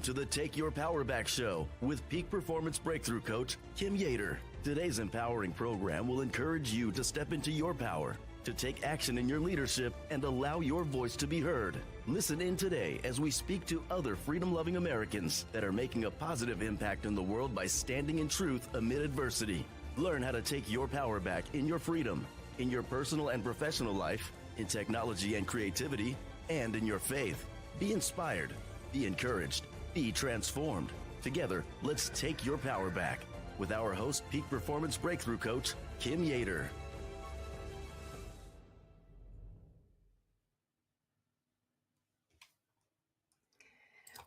to the Take Your Power Back Show with Peak Performance Breakthrough Coach Kim Yeater. Today's empowering program will encourage you to step into your power, to take action in your leadership, and allow your voice to be heard. Listen in today as we speak to other freedom-loving Americans that are making a positive impact in the world by standing in truth amid adversity. Learn how to take your power back in your freedom, in your personal and professional life, in technology and creativity, and in your faith. Be inspired, be encouraged, be transformed. Together, let's take your power back with our host, Peak Performance Breakthrough Coach, Kim Yeater.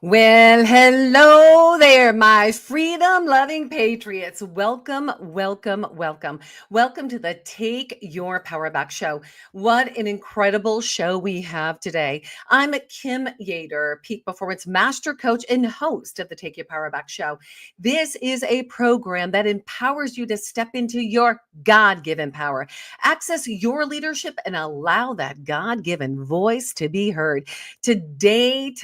Well, hello there, my freedom-loving patriots. Welcome, welcome, welcome. Welcome to the Take Your Power Back Show. What an incredible show we have today. I'm Kim Yeater, Peak Performance Master Coach and host of the Take Your Power Back Show. This is a program that empowers you to step into your God-given power, access your leadership, and allow that God-given voice to be heard. Today,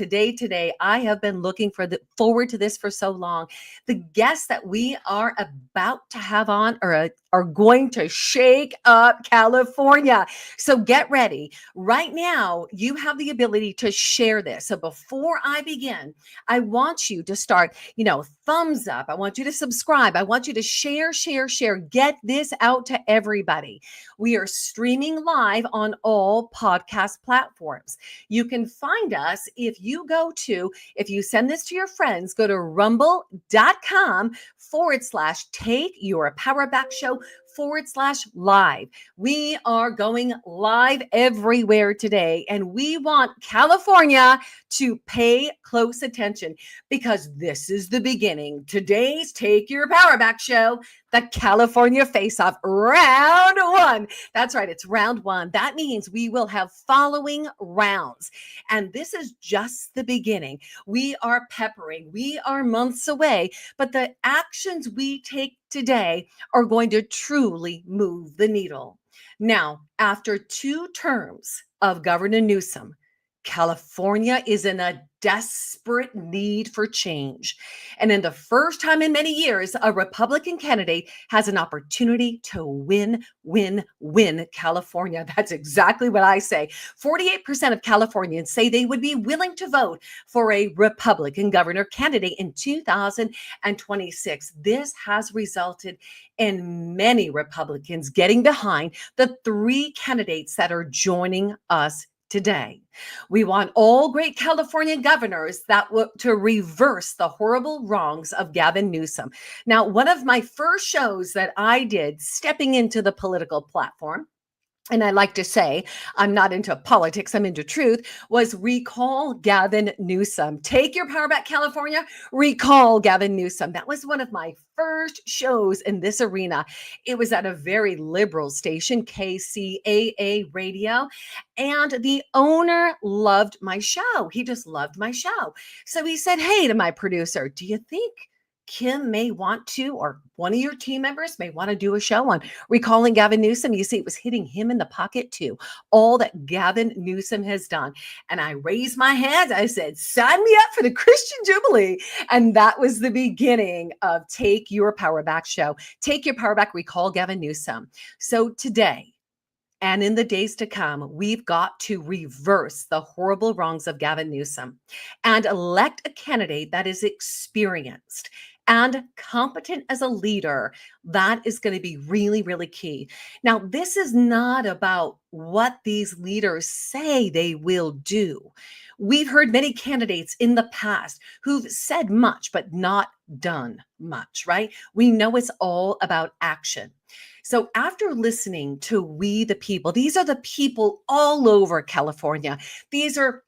I have been looking forward to this for so long. The guests that we are about to have on are going to shake up California. So get ready. Right now, you have the ability to share this. So before I begin, I want you to start, thumbs up. I want you to subscribe. I want you to share. Get this out to everybody. We are streaming live on all podcast platforms. You can find us if you send this to your friends, go to rumble.com/Take Your Power Back Show /live. We are going live everywhere today, and we want California to pay close attention because this is the beginning. Today's Take Your Power Back Show, the California Face-Off, round one. That's right, it's round one. That means we will have following rounds, and this is just the beginning. We are peppering. We are months away, but the actions we take today are going to truly move the needle. Now, after 2 terms of Governor Newsom, California is in a desperate need for change. And in the first time in many years, a Republican candidate has an opportunity to win California. That's exactly what I say. 48% of Californians say they would be willing to vote for a Republican governor candidate in 2026. This has resulted in many Republicans getting behind the 3 candidates that are joining us today. We want all great California governors to reverse the horrible wrongs of Gavin Newsom. Now, one of my first shows that I did stepping into the political platform, and I like to say, I'm not into politics, I'm into truth, was Recall Gavin Newsom. Take Your Power Back, California, Recall Gavin Newsom. That was one of my first shows in this arena. It was at a very liberal station, KCAA Radio, and the owner loved my show. He just loved my show. So he said, hey, to my producer, do you think Kim may want to, or one of your team members may want to do a show on recalling Gavin Newsom? You see, it was hitting him in the pocket too, all that Gavin Newsom has done. And I raised my hand. I said, sign me up for the Christian Jubilee. And that was the beginning of Take Your Power Back Show. Take Your Power Back, Recall Gavin Newsom. So today, and in the days to come, we've got to reverse the horrible wrongs of Gavin Newsom and elect a candidate that is experienced and competent as a leader. That is going to be really, really key. Now, this is not about what these leaders say they will do. We've heard many candidates in the past who've said much, but not done much, right? We know it's all about action. So after listening to We the People, these are the people all over California. These are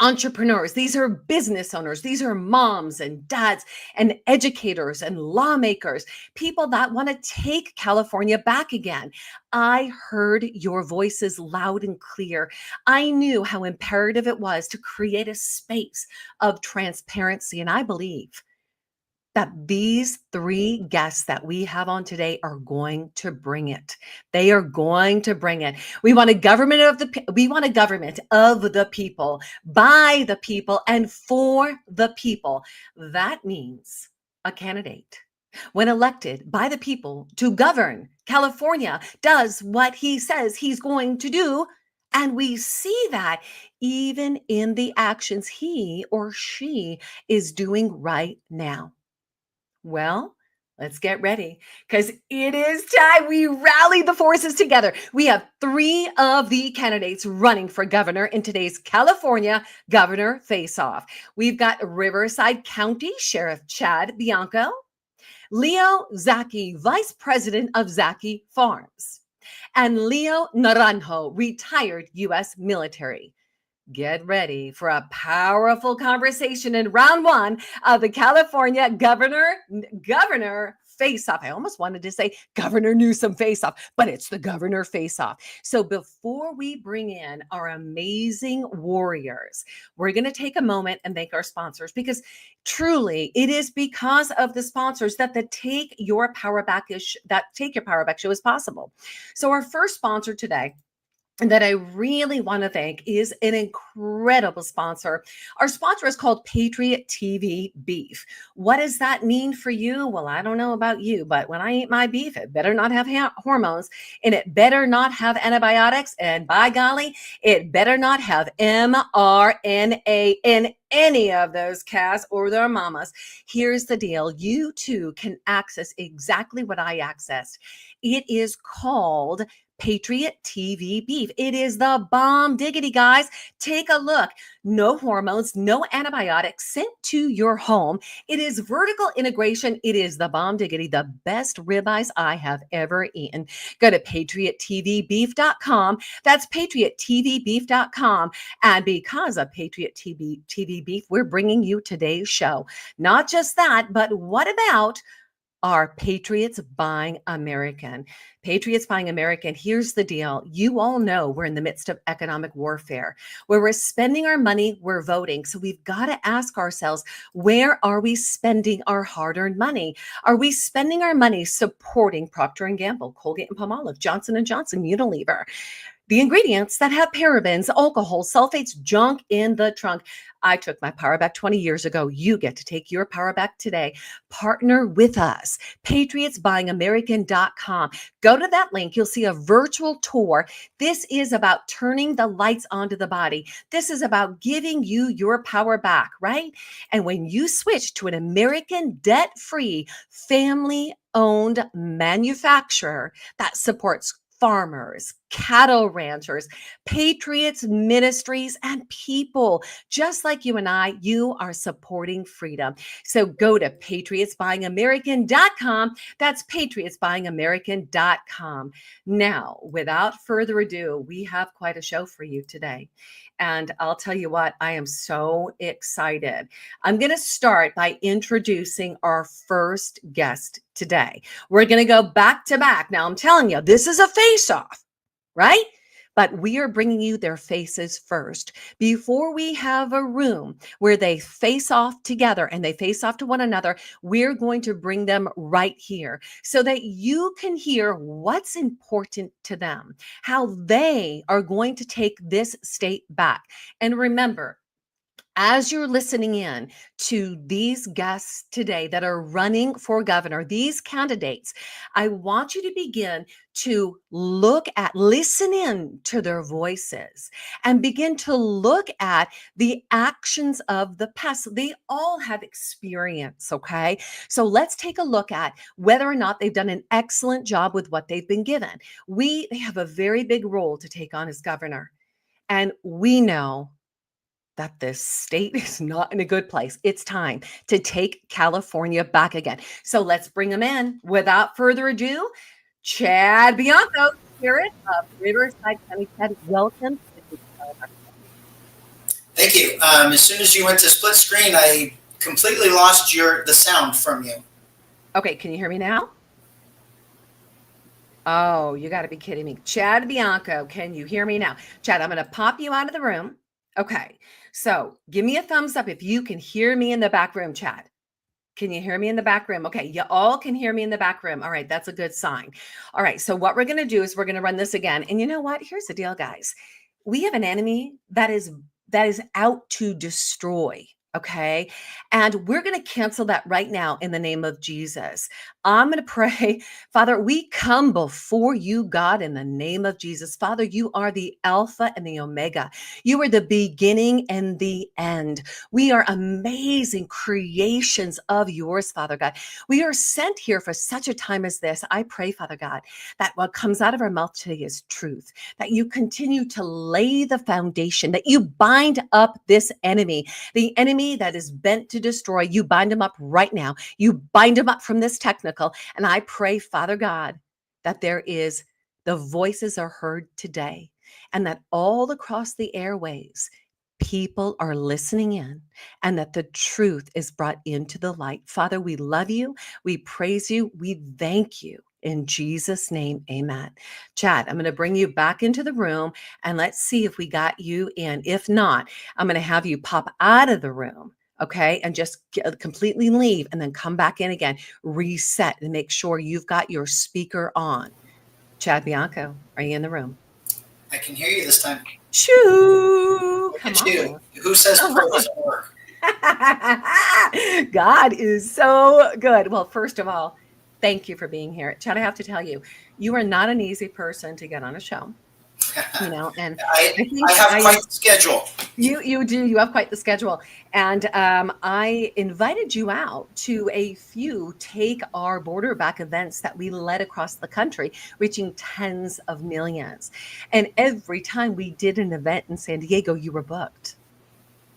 entrepreneurs. These are business owners. These are moms and dads and educators and lawmakers, people that want to take California back again. I heard your voices loud and clear. I knew how imperative it was to create a space of transparency. And I believe that these three guests that we have on today are going to bring it. They are going to bring it. We want a government of the people, by the people, and for the people. That means a candidate, when elected by the people to govern California, does what he says he's going to do. And we see that even in the actions he or she is doing right now. Well, let's get ready because it is time we rally the forces together. We have three of the candidates running for governor in today's California Governor Face-Off. We've got Riverside County Sheriff Chad Bianco, Leo Zacky, Vice President of Zacky Farms, and Leo Naranjo, retired U.S. military. Get ready for a powerful conversation in round one of the California Governor Face-Off. I almost wanted to say Governor Newsom Face-Off, but it's the Governor Face-Off. So before we bring in our amazing warriors, we're going to take a moment and thank our sponsors, because truly it is because of the sponsors that the Take Your Power Back show is possible. So our first sponsor today, and that I really want to thank, is an incredible sponsor. Our sponsor is called Patriot TV Beef. What does that mean for you? Well, I don't know about you, but when I eat my beef, it better not have hormones, and it better not have antibiotics, and by golly, it better not have mRNA in any of those calves or their mamas. Here's the deal. You too can access exactly what I accessed. It is called Patriot TV Beef. It is the bomb diggity, guys. Take a look. No hormones, no antibiotics, sent to your home. It is vertical integration. It is the bomb diggity, the best ribeyes I have ever eaten. Go to patriotvbeef.com. That's patriotvbeef.com. And because of Patriot TV Beef, we're bringing you today's show. Not just that, but what about our Patriots Buying American? Patriots Buying American, here's the deal. You all know we're in the midst of economic warfare. Where we're spending our money, we're voting. So we've got to ask ourselves, where are we spending our hard-earned money? Are we spending our money supporting Procter & Gamble, Colgate and Palmolive, Johnson & Johnson, Unilever? The ingredients that have parabens, alcohol, sulfates, junk in the trunk. I took my power back 20 years ago. You get to take your power back today. Partner with us. PatriotsBuyingAmerican.com. Go to that link. You'll see a virtual tour. This is about turning the lights onto the body. This is about giving you your power back, right? And when you switch to an American debt-free, family-owned manufacturer that supports farmers, cattle ranchers, patriots, ministries, and people just like you and I, you are supporting freedom. So go to patriotsbuyingamerican.com. That's patriotsbuyingamerican.com. Now, without further ado, we have quite a show for you today. And I'll tell you what, I am so excited. I'm going to start by introducing our first guest today. We're going to go back to back. Now, I'm telling you, this is a face-off, right? But we are bringing you their faces first before we have a room where they face off together and they face off to one another. We're going to bring them right here so that you can hear what's important to them, how they are going to take this state back. And remember, as you're listening in to these guests today that are running for governor, these candidates, I want you to begin to listen in to their voices and begin to look at the actions of the past. They all have experience, okay? So let's take a look at whether or not they've done an excellent job with what they've been given. They have a very big role to take on as governor. And we know that this state is not in a good place. It's time to take California back again. So let's bring them in. Without further ado, Chad Bianco, Spirit of Riverside County. Chad, welcome. Thank you. As soon as you went to split screen, I completely lost the sound from you. Okay, can you hear me now? Oh, you got to be kidding me. Chad Bianco, can you hear me now? Chad, I'm going to pop you out of the room. Okay, so give me a thumbs up if you can hear me in the back room, Chad. Can you hear me in the back room? Okay, you all can hear me in the back room. All right, that's a good sign. All right, so what we're going to do is we're going to run this again. And you know what? Here's the deal, guys. We have an enemy that is out to destroy. Okay. And we're going to cancel that right now in the name of Jesus. I'm going to pray. Father, we come before you, God, in the name of Jesus. Father, you are the Alpha and the Omega. You are the beginning and the end. We are amazing creations of yours, Father God. We are sent here for such a time as this. I pray, Father God, that what comes out of our mouth today is truth, that you continue to lay the foundation, that you bind up this enemy, the enemy that is bent to destroy. You bind him up right now. You bind him up from this technical. And I pray, Father God, that the voices are heard today, and that all across the airways, people are listening in, and that the truth is brought into the light. Father, we love you. We praise you. We thank you. In Jesus' name, amen. Chad, I'm going to bring you back into the room, and let's see if we got you in. If not, I'm going to have you pop out of the room, okay, and just completely leave and then come back in again, reset, and make sure you've got your speaker on. Chad Bianco, are you in the room? I can hear you this time. Shoo! Come on. Who says pro doesn't work? God is so good. Well, first of all, thank you for being here. Chad, I have to tell you, you are not an easy person to get on a show. You know, and I have quite the schedule. You do. You have quite the schedule. And I invited you out to a few Take Our Border Back events that we led across the country, reaching tens of millions. And every time we did an event in San Diego, you were booked.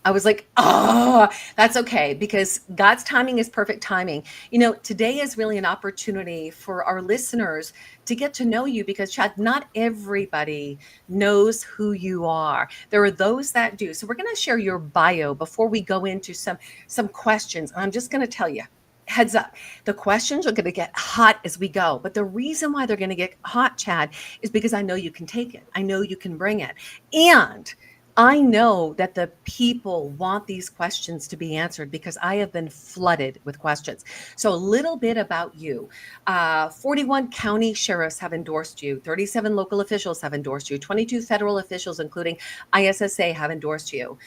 I was like, oh, that's okay, because God's timing is perfect timing. You know, today is really an opportunity for our listeners to get to know you, because Chad, not everybody knows who you are. There are those that do. So we're going to share your bio before we go into some questions. I'm just going to tell you, heads up, the questions are going to get hot as we go. But the reason why they're going to get hot, Chad, is because I know you can take it. I know you can bring it. And I know that the people want these questions to be answered, because I have been flooded with questions. So a little bit about you. 41 county sheriffs have endorsed you. 37 local officials have endorsed you. 22 federal officials, including ISSA, have endorsed you.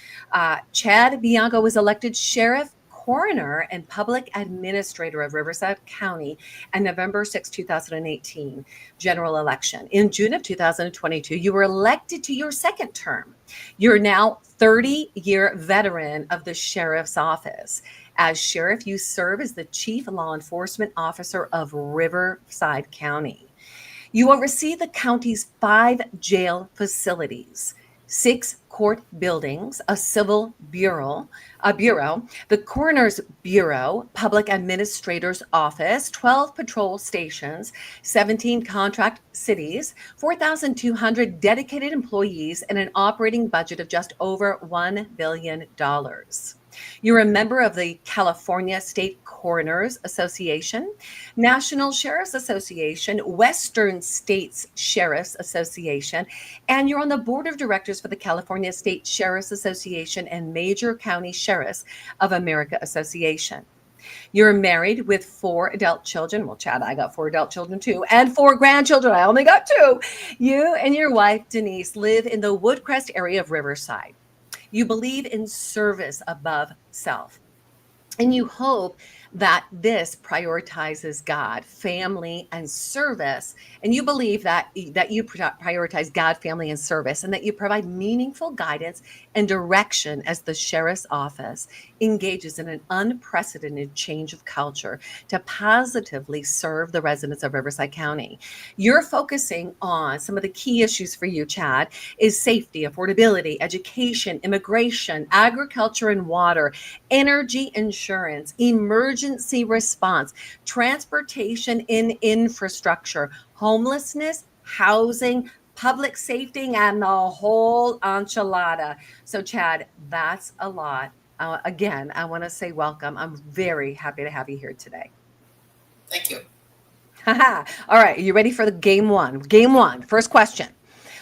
Chad Bianco was elected sheriff, coroner, and public administrator of Riverside County on November 6, 2018 general election. In June of 2022, you were elected to your second term. You're now 30-year veteran of the sheriff's office. As sheriff, you serve as the chief law enforcement officer of Riverside County. You oversee the county's 5 jail facilities, 6 court buildings, a civil bureau, the coroner's bureau, public administrator's office, 12 patrol stations, 17 contract cities, 4,200 dedicated employees, and an operating budget of just over $1 billion. You're a member of the California State Coroners Association, National Sheriff's Association, Western States Sheriff's Association, and you're on the board of directors for the California State Sheriff's Association and Major County Sheriffs of America Association. You're married with 4 adult children. Well, Chad, I got 4 adult children too, and 4 grandchildren. I only got 2. You and your wife, Denise, live in the Woodcrest area of Riverside. You believe in service above self. And you hope that this prioritizes God, family, and service. And you believe that you prioritize God, family, and service, and that you provide meaningful guidance and direction as the sheriff's office engages in an unprecedented change of culture to positively serve the residents of Riverside County. You're focusing on some of the key issues for you, Chad, is safety, affordability, education, immigration, agriculture and water, energy, insurance, emergency response, transportation and infrastructure, homelessness, housing, public safety, and the whole enchilada. So, Chad, that's a lot. Again, I want to say welcome. I'm very happy to have you here today. Thank you. All right. Are you ready for the game one? Game one, first question.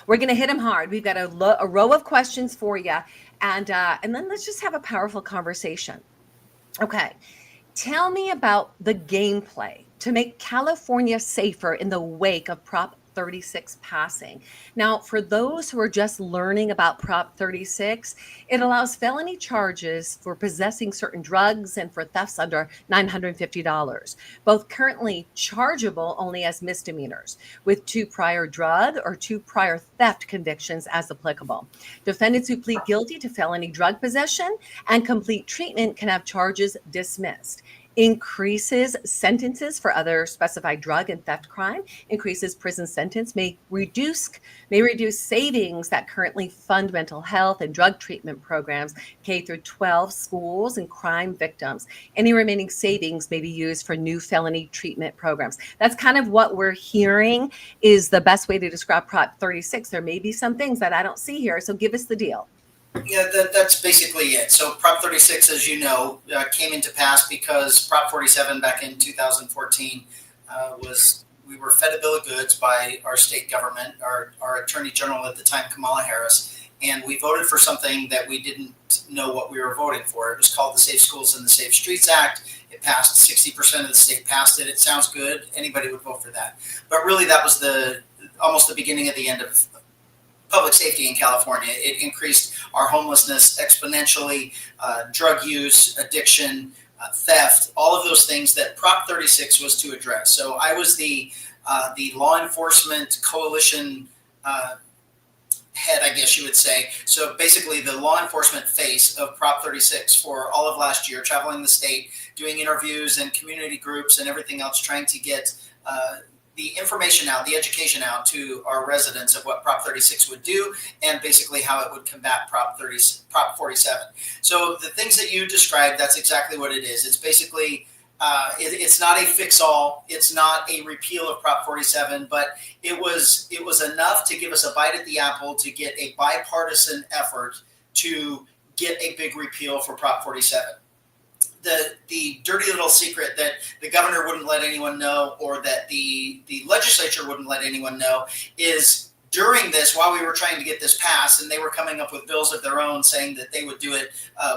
We're going to hit them hard. We've got a row of questions for you. And then let's just have a powerful conversation. Okay. Tell me about the gameplay to make California safer in the wake of Prop 36 passing. Now, for those who are just learning about Prop 36, it allows felony charges for possessing certain drugs and for thefts under $950, both currently chargeable only as misdemeanors, with 2 prior drug or 2 prior theft convictions as applicable. Defendants who plead guilty to felony drug possession and complete treatment can have charges dismissed. Increases sentences for other specified drug and theft crime, increases prison sentence, may reduce savings that currently fund mental health and drug treatment programs, K through 12 schools and crime victims. Any remaining savings may be used for new felony treatment programs. That's kind of what we're hearing is the best way to describe Prop 36. There may be some things that I don't see here, so give us the deal. Yeah, that's basically it. So Prop 36, as you know, came into pass because Prop 47 back in 2014 we were fed a bill of goods by our state government, our Attorney General at the time, Kamala Harris, and we voted for something that we didn't know what we were voting for. It was called the Safe Schools and the Safe Streets Act. It passed. 60% of the state passed it. It sounds good. Anybody would vote for that. But really, that was almost the beginning of the end of public safety in California. It increased our homelessness exponentially, drug use, addiction, theft, all of those things that Prop 36 was to address. So I was the law enforcement coalition head, I guess you would say. So basically the law enforcement face of Prop 36 for all of last year, traveling the state, doing interviews and community groups and everything else, trying to get the information out, the education out to our residents of what Prop 36 would do and basically how it would combat Prop 47. So the things that you described, that's exactly what it is. It's basically, it's not a fix-all. It's not a repeal of Prop 47, but it was enough to give us a bite at the apple to get a bipartisan effort to get a big repeal for Prop 47. The dirty little secret that the governor wouldn't let anyone know, or that the legislature wouldn't let anyone know, is during this, while we were trying to get this passed, and they were coming up with bills of their own saying that they would do it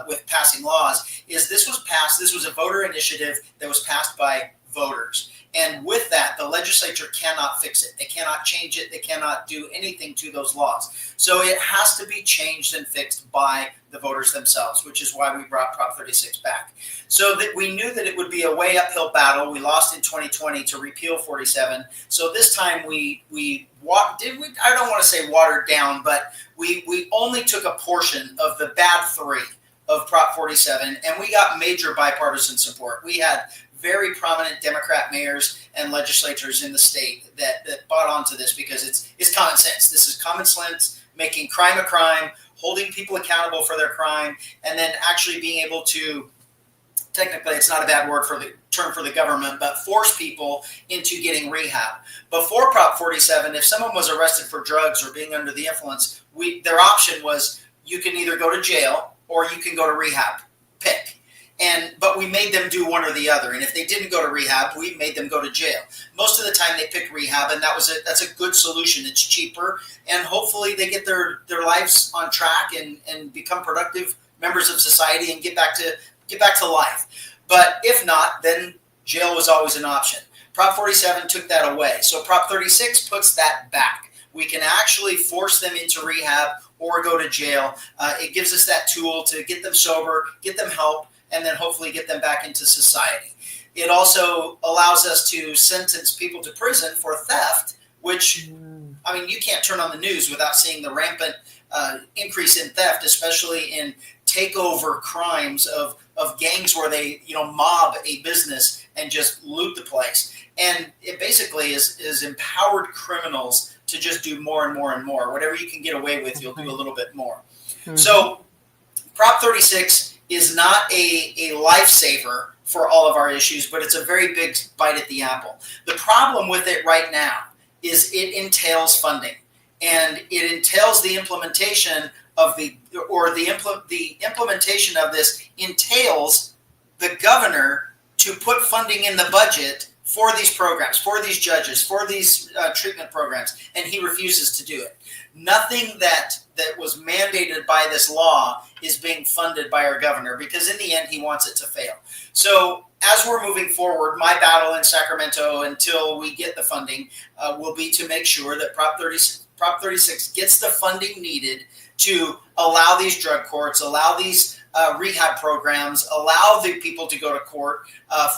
with passing laws, is this was passed. This was a voter initiative that was passed by voters. And with that, the legislature cannot fix it. They cannot change it. They cannot do anything to those laws. So it has to be changed and fixed by the voters themselves, which is why we brought Prop 36 back. So that we knew that it would be a way uphill battle. We lost in 2020 to repeal 47. So this time I don't want to say watered down, but we only took a portion of the bad 3 of Prop 47, and we got major bipartisan support. We had very prominent Democrat mayors and legislators in the state that bought onto this because it's common sense. This is common sense, making crime a crime, holding people accountable for their crime, and then actually being able to, technically it's not a bad term for the government, but force people into getting rehab. Before Prop 47, if someone was arrested for drugs or being under the influence, their option was you can either go to jail or you can go to rehab. Pick. But we made them do one or the other. And if they didn't go to rehab, we made them go to jail. Most of the time they pick rehab, and that's a good solution. It's cheaper, and hopefully they get their lives on track and become productive members of society and get back to life. But if not, then jail was always an option. Prop 47 took that away. So Prop 36 puts that back. We can actually force them into rehab or go to jail. It gives us that tool to get them sober, get them help, and then hopefully get them back into society. It also allows us to sentence people to prison for theft, which, I mean, you can't turn on the news without seeing the rampant increase in theft, especially in takeover crimes of gangs where they, mob a business and just loot the place. And it basically is empowered criminals to just do more and more and more. Whatever you can get away with, you'll do a little bit more. Mm-hmm. So Prop 36 is not a lifesaver for all of our issues, but it's a very big bite at the apple. The problem with it right now is it entails funding, and it entails the implementation of the implementation of this entails the governor to put funding in the budget for these programs, for these judges, for these treatment programs, and he refuses to do it. Nothing that was mandated by this law is being funded by our governor, because in the end, he wants it to fail. So as we're moving forward, my battle in Sacramento until we get the funding will be to make sure that Prop 36 gets the funding needed to allow these drug courts, allow these rehab programs, allow the people to go to court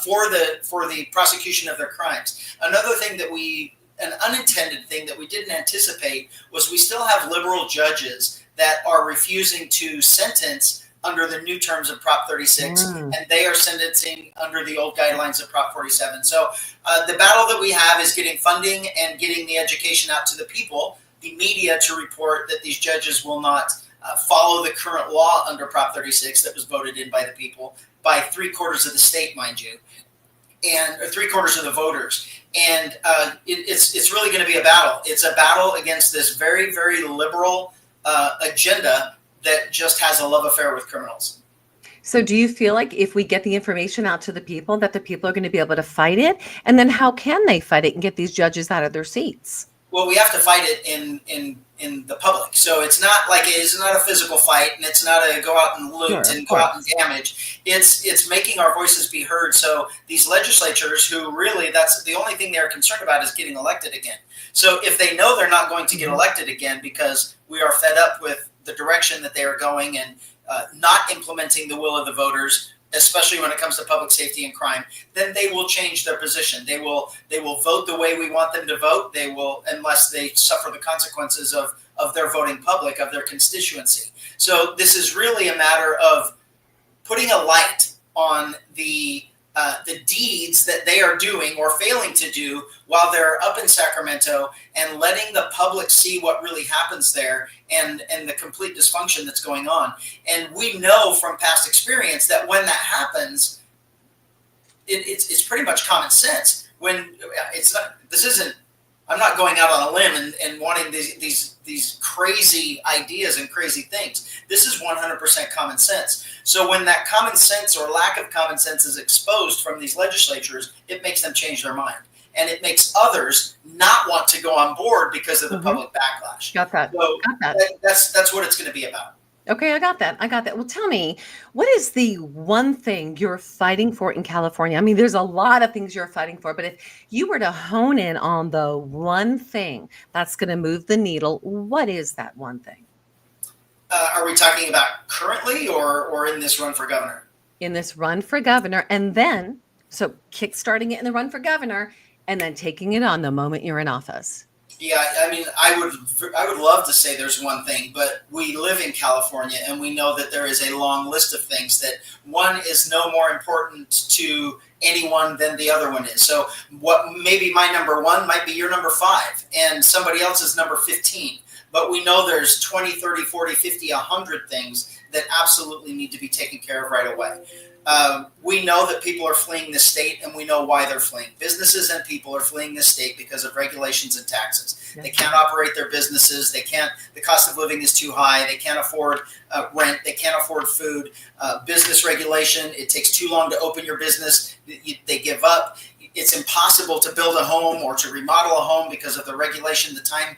for the prosecution of their crimes. Another thing an unintended thing that we didn't anticipate was we still have liberal judges that are refusing to sentence under the new terms of Prop 36, and they are sentencing under the old guidelines of Prop 47. So the battle that we have is getting funding and getting the education out to the people, the media, to report that these judges will not follow the current law under Prop 36 that was voted in by the people, by 3/4 of the state, mind you, and 3/4 of the voters. And it's really going to be a battle. It's a battle against this very, very liberal agenda that just has a love affair with criminals. So do you feel like if we get the information out to the people, that the people are going to be able to fight it? And then how can they fight it and get these judges out of their seats? Well, we have to fight it in the public. So it's not a physical fight, and it's not a go out and loot and go out and damage. It's making our voices be heard. So these legislatures, who really, that's the only thing they're concerned about, is getting elected again. So if they know they're not going to get elected again because we are fed up with the direction that they are going and not implementing the will of the voters, especially when it comes to public safety and crime, then they will change their position. They will vote the way we want them to vote. They will, unless they suffer the consequences of their voting public, of their constituency. So this is really a matter of putting a light on the deeds that they are doing or failing to do while they're up in Sacramento, and letting the public see what really happens there and the complete dysfunction that's going on. And we know from past experience that when that happens, it's pretty much common sense. When I'm not going out on a limb and wanting these crazy ideas and crazy things. This is 100% common sense. So when that common sense or lack of common sense is exposed from these legislatures, it makes them change their mind. And it makes others not want to go on board because of the public backlash. Got that. So Got that. That's what it's going to be about. Okay, I got that. Well, tell me, what is the one thing you're fighting for in California? I mean, there's a lot of things you're fighting for, but if you were to hone in on the one thing that's going to move the needle, what is that one thing? Are we talking about currently or in this run for governor? In this run for governor, and then, so kickstarting it in the run for governor, and then taking it on the moment you're in office. Yeah, I mean, I would love to say there's one thing, but we live in California, and we know that there is a long list of things that one is no more important to anyone than the other one is. So what maybe my number one might be your number 5, and somebody else's number 15. But we know there's 20, 30, 40, 50, 100 things that absolutely need to be taken care of right away. We know that people are fleeing the state, and we know why they're fleeing. Businesses and people are fleeing the state because of regulations and taxes. They can't operate their businesses. The cost of living is too high. They can't afford rent. They can't afford food. Business regulation, it takes too long to open your business. They give up. It's impossible to build a home or to remodel a home because of the regulation, the time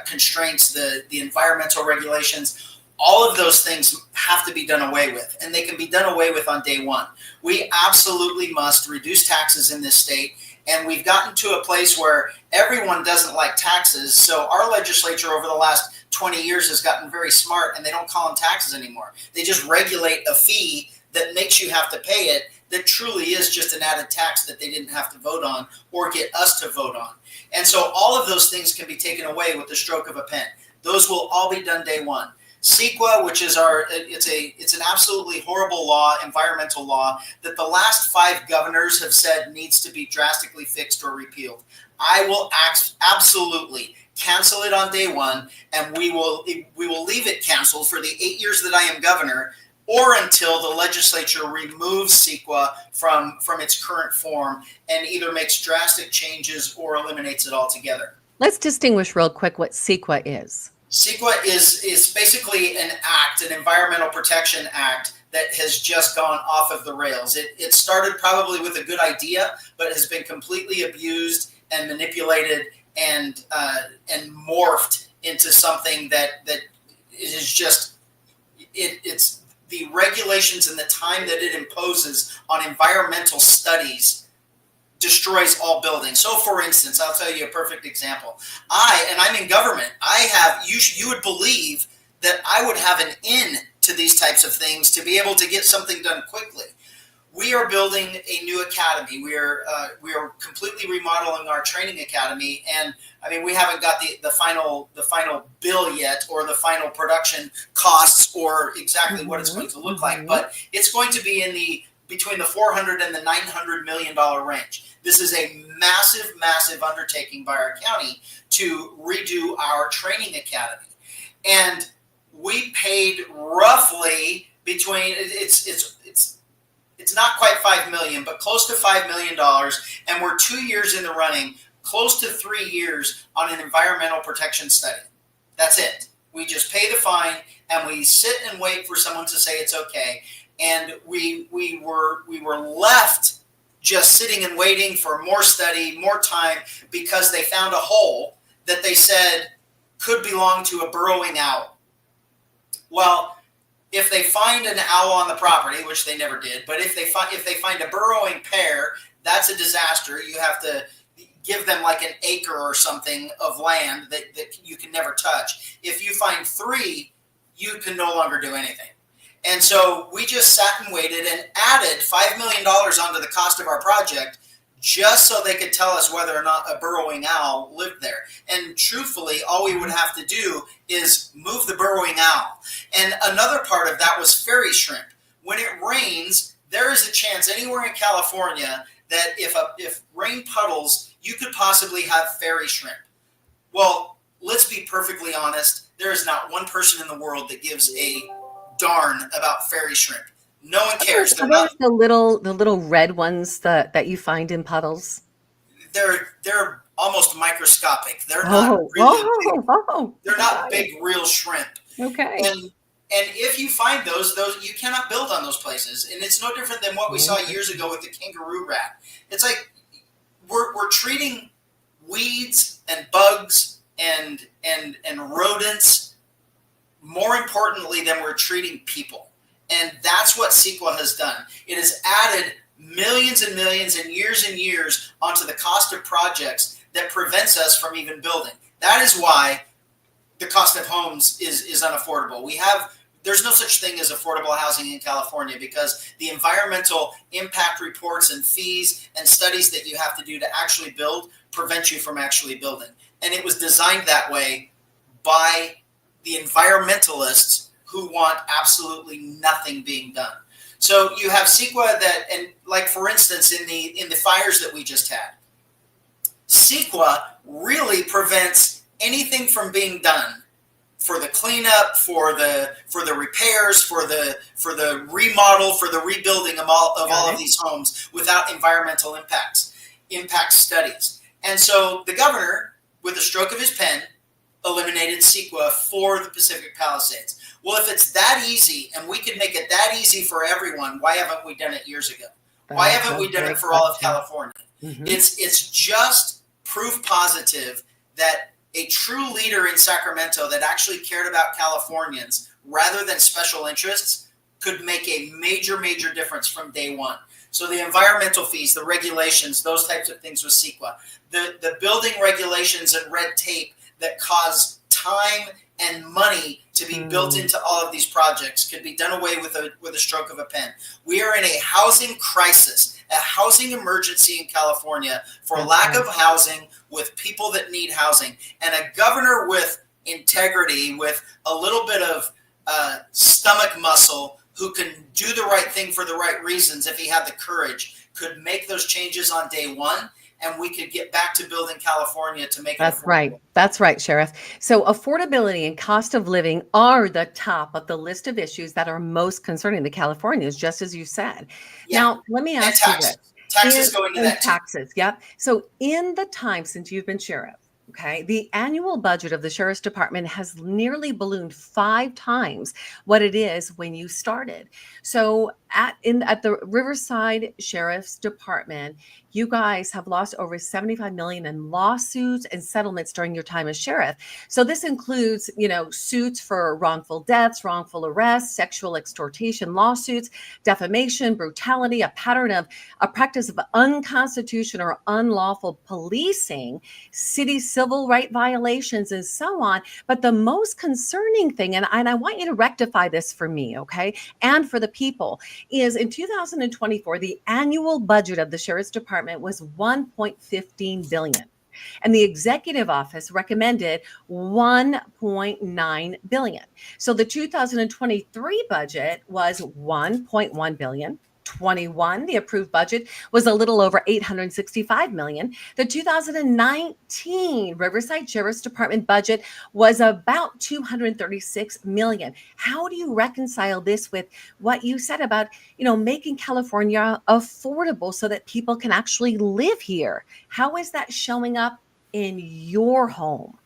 constraints, the environmental regulations. All of those things have to be done away with, and they can be done away with on day one. We absolutely must reduce taxes in this state, and we've gotten to a place where everyone doesn't like taxes, so our legislature over the last 20 years has gotten very smart, and they don't call them taxes anymore. They just regulate a fee that makes you have to pay it, that truly is just an added tax that they didn't have to vote on or get us to vote on. And so all of those things can be taken away with the stroke of a pen. Those will all be done day one. CEQA, which is it's an absolutely horrible law, environmental law, that the last 5 governors have said needs to be drastically fixed or repealed. I will absolutely cancel it on day one, and we will leave it canceled for the 8 years that I am governor, or until the legislature removes CEQA from its current form and either makes drastic changes or eliminates it altogether. Let's distinguish real quick what CEQA is. CEQA is basically an act, an environmental protection act, that has just gone off of the rails. It started probably with a good idea, but has been completely abused and manipulated and morphed into something that is just it's the regulations and the time that it imposes on environmental studies destroys all buildings. So for instance, I'll tell you a perfect example. I'm in government. You would believe that I would have an in to these types of things to be able to get something done quickly. We are building a new academy. We are completely remodeling our training academy, and I mean we haven't got the final bill yet, or the final production costs, or exactly what it's going to look like. But it's going to be between the $400 and the $900 million range. This is a massive undertaking by our county to redo our training academy, and we paid roughly between it's not quite $5 million, but close to $5 million, and we're 2 years in the running, close to 3 years on an environmental protection study. That's it. We just pay the fine, and we sit and wait for someone to say it's okay. And we were left just sitting and waiting for more study, more time, because they found a hole that they said could belong to a burrowing owl. Well, if they find an owl on the property, which they never did, but if they find a burrowing pair, that's a disaster. You have to give them like an acre or something of land that you can never touch. If you find 3, you can no longer do anything. And so we just sat and waited and added $5 million onto the cost of our project just so they could tell us whether or not a burrowing owl lived there. And truthfully, all we would have to do is move the burrowing owl. And another part of that was fairy shrimp. When it rains, there is a chance anywhere in California that if rain puddles, you could possibly have fairy shrimp. Well, let's be perfectly honest. There is not one person in the world that gives a darn about fairy shrimp. No one cares. Are those the little red ones that you find in puddles? They're almost microscopic. They're not really big. They're not big real shrimp. Okay. And if you find those you cannot build on those places. And it's no different than what we saw years ago with the kangaroo rat. It's like we're treating weeds and bugs and rodents more importantly than we're treating people. And that's what CEQA has done. It has added millions and millions and years onto the cost of projects that prevents us from even building. That is why the cost of homes is unaffordable. There's no such thing as affordable housing in California because the environmental impact reports and fees and studies that you have to do to actually build prevent you from actually building. And it was designed that way by the environmentalists who want absolutely nothing being done. So you have CEQA and like for instance in the fires that we just had, CEQA really prevents anything from being done for the cleanup, for the repairs, for the remodel, for the rebuilding of all of these homes without environmental impact studies. And so the governor, with a stroke of his pen, eliminated CEQA for the Pacific Palisades. Well, if it's that easy and we can make it that easy for everyone, why haven't we done it years ago? Why haven't we done it for all of California? Mm-hmm. It's just proof positive that a true leader in Sacramento that actually cared about Californians rather than special interests could make a major difference from day one. So the environmental fees, the regulations, those types of things with CEQA, the building regulations and red tape that cause time and money to be built into all of these projects could be done away with a stroke of a pen. We are in a housing crisis, a housing emergency in California for lack of housing with people that need housing. And a governor with integrity, with a little bit of stomach muscle, who can do the right thing for the right reasons if he had the courage, could make those changes on day one. And we could get back to building California to make it affordable. That's right, Sheriff. So affordability and cost of living are the top of the list of issues that are most concerning the Californians, just as you said. Yeah. Now, let me ask you this. Taxes going to that. Taxes, yep. So in the time since you've been sheriff, Okay. The annual budget of the Sheriff's Department has nearly ballooned 5 times what it is when you started. So at the Riverside Sheriff's Department, you guys have lost over 75 million in lawsuits and settlements during your time as sheriff. So this includes, suits for wrongful deaths, wrongful arrests, sexual extortion lawsuits, defamation, brutality, a practice of unconstitutional or unlawful policing, city civil right violations, and so on. But the most concerning thing, and I want you to rectify this for me, okay, and for the people, is in 2024, the annual budget of the Sheriff's Department was 1.15 billion. And the executive office recommended 1.9 billion. So the 2023 budget was 1.1 billion. 21, the approved budget was a little over 865 million. The 2019 Riverside Sheriff's Department budget was about 236 million. How do you reconcile this with what you said about, making California affordable so that people can actually live here? How is that showing up in your home?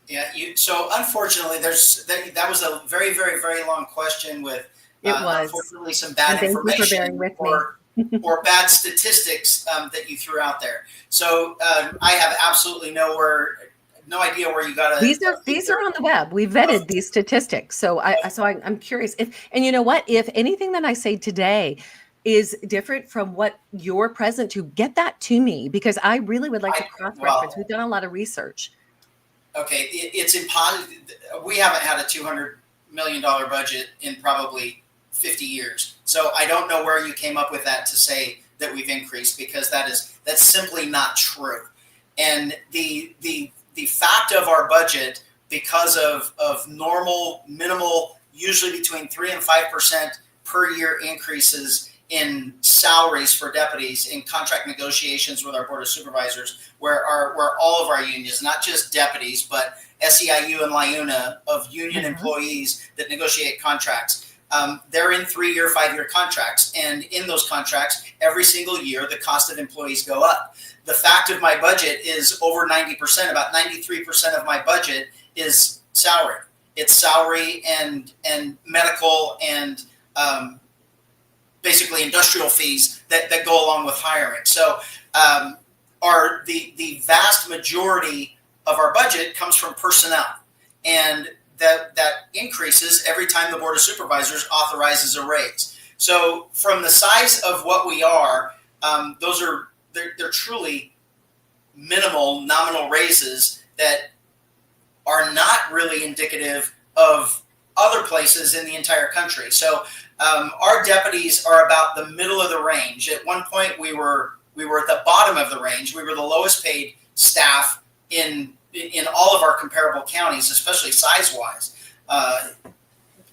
Yeah, so unfortunately, that was a very, very, very long question with It was. unfortunately some bad And thank you for information bearing with me. or bad statistics that you threw out there. So I have absolutely no idea where you got it. These are on the web. We vetted these statistics. So I'm curious and you know what? If anything that I say today is different from what you're present to, get that to me, because I really would like to cross-reference. We've done a lot of research. Okay, it's impossible. We haven't had a $200 million budget in probably 50 years. So I don't know where you came up with that to say that we've increased, because that's simply not true. And the fact of our budget, because of normal, minimal, usually between 3 and 5% per year increases in salaries for deputies in contract negotiations with our Board of Supervisors, where all of our unions, not just deputies, but SEIU and LIUNA of union employees that negotiate contracts, they're in 3-year, 5-year contracts. And in those contracts, every single year, the cost of employees go up. The fact of my budget is over 90%, about 93% of my budget is salary. It's salary and medical and basically industrial fees that go along with hiring. So the vast majority of our budget comes from personnel, and that increases every time the Board of Supervisors authorizes a raise. So from the size of what we are, they're truly minimal nominal raises that are not really indicative of other places in the entire country. So our deputies are about the middle of the range. At one point, we were at the bottom of the range. We were the lowest paid staff in all of our comparable counties, especially size-wise.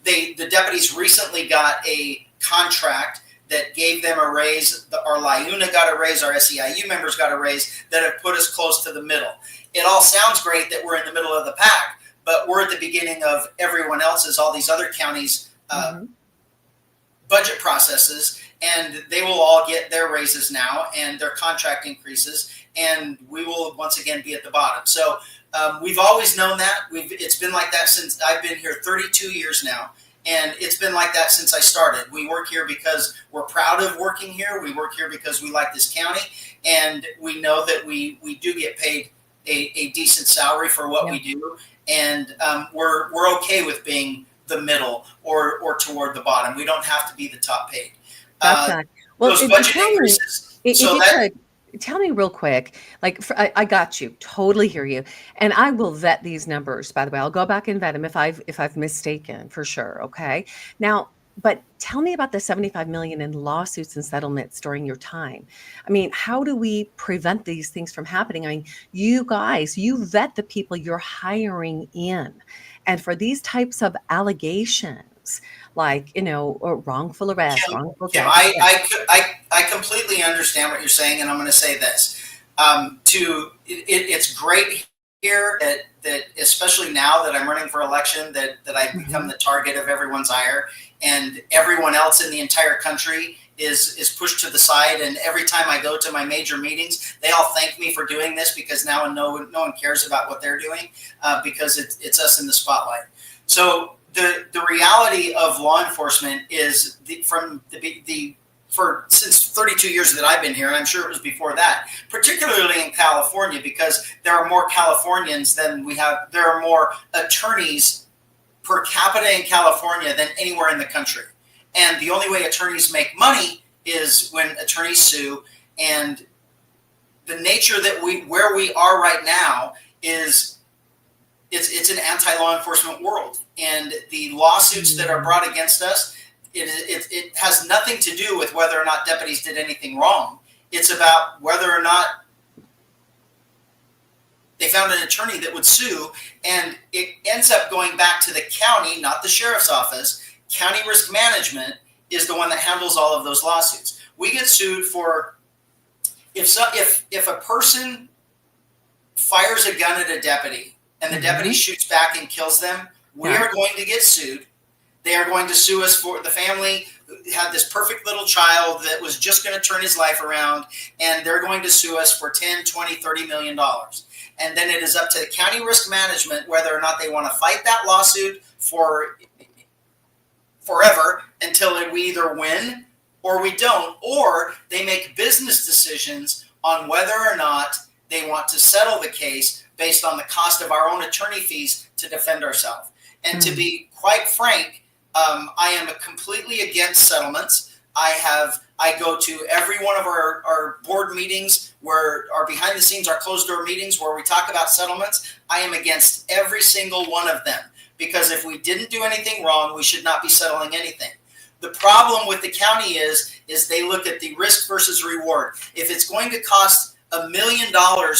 The deputies recently got a contract that gave them a raise. Our LIUNA got a raise. Our SEIU members got a raise that have put us close to the middle. It all sounds great that we're in the middle of the pack, but we're at the beginning of everyone else's, all these other counties' budget processes, and they will all get their raises now and their contract increases, and we will once again be at the bottom. So we've always known that. It's been like that since I've been here 32 years now, and it's been like that since I started. We work here because we're proud of working here. We work here because we like this county, and we know that we do get paid a decent salary for what we do, and we're okay with being the middle or toward the bottom. We don't have to be the top paid. Gotcha. Well, those budget increases. Tell me real quick, I got you, totally hear you. And I will vet these numbers, by the way. I'll go back and vet them if I've mistaken, for sure. Okay. Now, but tell me about the 75 million in lawsuits and settlements during your time. I mean, how do we prevent these things from happening? I mean, you guys, you vet the people you're hiring in. And for these types of allegations, like, or wrongful arrest, wrongful death. I completely understand what you're saying, and I'm going to say this. It's great here that especially now that I'm running for election, that I've become the target of everyone's ire, and everyone else in the entire country is pushed to the side. And every time I go to my major meetings, they all thank me for doing this, because now no one cares about what they're doing, because it's us in the spotlight. So the reality of law enforcement is since 32 years that I've been here, and I'm sure it was before that, particularly in California, because there are more Californians than we have. There are more attorneys per capita in California than anywhere in the country. And the only way attorneys make money is when attorneys sue. And the nature that where we are right now is it's an anti-law enforcement world. And the lawsuits that are brought against us, it has nothing to do with whether or not deputies did anything wrong. It's about whether or not they found an attorney that would sue, and it ends up going back to the county, not the sheriff's office. County risk management is the one that handles all of those lawsuits. We get sued for if a person fires a gun at a deputy and the deputy shoots back and kills them, we are going to get sued. They are going to sue us for the family had this perfect little child that was just going to turn his life around, and they're going to sue us for 10, 20, 30 million dollars. And then it is up to the county risk management whether or not they want to fight that lawsuit for forever until we either win or we don't, or they make business decisions on whether or not they want to settle the case based on the cost of our own attorney fees to defend ourselves. And to be quite frank, I am completely against settlements. I go to every one of our board meetings where our behind the scenes, our closed door meetings where we talk about settlements. I am against every single one of them, because if we didn't do anything wrong, we should not be settling anything. The problem with the county is they look at the risk versus reward. If it's going to cost $1 million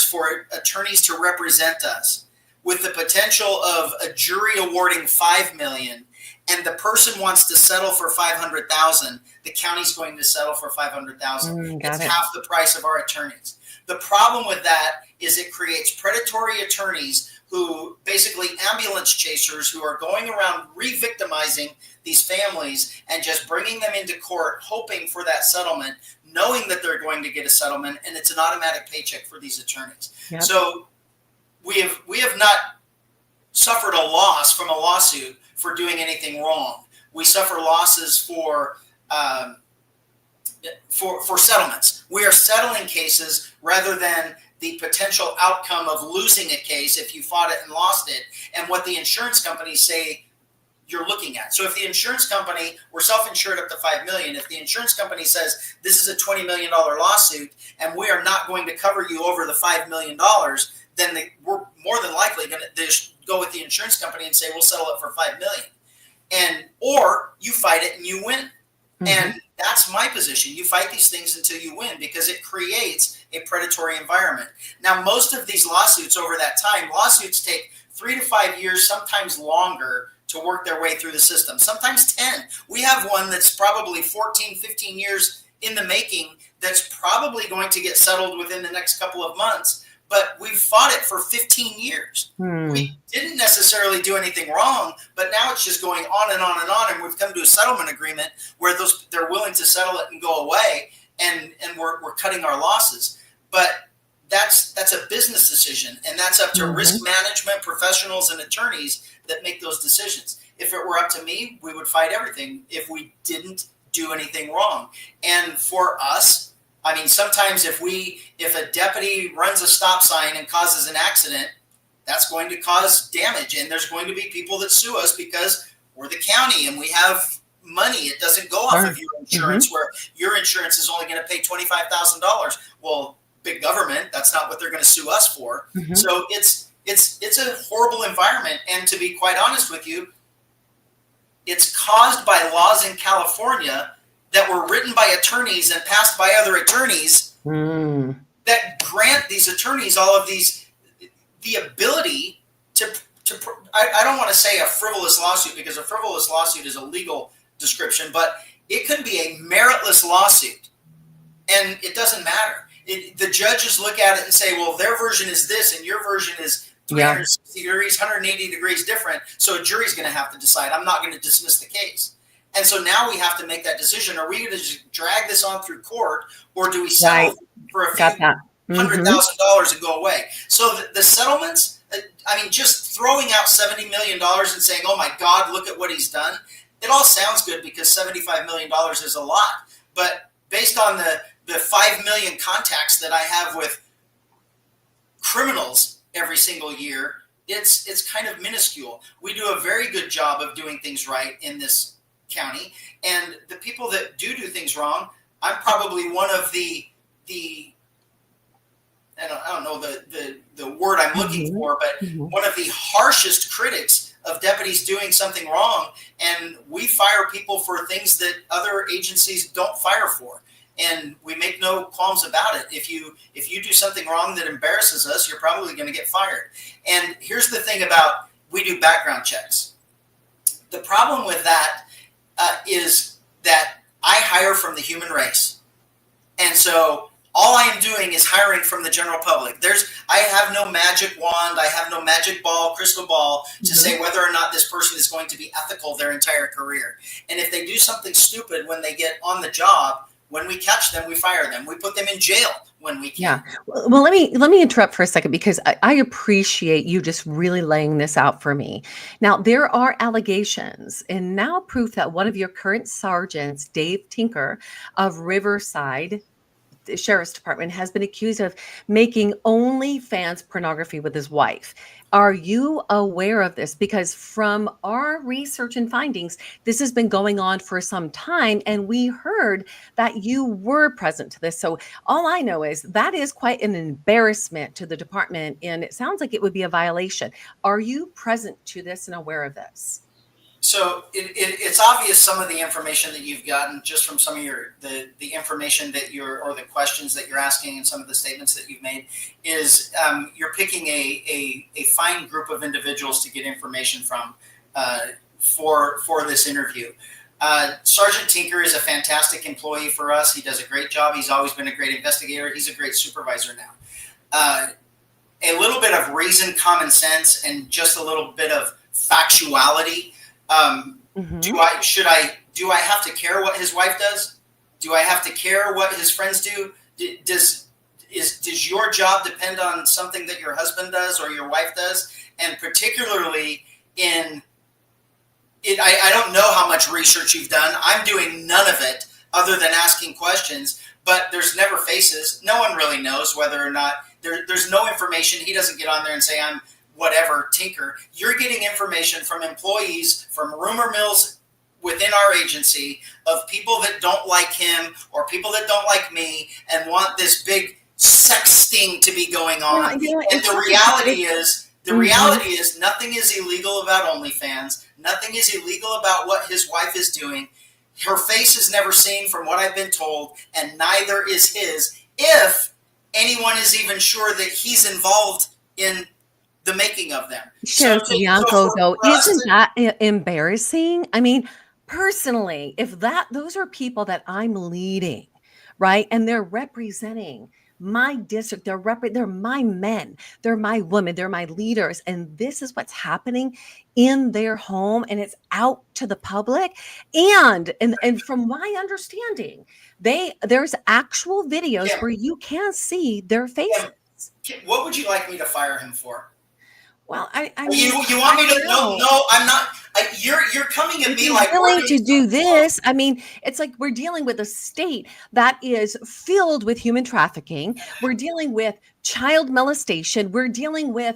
for attorneys to represent us, with the potential of a jury awarding $5 million, and the person wants to settle for $500,000, the county's going to settle for $500,000. It's half the price of our attorneys. The problem with that is it creates predatory attorneys who basically ambulance chasers who are going around re-victimizing these families and just bringing them into court, hoping for that settlement, knowing that they're going to get a settlement, and it's an automatic paycheck for these attorneys. Yep. So we have not suffered a loss from a lawsuit for doing anything wrong. We suffer losses for settlements. We are settling cases rather than the potential outcome of losing a case if you fought it and lost it, and what the insurance companies say you're looking at. So if the insurance company, we're self-insured up to $5 million. If the insurance company says this is a $20 million lawsuit and we are not going to cover you over the $5 million, then we're more than likely going to go with the insurance company and say, we'll settle it for $5 million. Or you fight it and you win. Mm-hmm. And that's my position. You fight these things until you win, because it creates a predatory environment. Now, most of these lawsuits over that time, lawsuits take 3 to 5 years, sometimes longer, to work their way through the system, sometimes 10. We have one that's probably 14, 15 years in the making that's probably going to get settled within the next couple of months, but we've fought it for 15 years. We didn't necessarily do anything wrong, but now it's just going on and on and on, and we've come to a settlement agreement where they're willing to settle it and go away, and we're cutting our losses. But that's a business decision, and that's up to risk management professionals and attorneys that make those decisions. If it were up to me, we would fight everything if we didn't do anything wrong. And for us, I mean, sometimes if a deputy runs a stop sign and causes an accident, that's going to cause damage, and there's going to be people that sue us because we're the county and we have money. It doesn't go off of your insurance, where your insurance is only going to pay $25,000. Well, big government, that's not what they're going to sue us for. So it's a horrible environment. And to be quite honest with you, it's caused by laws in California that were written by attorneys and passed by other attorneys that grant these attorneys all of the ability to I don't want to say a frivolous lawsuit, because a frivolous lawsuit is a legal description, but it could be a meritless lawsuit, and it doesn't matter. The judges look at it and say, well, their version is this and your version is 360 degrees, 180 degrees different. So a jury's going to have to decide. I'm not going to dismiss the case. And so now we have to make that decision. Are we going to just drag this on through court, or do we settle for a few $100,000 and go away? So the settlements, I mean, just throwing out $70 million and saying, oh my God, look at what he's done. It all sounds good because $75 million is a lot. But based on the 5 million contacts that I have with criminals every single year, it's kind of minuscule. We do a very good job of doing things right in this county, and the people that do things wrong, I'm probably one of the I don't know the word I'm looking for, but one of the harshest critics of deputies doing something wrong. And we fire people for things that other agencies don't fire for. And we make no qualms about it. If you do something wrong that embarrasses us, you're probably going to get fired. And here's the thing about, we do background checks. The problem with that is that I hire from the human race. And so all I am doing is hiring from the general public. I have no magic wand. I have no magic ball, crystal ball to say whether or not this person is going to be ethical their entire career. And if they do something stupid when they get on the job, when we catch them, we fire them. We put them in jail when we can. Yeah. Well, let me interrupt for a second, because I appreciate you just really laying this out for me. Now, there are allegations and now proof that one of your current sergeants, Dave Tinker of Riverside Sheriff's Department, has been accused of making OnlyFans pornography with his wife. Are you aware of this? Because from our research and findings, this has been going on for some time, and we heard that you were present to this. So all I know is that is quite an embarrassment to the department, and it sounds like it would be a violation. Are you present to this and aware of this? So it's obvious some of the information that you've gotten just from some of the information that or the questions that you're asking and some of the statements that you've made is you're picking a fine group of individuals to get information from for this interview. Sergeant Tinker is a fantastic employee for us. He does a great job. He's always been a great investigator. He's a great supervisor now. A little bit of reason, common sense, and just a little bit of factuality. Do I have to care what his wife does? Do I have to care what his friends do? Does your job depend on something that your husband does or your wife does? And particularly I don't know how much research you've done. I'm doing none of it other than asking questions, but there's never faces. No one really knows whether or not there's no information. He doesn't get on there and say, I'm whatever, Tinker. You're getting information from employees, from rumor mills within our agency of people that don't like him or people that don't like me and want this big sex sting to be going on. And the reality is nothing is illegal about OnlyFans. Nothing is illegal about what his wife is doing. Her face is never seen from what I've been told, and neither is his, if anyone is even sure that he's involved in the making of them. Sure, Bianco, though, isn't that embarrassing? I mean, personally, if those are people that I'm leading, right, and they're representing my district, they're my men, they're my women, they're my leaders, and this is what's happening in their home, and it's out to the public, and from my understanding, there's actual videos where you can see their faces. What would you like me to fire him for? Well, I mean, you want me to? No, I'm not. You're coming at me like willing to do this. I mean, it's like we're dealing with a state that is filled with human trafficking. We're dealing with child molestation. We're dealing with,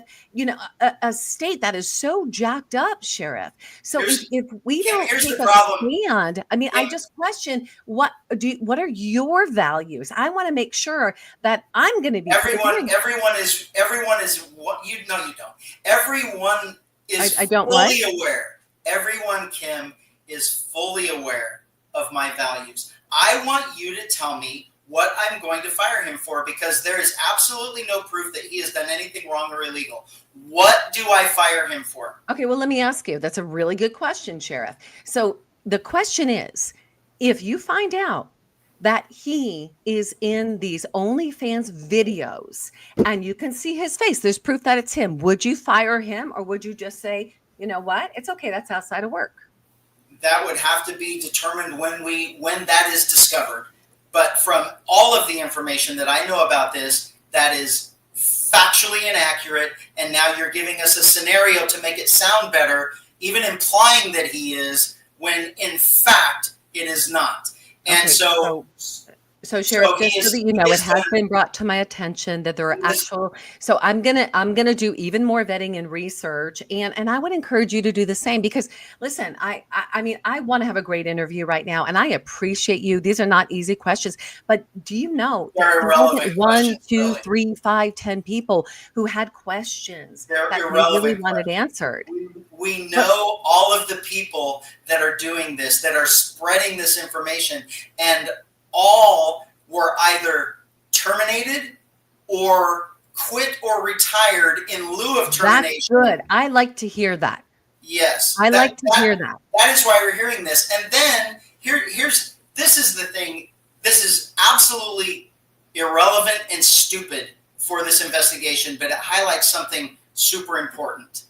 a state that is so jacked up, Sheriff. So if we don't take a stand, I mean, I just question what are your values? I want to make sure that I'm going to be. Everyone is what you know. You don't. Everyone is fully aware. Everyone, Kim, is fully aware of my values. I want you to tell me what I'm going to fire him for, because there is absolutely no proof that he has done anything wrong or illegal. What do I fire him for? Okay, well, let me ask you. That's a really good question, Sheriff. So the question is, if you find out that he is in these OnlyFans videos and you can see his face, there's proof that it's him, would you fire him, or would you just say, you know what? It's okay. That's outside of work. that would have to be determined when that is discovered. But from all of the information that I know about this, that is factually inaccurate. And now you're giving us a scenario to make it sound better, even implying that he is, when in fact it is not. And Okay, so Sheriff, just so that you know, it has been brought to my attention that there are actual. So I'm gonna do even more vetting and research, and I would encourage you to do the same, because listen, I mean, I want to have a great interview right now, and I appreciate you. These are not easy questions, but do you know that They're there irrelevant wasn't one, questions, two, really. 3, 5, 10 people who had questions They're that they irrelevant really wanted questions. answered? We know all of the people that are doing this, that are spreading this information, and all were either terminated or quit or retired in lieu of termination. That's good. I like to hear that. Yes. I like to hear that. That is why we're hearing this. And then this is the thing. This is absolutely irrelevant and stupid for this investigation, but it highlights something super important.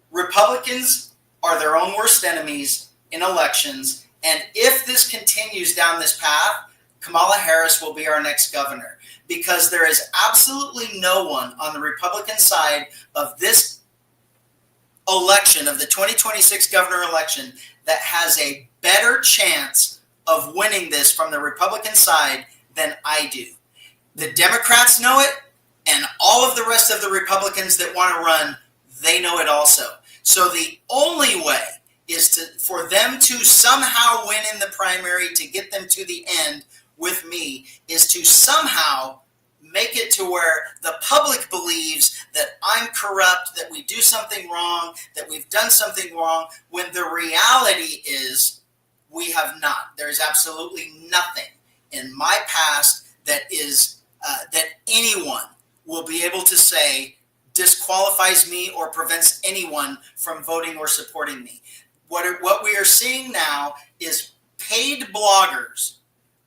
Republicans are their own worst enemies in elections. And if this continues down this path, Kamala Harris will be our next governor, because there is absolutely no one on the Republican side of this election, of the 2026 governor election, that has a better chance of winning this from the Republican side than I do. The Democrats know it, and all of the rest of the Republicans that want to run, they know it also. So the only way is for them to somehow win in the primary, to get them to the end with me, is to somehow make it to where the public believes that I'm corrupt, that we do something wrong, that we've done something wrong, when the reality is we have not. There is absolutely nothing in my past that is that anyone will be able to say disqualifies me or prevents anyone from voting or supporting me. What we are seeing now is paid bloggers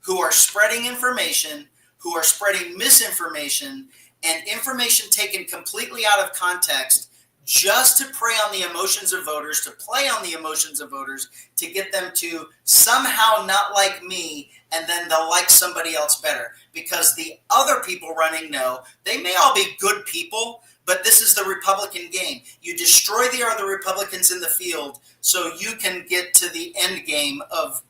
who are spreading information, who are spreading misinformation, and information taken completely out of context, just to prey on the emotions of voters, to play on the emotions of voters, to get them to somehow not like me, and then they'll like somebody else better. Because the other people running know they may all be good people, but this is the Republican game. You destroy the other Republicans in the field so you can get to the end game of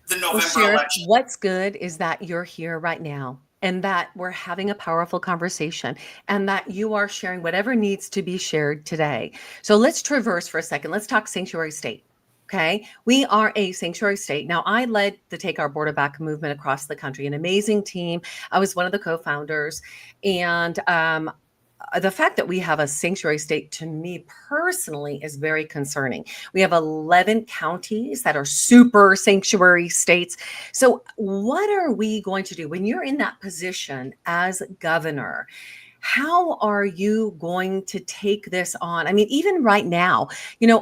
the November election. What's good is that you're here right now, and that we're having a powerful conversation, and that you are sharing whatever needs to be shared today. So let's traverse for a second. Let's talk sanctuary state. Okay. We are a sanctuary state. Now, I led the Take Our Border Back movement across the country, an amazing team. I was one of the co-founders, and the fact that we have a sanctuary state, to me personally, is very concerning. We have 11 counties that are super sanctuary states. So what are we going to do when you're in that position as governor? How are you going to take this on? I mean, even right now,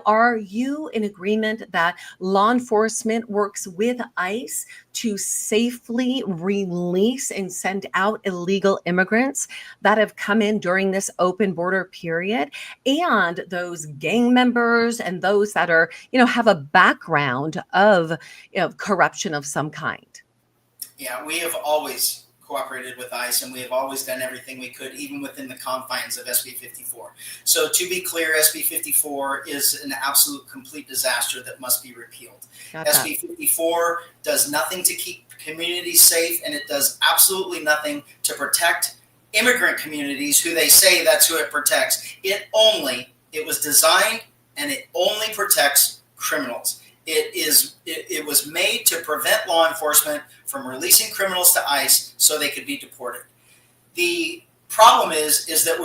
are you in agreement that law enforcement works with ICE to safely release and send out illegal immigrants that have come in during this open border period, and those gang members and those that are, have a background of corruption of some kind? Yeah, we have always cooperated with ICE, and we have always done everything we could, even within the confines of SB 54. So to be clear, SB 54 is an absolute complete disaster that must be repealed. SB 54 does nothing to keep communities safe, and it does absolutely nothing to protect immigrant communities, who they say that's who it protects. It was designed, and it only protects criminals. It was made to prevent law enforcement from releasing criminals to ICE so they could be deported. The problem is that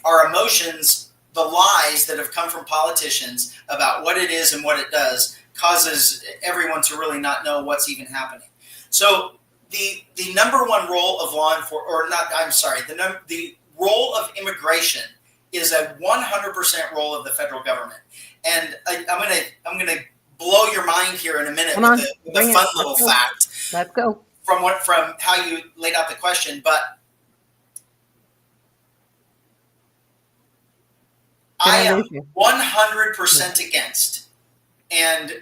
our emotions, the lies that have come from politicians about what it is and what it does, causes everyone to really not know what's even happening. So the number one role of law enforcement, the role of immigration is a 100% role of the federal government. And I'm gonna blow your mind here in a minute with a fun little fact. Let's go. From how you laid out the question, but I am 100% against and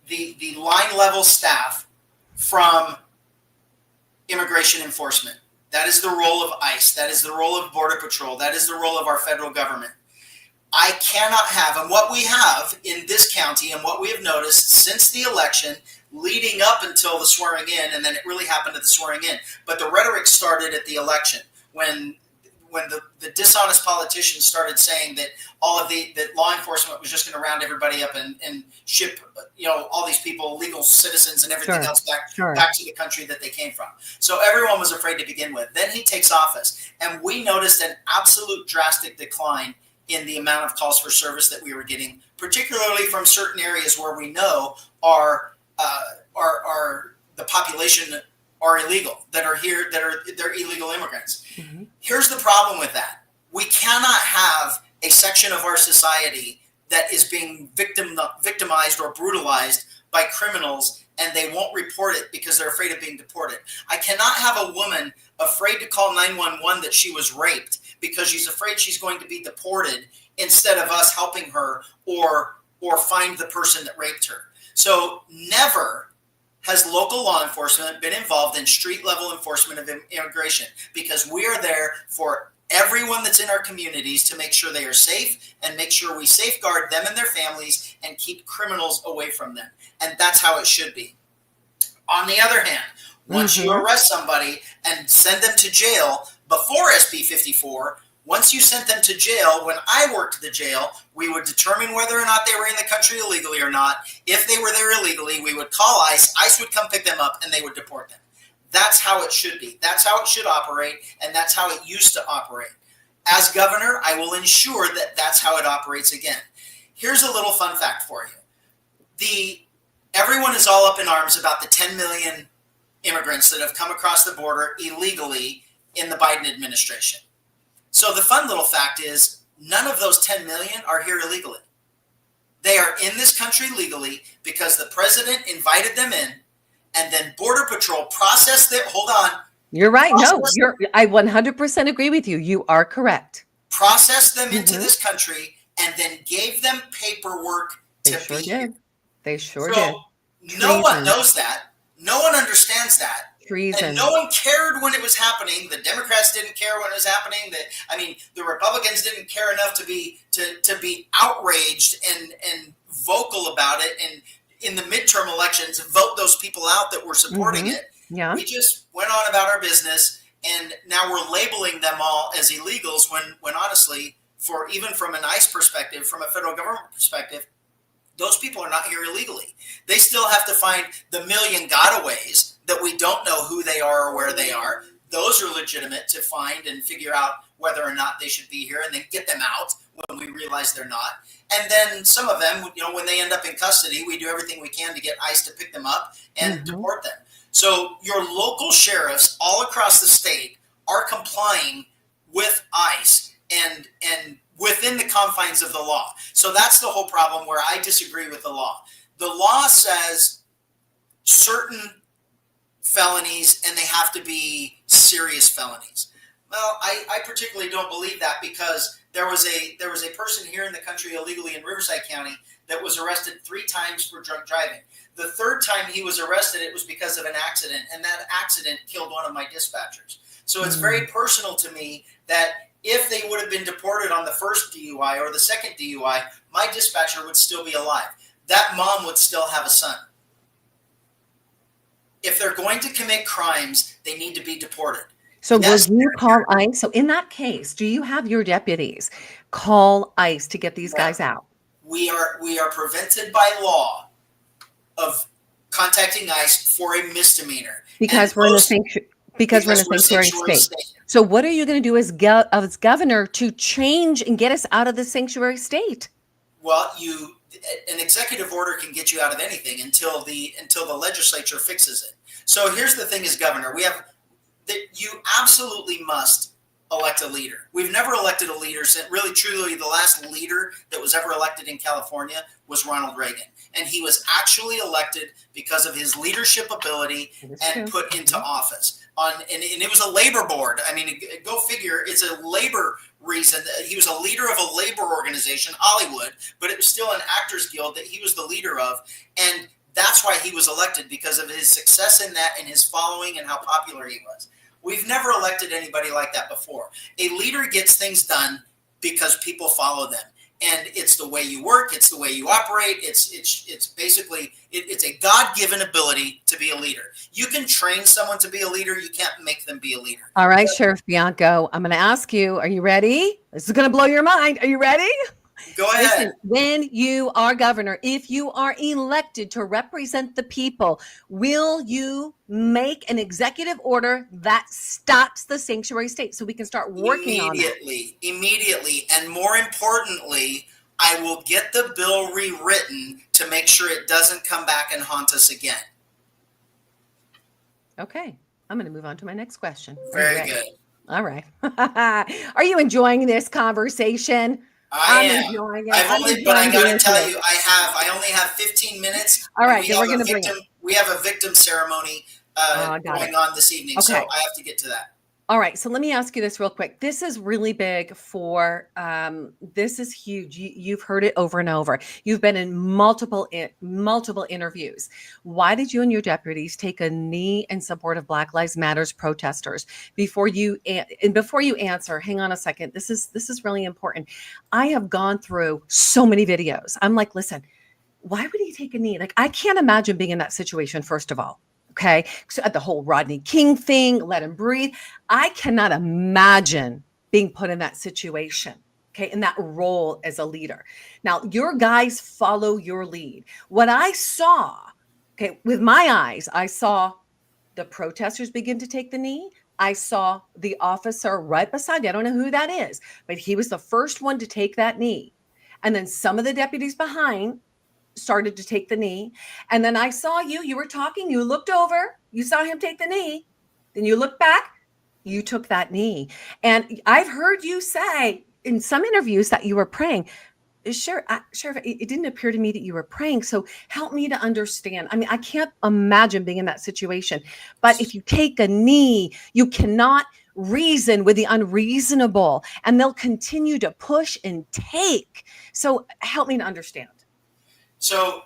the line level staff from immigration enforcement. That is the role of ICE. That is the role of Border Patrol. That is the role of our federal government. I cannot have, and what we have in this county and what we have noticed since the election leading up until the swearing in, and then it really happened at the swearing in, but the rhetoric started at the election when the dishonest politicians started saying that that law enforcement was just going to round everybody up and ship, all these people, legal citizens and everything else back to the country that they came from. So everyone was afraid to begin with. Then he takes office, and we noticed an absolute drastic decline in the amount of calls for service that we were getting, particularly from certain areas where we know are the population are illegal, that are here, they're illegal immigrants. Mm-hmm. Here's the problem with that. We cannot have a section of our society that is being victimized or brutalized by criminals, and they won't report it because they're afraid of being deported. I cannot have a woman afraid to call 911 that she was raped because she's afraid she's going to be deported instead of us helping her or find the person that raped her. So never has local law enforcement been involved in street level enforcement of immigration, because we are there for everyone that's in our communities to make sure they are safe and make sure we safeguard them and their families and keep criminals away from them. And that's how it should be. On the other hand, once you arrest somebody and send them to jail before SB 54, once you sent them to jail, when I worked the jail, we would determine whether or not they were in the country illegally or not. If they were there illegally, we would call ICE. ICE would come pick them up, and they would deport them. That's how it should be. That's how it should operate, and that's how it used to operate. As governor, I will ensure that that's how it operates again. Here's a little fun fact for you. Everyone is all up in arms about the 10 million immigrants that have come across the border illegally in the Biden administration. So the fun little fact is none of those 10 million are here illegally. They are in this country legally because the president invited them in, and then Border Patrol processed their, hold on. You're right. No, I 100% agree with you. You are correct. Processed them into this country and then gave them paperwork to be here. They sure did. No one knows that. No one understands that. Treason. And no one cared when it was happening. The Democrats didn't care when it was happening. The Republicans didn't care enough to be outraged and vocal about it. And in the midterm elections, vote those people out that were supporting it. Yeah. We just went on about our business, and now we're labeling them all as illegals when honestly, even from an ICE perspective, from a federal government perspective, those people are not here illegally. They still have to find the million gotaways that we don't know who they are or where they are. Those are legitimate to find and figure out whether or not they should be here, and then get them out when we realize they're not. And then some of them, when they end up in custody, we do everything we can to get ICE to pick them up and deport them. So your local sheriffs all across the state are complying with ICE and within the confines of the law. So that's the whole problem where I disagree with the law. The law says certain felonies, and they have to be serious felonies. Well, I particularly don't believe that, because there was a person here in the country illegally in Riverside County that was arrested 3 times for drunk driving. The 3rd time he was arrested, it was because of an accident, and that accident killed one of my dispatchers. So it's very personal to me that if they would have been deported on the first DUI or the second DUI, my dispatcher would still be alive. That mom would still have a son. If they're going to commit crimes, they need to be deported. So would you call ICE? So in that case, do you have your deputies call ICE to get these guys out? We are prevented by law of contacting ICE for a misdemeanor. Because we're in a sanctuary state. So what are you going to do as governor to change and get us out of the sanctuary state? Well, an executive order can get you out of anything until the legislature fixes it. So here's the thing: as governor, you absolutely must elect a leader. We've never elected a leader since, really truly the last leader that was ever elected in California was Ronald Reagan. And he was actually elected because of his leadership ability and put into office. And it was a labor board. I mean, go figure, it's a labor reason. He was a leader of a labor organization, Hollywood, but it was still an actors guild that he was the leader of. And that's why he was elected, because of his success in that and his following and how popular he was. We've never elected anybody like that before. A leader gets things done because people follow them. And it's the way you work. It's the way you operate. It's basically, it's a God-given ability to be a leader. You can train someone to be a leader. You can't make them be a leader. All right, Sheriff Bianco, I'm going to ask you, are you ready? This is going to blow your mind. Are you ready? Go ahead. Listen, when you are governor, if you are elected to represent the people, will you make an executive order that stops the sanctuary state so we can start working on it? Immediately. And more importantly, I will get the bill rewritten to make sure it doesn't come back and haunt us again. Okay. I'm going to move on to my next question. Very good. All right. Are you enjoying this conversation? I'm enjoying it. But I got to tell you, I only have 15 minutes. All right, then we're going to bring it. We have a victim ceremony going on this evening, okay. So I have to get to that. All right, so let me ask you this real quick. This is really big for, this is huge. You've heard it over and over. You've been in multiple interviews. Why did you and your deputies take a knee in support of Black Lives Matters protesters? Before you answer, hang on a second. This is really important. I have gone through so many videos. I'm like, listen, why would he take a knee? Like, I can't imagine being in that situation, first of all. Okay. So the whole Rodney King thing, let him breathe. I cannot imagine being put in that situation. Okay. In that role as a leader. Now, your guys follow your lead. What I saw, okay, with my eyes, I saw the protesters begin to take the knee. I saw the officer right beside you. I don't know who that is, but he was the first one to take that knee. And then some of the deputies behind started to take the knee. And then I saw you were talking, you looked over, you saw him take the knee. Then you looked back, you took that knee. And I've heard you say in some interviews that you were praying. Sheriff, it didn't appear to me that you were praying. So help me to understand. I mean, I can't imagine being in that situation. But if you take a knee, you cannot reason with the unreasonable, and they'll continue to push and take. So help me to understand. So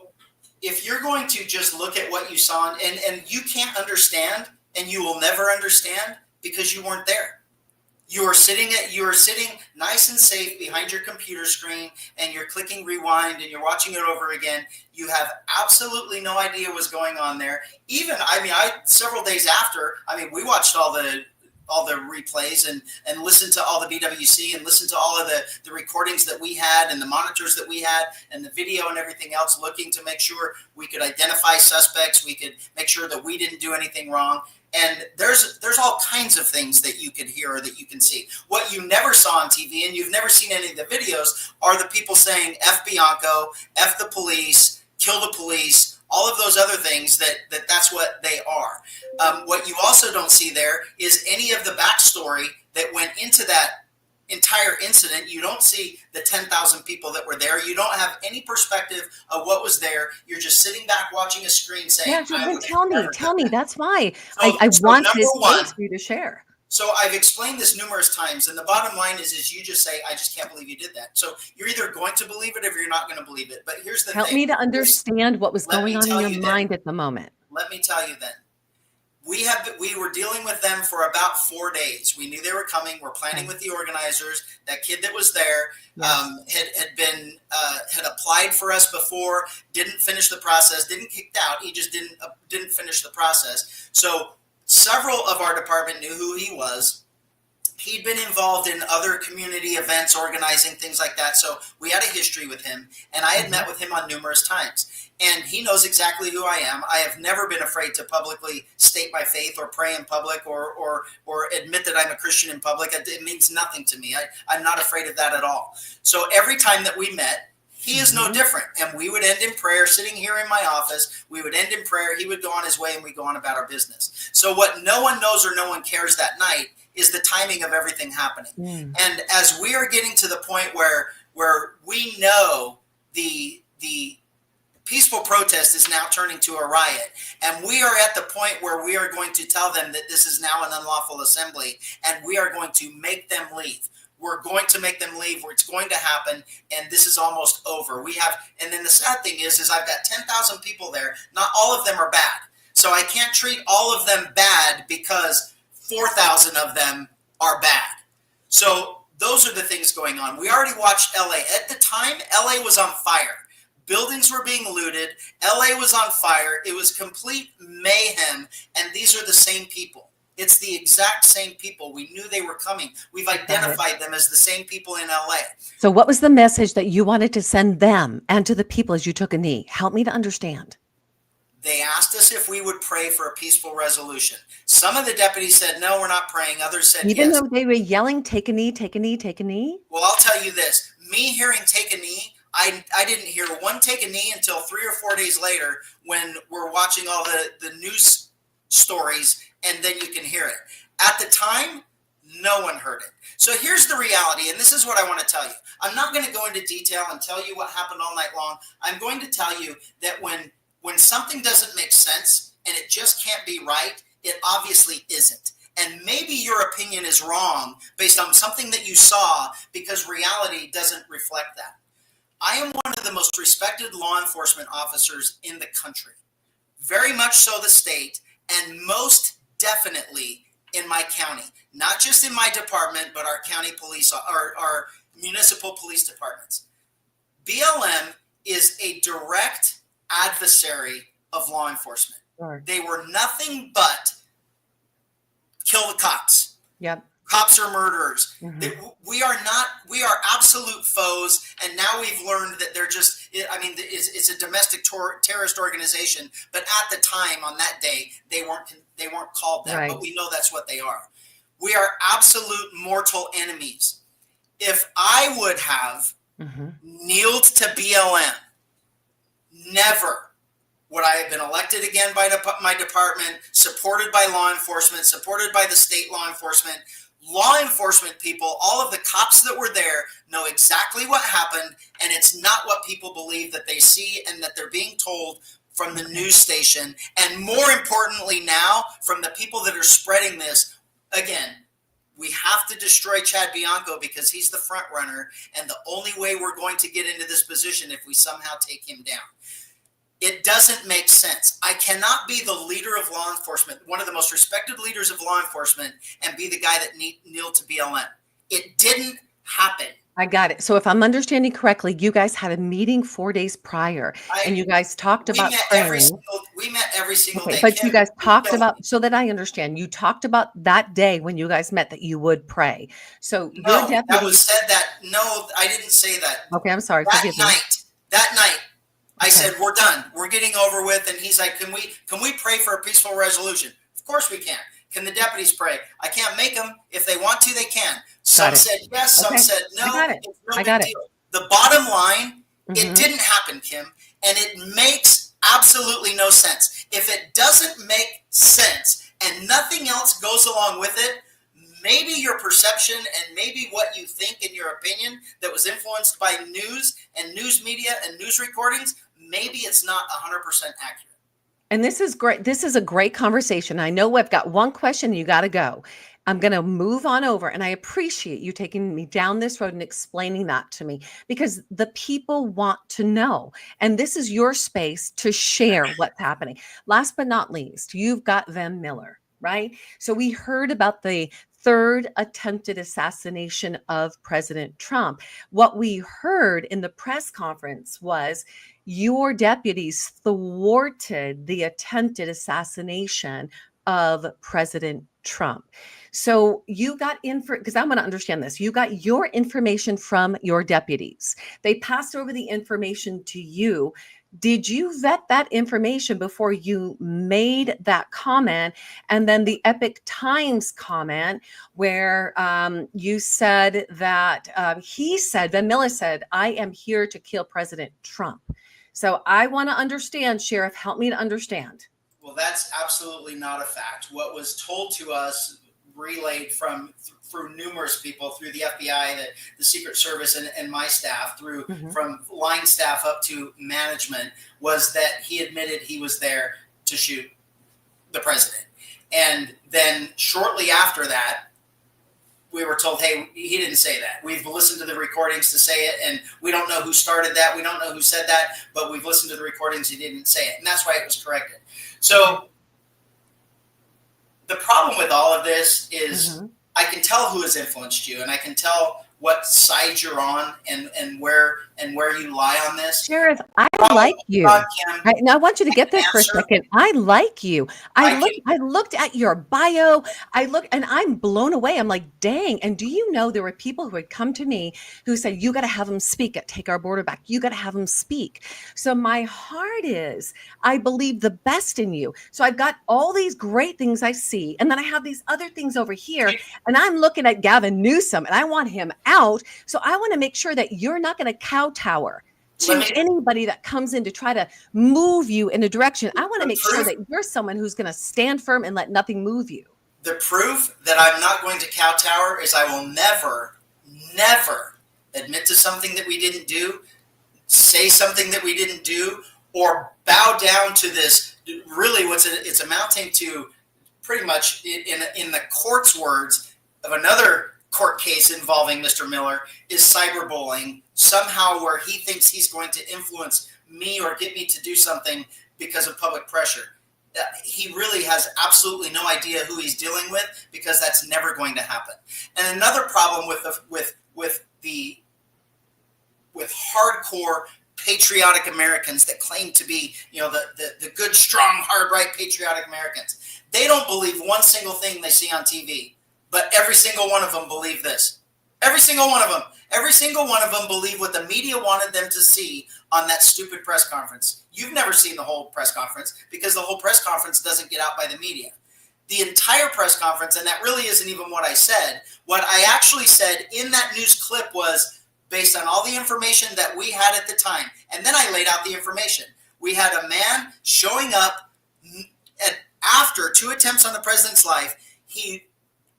if you're going to just look at what you saw, and you can't understand, and you will never understand because you weren't there. You are sitting nice and safe behind your computer screen, and you're clicking rewind and you're watching it over again. You have absolutely no idea what's going on there. Even, several days after, we watched all the replays and listened to all the BWC and listened to all of the recordings that we had and the monitors that we had and the video and everything else, looking to make sure we could identify suspects. We could make sure that we didn't do anything wrong. And there's all kinds of things that you could hear or that you can see. What you never saw on TV, and you've never seen any of the videos, are the people saying F Bianco, F the police, kill the police, all of those other things that's what they are. What you also don't see there is any of the backstory that went into that entire incident. You don't see the 10,000 people that were there. You don't have any perspective of what was there. You're just sitting back watching a screen saying, yeah, tell me. That's why I want this for you to share. So I've explained this numerous times, and the bottom line is you just say, I just can't believe you did that. So you're either going to believe it or you're not going to believe it. But here's the thing. Help me to understand what was going on in your mind at the moment. Let me tell you then. We were dealing with them for about 4 days. We knew they were coming. We're planning with the organizers. That kid that was there had applied for us before, didn't finish the process, didn't kicked out. He just didn't finish the process. So several of our department knew who he was. He'd been involved in other community events, organizing things like that. So we had a history with him, and I had met with him on numerous times. And he knows exactly who I am. I have never been afraid to publicly state my faith or pray in public or admit that I'm a Christian in public. It means nothing to me. I'm not afraid of that at all. So every time that we met, he is no different. And we would end in prayer, sitting here in my office. We would end in prayer. He would go on his way, and we'd go on about our business. So what no one knows or no one cares that night is the timing of everything happening. Mm. And as we are getting to the point where we know the peaceful protest is now turning to a riot, and we are at the point where we are going to tell them that this is now an unlawful assembly, and we are going to make them leave. We're going to make them leave, where it's going to happen, and this is almost over. And then the sad thing is I've got 10,000 people there. Not all of them are bad. So I can't treat all of them bad because 4,000 of them are bad. So those are the things going on. We already watched LA. At the time, LA was on fire. Buildings were being looted. LA was on fire. It was complete mayhem. And these are the same people. It's the exact same people. We knew they were coming. We've identified them as the same people in LA. So what was the message that you wanted to send them and to the people as you took a knee? Help me to understand. They asked us if we would pray for a peaceful resolution. Some of the deputies said, no, we're not praying. Others said, even yes. though they were yelling, take a knee, take a knee, take a knee? Well, I'll tell you this. Me hearing take a knee, I didn't hear one take a knee until 3 or 4 days later when we're watching all the news stories, and then you can hear it. At the time, no one heard it. So here's the reality, and this is what I want to tell you. I'm not going to go into detail and tell you what happened all night long. I'm going to tell you that when something doesn't make sense and it just can't be right, it obviously isn't. And maybe your opinion is wrong based on something that you saw because reality doesn't reflect that. I am one of the most respected law enforcement officers in the country, very much so the state, and most definitely in my county, not just in my department, but our county police, our municipal police departments. BLM is a direct adversary of law enforcement. Sure. They were nothing but kill the cops. Yep. Cops are murderers. Mm-hmm. We are absolute foes. And now we've learned that they're just, it's a domestic terrorist organization. But at the time on that day, they weren't called that, right. But we know that's what they are. We are absolute mortal enemies. If I would have kneeled to BLM, never would I have been elected again by my department, supported by law enforcement, supported by the state law enforcement. Law enforcement people, all of the cops that were there know exactly what happened, and it's not what people believe that they see and that they're being told from the news station. And more importantly now, from the people that are spreading this, again, we have to destroy Chad Bianco because he's the front runner, and the only way we're going to get into this position if we somehow take him down. It doesn't make sense. I cannot be the leader of law enforcement, one of the most respected leaders of law enforcement, and be the guy that kneeled to BLM. It didn't happen. I got it. So if I'm understanding correctly, you guys had a meeting 4 days prior, and you guys talked about praying. We met every single day. But you guys talked about, so that I understand, you talked about that day when you guys met that you would pray. So no, your deputy, that was said that. No, I didn't say that. Okay, I'm sorry. That night, I said, we're done. We're getting over with. And he's like, can we pray for a peaceful resolution? Of course we can. Can the deputies pray? I can't make them. If they want to, they can. Some said yes. Some said no. It's no big deal. The bottom line, it didn't happen, Kim. And it makes absolutely no sense. If it doesn't make sense and nothing else goes along with it, maybe your perception and maybe what you think in your opinion that was influenced by news and news media and news recordings, maybe it's not 100% accurate. And this is great. This is a great conversation. I know I've got one question. You got to go. I'm going to move on over, and I appreciate you taking me down this road and explaining that to me because the people want to know, and this is your space to share what's happening. Last but not least, you've got Van Miller, right? So we heard about the third attempted assassination of President Trump. What we heard in the press conference was your deputies thwarted the attempted assassination of President Trump. So you got because I want to understand this. You got your information from your deputies. They passed over the information to you. Did you vet that information before you made that comment? And then the Epic Times comment where you said that Van Miller said, I am here to kill President Trump. So I want to understand, Sheriff, help me to understand. Well, that's absolutely not a fact. What was told to us relayed through numerous people, through the FBI, the Secret Service, and my staff, from line staff up to management, was that he admitted he was there to shoot the president. And then shortly after that, we were told, hey, he didn't say that. We've listened to the recordings to say it, and we don't know who started that. We don't know who said that, but we've listened to the recordings. He didn't say it. And that's why it was corrected. So the problem with all of this is I can tell who has influenced you, and I can tell what side you're on and where you lie on this. Sheriff, I like you. I want you to get this for a second. I like you. I looked at your bio. And I'm blown away. I'm like, dang. And do you know there were people who had come to me who said, you got to have him speak at Take Our Border Back. You got to have him speak. So my heart is, I believe the best in you. So I've got all these great things I see. And then I have these other things over here. And I'm looking at Gavin Newsom and I want him out. So I want to make sure that you're not going to kowtower to anybody that comes in to try to move you in a direction. I want to make sure that you're someone who's going to stand firm and let nothing move you. The proof that I'm not going to kowtower is I will never admit to something that we didn't do, say something that we didn't do, or bow down to this. Really, it's amounting to pretty much in the court's words of another court case involving Mr. Miller is cyberbullying, somehow where he thinks he's going to influence me or get me to do something because of public pressure. He really has absolutely no idea who he's dealing with, because that's never going to happen. And another problem with hardcore patriotic Americans that claim to be, the good, strong, hard right patriotic Americans, they don't believe one single thing they see on TV. But every single one of them believe this. Every single one of them. Every single one of them believe what the media wanted them to see on that stupid press conference. You've never seen the whole press conference because the whole press conference doesn't get out by the media. The entire press conference, and that really isn't even what I said. What I actually said in that news clip was based on all the information that we had at the time. And then I laid out the information. We had a man showing up after 2 attempts on the president's life. He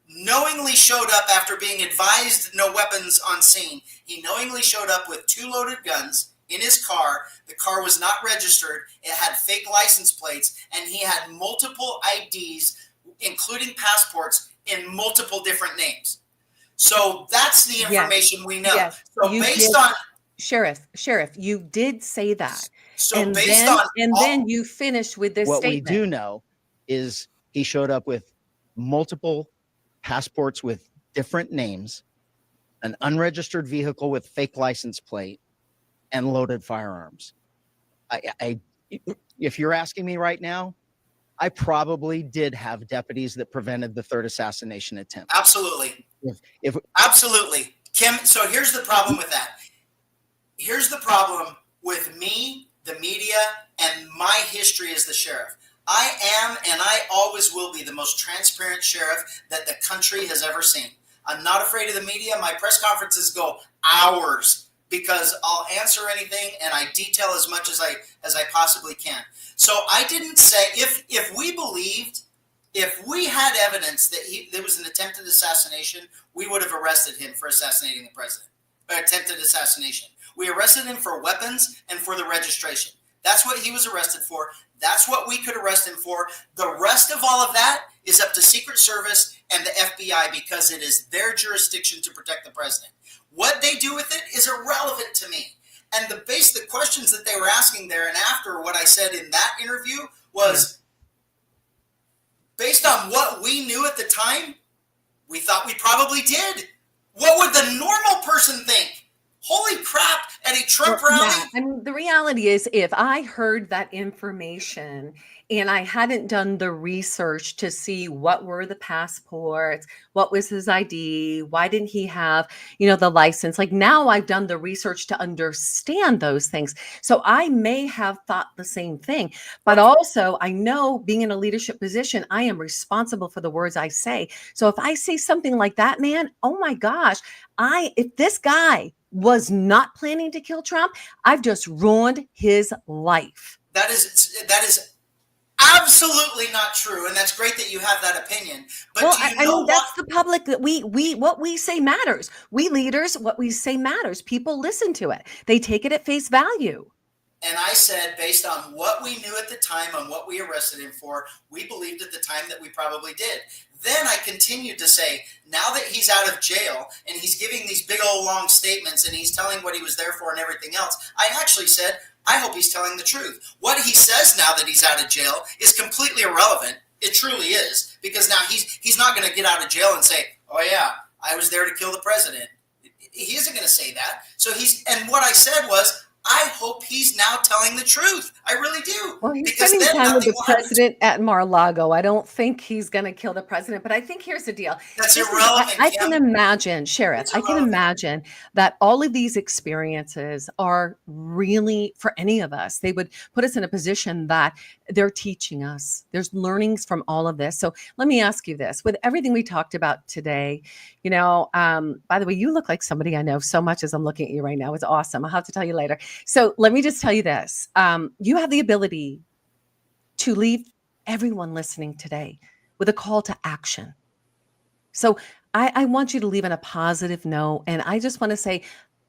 knowingly showed up after being advised no weapons on scene. He knowingly showed up with 2 loaded guns in his car. The car was not registered. It had fake license plates, and he had multiple IDs, including passports, in multiple different names. So that's the information we know. Yes. So Sheriff, you did say that. So and then you finished with this statement. What we do know is he showed up with multiple passports with different names, an unregistered vehicle with fake license plate, and loaded firearms. If you're asking me right now, I probably did have deputies that prevented the 3rd assassination attempt. Absolutely. Absolutely. Kim, so here's the problem with that. Here's the problem with me, the media, and my history as the sheriff. I am, and I always will be, the most transparent sheriff that the country has ever seen. I'm not afraid of the media. My press conferences go hours because I'll answer anything and I detail as much as I possibly can. So I didn't say, if we had evidence that there was an attempted assassination, we would have arrested him for assassinating the president, or attempted assassination. We arrested him for weapons and for the registration. That's what he was arrested for. That's what we could arrest him for. The rest of all of that is up to Secret Service and the FBI because it is their jurisdiction to protect the president. What they do with it is irrelevant to me. And the questions that they were asking there and after what I said in that interview was based on what we knew at the time, we thought we probably did. What would the normal person think? Holy crap, at a Trump rally? Yeah. I mean, the reality is if I heard that information and I hadn't done the research to see what were the passports, what was his ID, why didn't he have, the license? Like now I've done the research to understand those things. So I may have thought the same thing, but also I know being in a leadership position, I am responsible for the words I say. So if I say something like that, man, oh my gosh, if this guy was not planning to kill Trump, I've just ruined his life. That is absolutely not true, and that's great that you have that opinion. But Well, do you I know mean, that's the public that we what we say matters. We leaders, what we say matters. People listen to it. They take it at face value. And I said, based on what we knew at the time, on what we arrested him for, we believed at the time that we probably did. Then I continued to say, now that he's out of jail and he's giving these big old long statements and he's telling what he was there for and everything else, I actually said, I hope he's telling the truth. What he says now that he's out of jail is completely irrelevant. It truly is, because now he's not going to get out of jail and say, oh yeah, I was there to kill the president. He isn't going to say that. And what I said was, I hope he's now telling the truth. I really do. Well, he's Because spending then time with nothing the will happen. president at Mar-a-Lago. I don't think he's going to kill the president, but I think here's the deal. That's irrelevant. I can imagine, Sheriff, It's I can irrelevant. imagine that all of these experiences are really, for any of us, they would put us in a position that they're teaching us. There's learnings from all of this. So let me ask you this. With everything we talked about today, by the way, you look like somebody I know so much as I'm looking at you right now. It's awesome. I'll have to tell you later. So let me just tell you this. You have the ability to leave everyone listening today with a call to action. So I want you to leave on a positive note. And I just want to say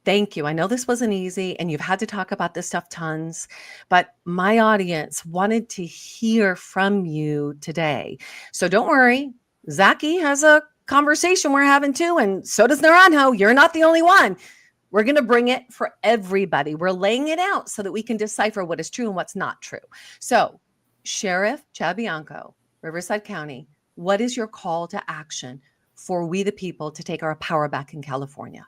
thank you. I know this wasn't easy and you've had to talk about this stuff tons, but my audience wanted to hear from you today. So don't worry. Zacky has a conversation we're having too. And so does Naranjo. You're not the only one. We're going to bring it for everybody. We're laying it out so that we can decipher what is true and what's not true. So, Sheriff Chad Bianco, Riverside County, what is your call to action for we the people to take our power back in California?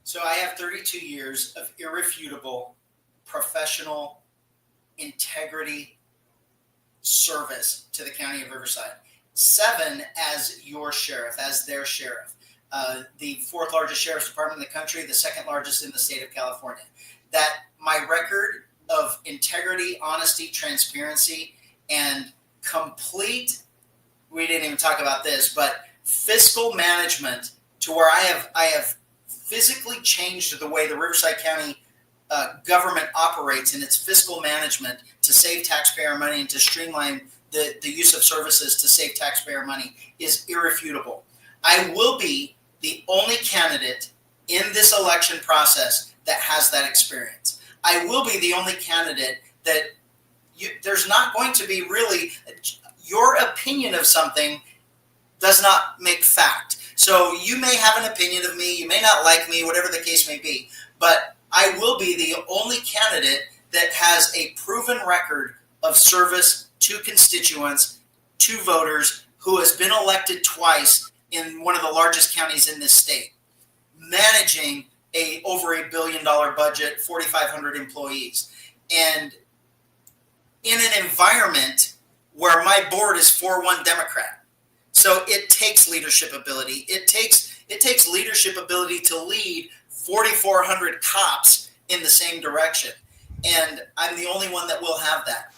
So I have 32 years of irrefutable, professional, integrity service to the county of Riverside. 7 as your sheriff, as their sheriff. The 4th largest sheriff's department in the country, the 2nd largest in the state of California. That my record of integrity, honesty, transparency, and complete, we didn't even talk about this, but fiscal management to where I have physically changed the way the Riverside County government operates in its fiscal management to save taxpayer money and to streamline the use of services to save taxpayer money is irrefutable. I will be the only candidate in this election process that has that experience. I will be the only candidate that there's not going to be really, your opinion of something does not make fact. So you may have an opinion of me, you may not like me, whatever the case may be, but I will be the only candidate that has a proven record of service to constituents, to voters, who has been elected twice in one of the largest counties in this state, managing over $1 billion budget, 4,500 employees, and in an environment where my board is 4-1 Democrat. So it takes leadership ability. It takes leadership ability to lead 4,400 cops in the same direction, and I'm the only one that will have that.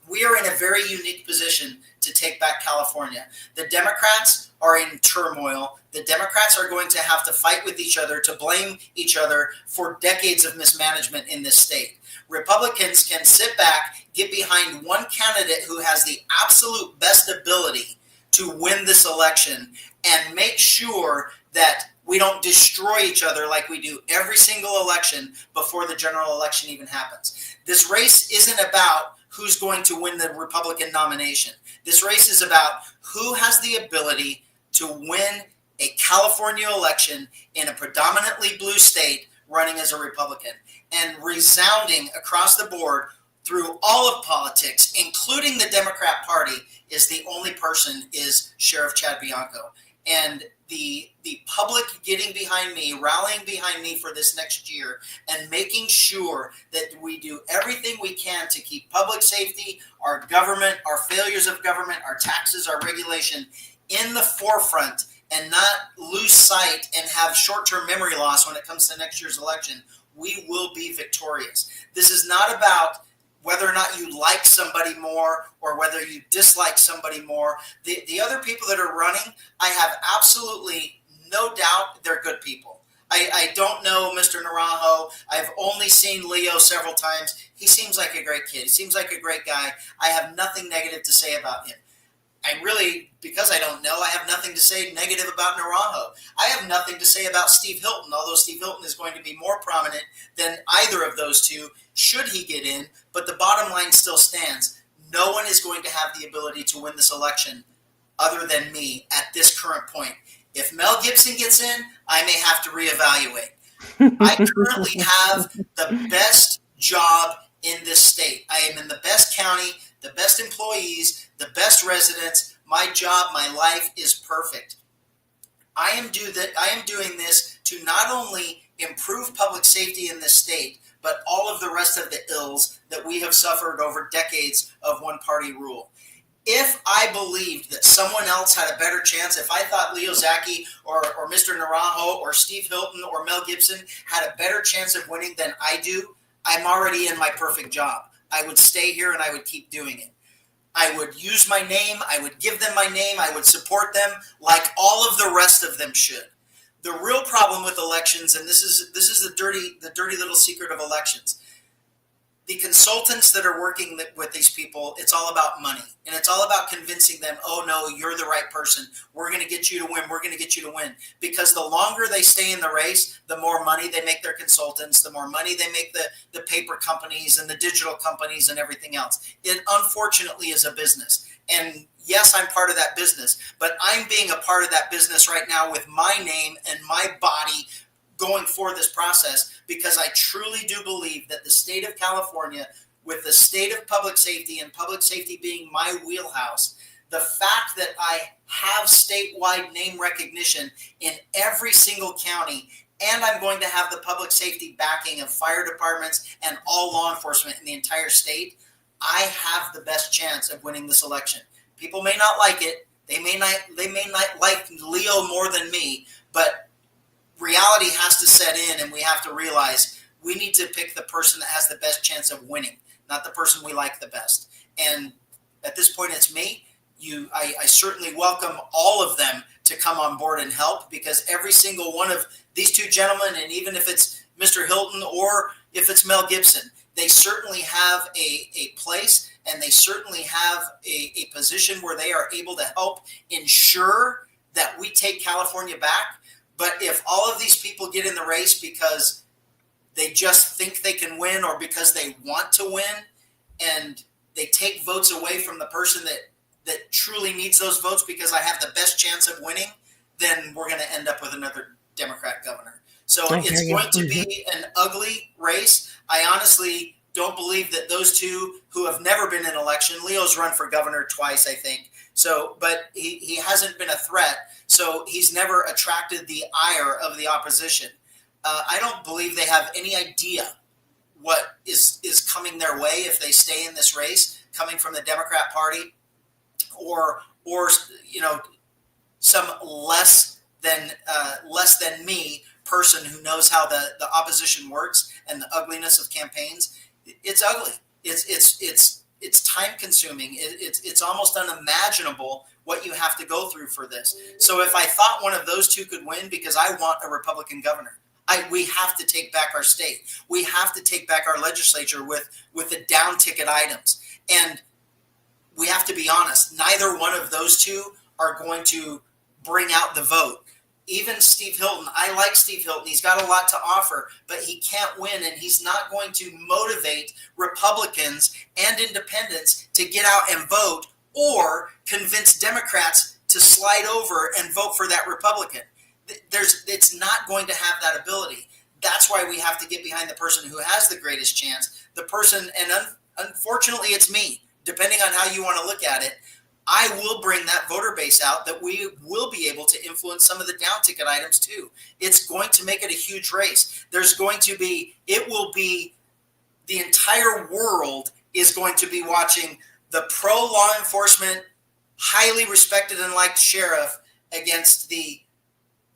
We are in a very unique position to take back California. The Democrats are in turmoil. The Democrats are going to have to fight with each other to blame each other for decades of mismanagement in this state. Republicans can sit back, get behind one candidate who has the absolute best ability to win this election and make sure that we don't destroy each other like we do every single election before the general election even happens. This race isn't about who's going to win the Republican nomination. This race is about who has the ability to win a California election in a predominantly blue state running as a Republican. And resounding across the board through all of politics, including the Democrat Party, is the only person is Sheriff Chad Bianco. And the public getting behind me, rallying behind me for this next year, and making sure that we do everything we can to keep public safety, our government, our failures of government, our taxes, our regulation in the forefront, and not lose sight and have short-term memory loss when it comes to next year's election, we will be victorious. This is not about whether or not you like somebody more or whether you dislike somebody more. The other people that are running, I have absolutely no doubt they're good people. I don't know Mr. Naranjo. I've only seen Leo several times. He seems like a great kid. He seems like a great guy. I have nothing negative to say about him. Because I don't know, I have nothing to say negative about Naranjo. I have nothing to say about Steve Hilton, although Steve Hilton is going to be more prominent than either of those two should he get in. But the bottom line still stands. No one is going to have the ability to win this election other than me at this current point. If Mel Gibson gets in, I may have to reevaluate. I currently have the best job in this state. I am in the best county, the best employees, the best residents. My job, my life is perfect. I am doing this to not only improve public safety in this state, but all of the rest of the ills that we have suffered over decades of one-party rule. If I believed that someone else had a better chance, if I thought Leo Zacky or Mr. Naranjo or Steve Hilton or Mel Gibson had a better chance of winning than I do, I'm already in my perfect job. I would stay here and I would keep doing it. I would use my name. I would give them my name. I would support them like all of the rest of them should. The real problem with elections, and this is the dirty little secret of elections. The consultants that are working with these people, it's all about money. And it's all about convincing them, oh, no, you're the right person. We're going to get you to win. We're going to get you to win. Because the longer they stay in the race, the more money they make their consultants, the more money they make the paper companies and the digital companies and everything else. It unfortunately is a business. And yes, I'm part of that business. But I'm being a part of that business right now with my name and my body going for this process, because I truly do believe that the state of California, with the state of public safety and public safety being my wheelhouse, the fact that I have statewide name recognition in every single county, and I'm going to have the public safety backing of fire departments and all law enforcement in the entire state, I have the best chance of winning this election. People may not like it. They may not like Leo more than me, but reality has to set in, and we have to realize we need to pick the person that has the best chance of winning, not the person we like the best. And at this point, it's me. I certainly welcome all of them to come on board and help, because every single one of these two gentlemen, and even if it's Mr. Hilton or if it's Mel Gibson, they certainly have a place, and they certainly have a position where they are able to help ensure that we take California back. But if all of these people get in the race because they just think they can win, or because they want to win, and they take votes away from the person that truly needs those votes because I have the best chance of winning, then we're going to end up with another Democrat governor. So it's going to be an ugly race. I honestly don't believe that those two who have never been in election, Leo's run for governor twice, I think. So, but he hasn't been a threat. So he's never attracted the ire of the opposition. I don't believe they have any idea what is coming their way if they stay in this race, coming from the Democrat Party, or some less than me person who knows how the opposition works and the ugliness of campaigns. It's ugly. It's time consuming. It's almost unimaginable what you have to go through for this. So if I thought one of those two could win, because I want a Republican governor, we have to take back our state. We have to take back our legislature with the down ticket items. And we have to be honest, neither one of those two are going to bring out the vote. Even Steve Hilton, I like Steve Hilton. He's got a lot to offer, but he can't win, and he's not going to motivate Republicans and independents to get out and vote, or convince Democrats to slide over and vote for that Republican. It's not going to have that ability. That's why we have to get behind the person who has the greatest chance. The person, and unfortunately, it's me, depending on how you want to look at it. I will bring that voter base out, that we will be able to influence some of the down ticket items too. It's going to make it a huge race. The entire world is going to be watching the pro law enforcement, highly respected and liked sheriff against the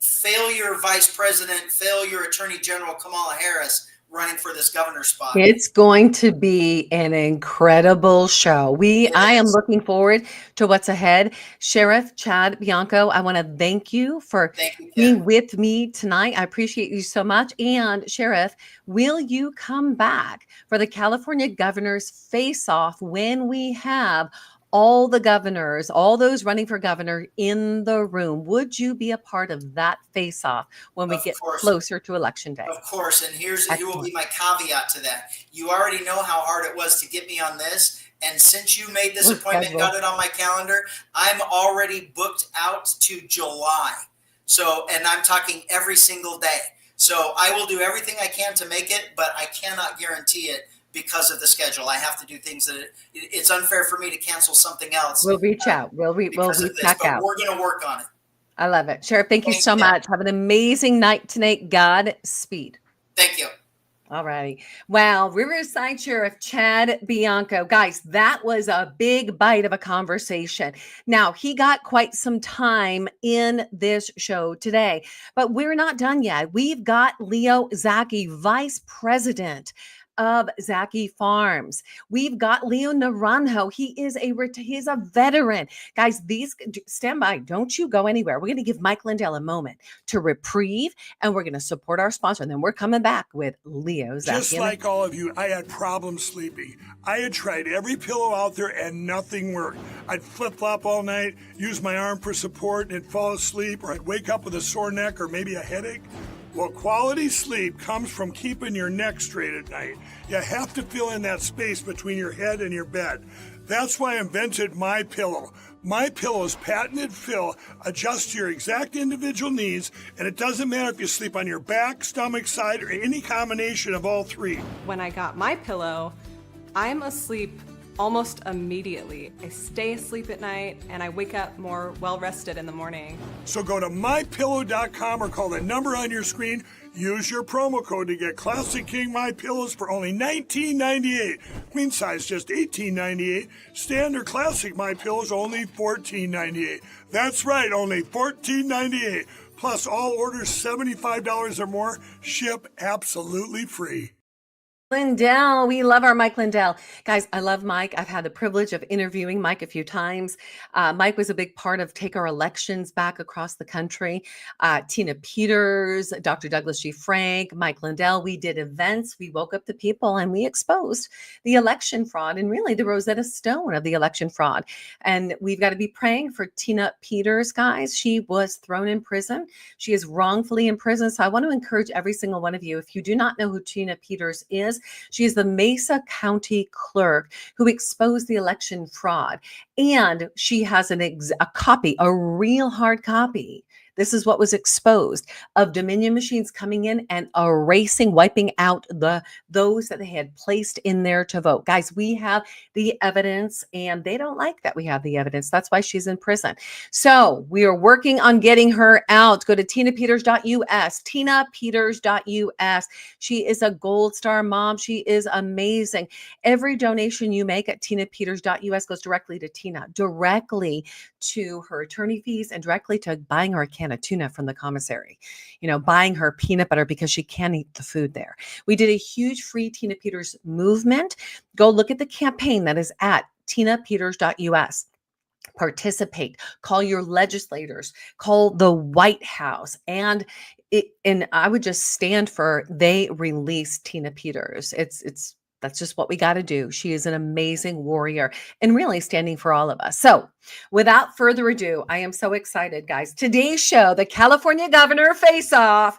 failure vice president, failure attorney general Kamala Harris running for this governor spot. It's going to be an incredible show. I am looking forward to what's ahead. Sheriff Chad Bianco, I want to thank you for being with me tonight. I appreciate you so much. And Sheriff, will you come back for the California Governor's Face-Off when we have all the governors, all those running for governor in the room? Would you be a part of that face-off when we get closer to election day? Of course. And here will be my caveat to that. You already know how hard it was to get me on this. And since you made this appointment and got it on my calendar, I'm already booked out to July. So, and I'm talking every single day. So I will do everything I can to make it, but I cannot guarantee it because of the schedule. I have to do things that it's unfair for me to cancel something else. We'll reach out. We'll reach back out. We're going to work on it. I love it. Sheriff, thank you so much. Have an amazing night tonight. Godspeed. Thank you. All righty. Wow. Riverside Sheriff Chad Bianco. Guys, that was a big bite of a conversation. Now, he got quite some time in this show today, but we're not done yet. We've got Leo Zacky, Vice President of Zacky Farms. We've got Leo Naranjo. He's a veteran. Guys, stand by. Don't you go anywhere. We're going to give Mike Lindell a moment to reprieve, and we're going to support our sponsor. And then we're coming back with Leo Zacky. Just like all of you, I had problems sleeping. I had tried every pillow out there and nothing worked. I'd flip-flop all night, use my arm for support, and fall asleep, or I'd wake up with a sore neck or maybe a headache. Well, quality sleep comes from keeping your neck straight at night. You have to fill in that space between your head and your bed. That's why I invented My Pillow. My Pillow's patented fill adjusts to your exact individual needs, and it doesn't matter if you sleep on your back, stomach, side, or any combination of all three. When I got My Pillow, I'm asleep almost immediately. I stay asleep at night and I wake up more well-rested in the morning. So go to mypillow.com or call the number on your screen. Use your promo code to get Classic King My Pillows for only $19.98. Queen size just $18.98. Standard Classic My Pillows only $14.98. That's right, only $14.98. Plus all orders $75 or more ship absolutely free. Lindell, we love our Mike Lindell. Guys, I love Mike. I've had the privilege of interviewing Mike a few times. Mike was a big part of Take Our Elections back across the country. Tina Peters, Dr. Douglas G. Frank, Mike Lindell. We did events. We woke up the people and we exposed the election fraud and really the Rosetta Stone of the election fraud. And we've got to be praying for Tina Peters, guys. She was thrown in prison. She is wrongfully in prison. So I want to encourage every single one of you, if you do not know who Tina Peters is, she is the Mesa County clerk who exposed the election fraud. And she has a copy, a real hard copy. This is what was exposed of Dominion machines coming in and erasing, wiping out those that they had placed in there to vote. Guys, we have the evidence and they don't like that we have the evidence. That's why she's in prison. So we are working on getting her out. Go to tinapeters.us, tinapeters.us. She is a gold star mom. She is amazing. Every donation you make at tinapeters.us goes directly to Tina, directly to her attorney fees and directly to buying her a can of tuna from the commissary, buying her peanut butter because she can't eat the food there. We did a huge free Tina Peters movement. Go look at the campaign that is at tinapeters.us. Participate, call your legislators, call the White House, and I would just stand for they release Tina Peters. That's just what we got to do. She is an amazing warrior and really standing for all of us. So without further ado, I am so excited, guys. Today's show, the California Governor Face-Off.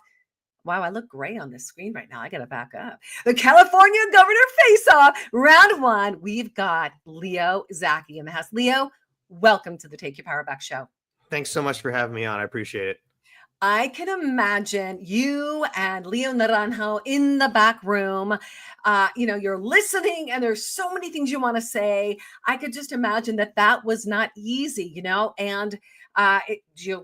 Wow, I look great on this screen right now. I got to back up. The California Governor Face-Off, round one. We've got Leo Zacky in the house. Leo, welcome to the Take Your Power Back show. Thanks so much for having me on. I appreciate it. I can imagine you and Leo Naranjo in the back room. You're listening and there's so many things you want to say. I could just imagine that was not easy, and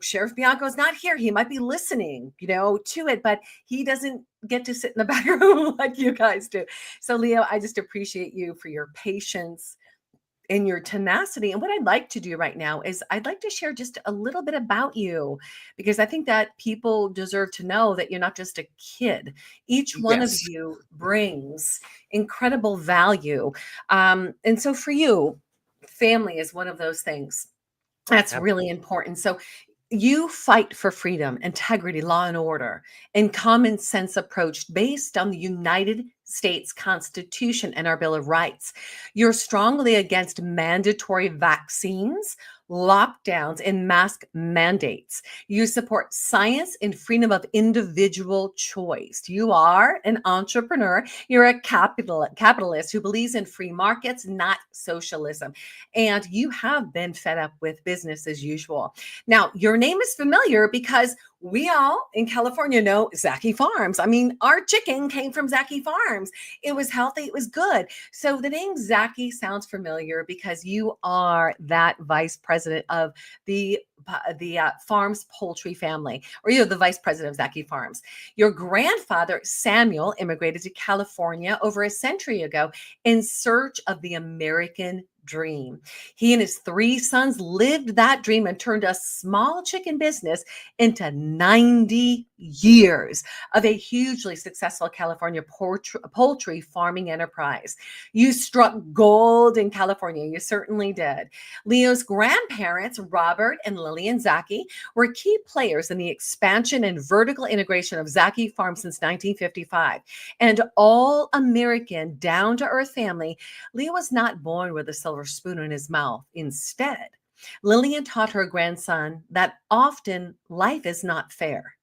Sheriff Bianco is not here. He might be listening, to it, but he doesn't get to sit in the back room like you guys do. So Leo, I just appreciate you for your patience and your tenacity. And what I'd like to do right now is I'd like to share just a little bit about you, because I think that people deserve to know that you're not just a kid. Each one of Yes. you brings incredible value. And so for you, family is one of those things that's Yep. really important. So you fight for freedom, integrity, law and order, and common sense approach based on the United States Constitution and our Bill of Rights. You're strongly against mandatory vaccines, lockdowns, and mask mandates. You support science and freedom of individual choice. You are an entrepreneur. You're a capitalist who believes in free markets, not socialism. And you have been fed up with business as usual. Now, your name is familiar because we all in California know Zacky Farms. I mean, our chicken came from Zacky Farms. It was healthy, it was good. So the name Zacky sounds familiar because you are that vice president of the Farms poultry family, or you're the vice president of Zacky Farms. Your grandfather, Samuel, immigrated to California over a century ago in search of the American dream. He and his 3 sons lived that dream and turned a small chicken business into 90 years of a hugely successful California poultry farming enterprise. You struck gold in California. You certainly did. Leo's grandparents, Robert and Lillian Zacky, were key players in the expansion and vertical integration of Zacky Farm since 1955. And all American, down to earth family, Leo was not born with a silver spoon in his mouth. Instead, Lillian taught her grandson that often life is not fair.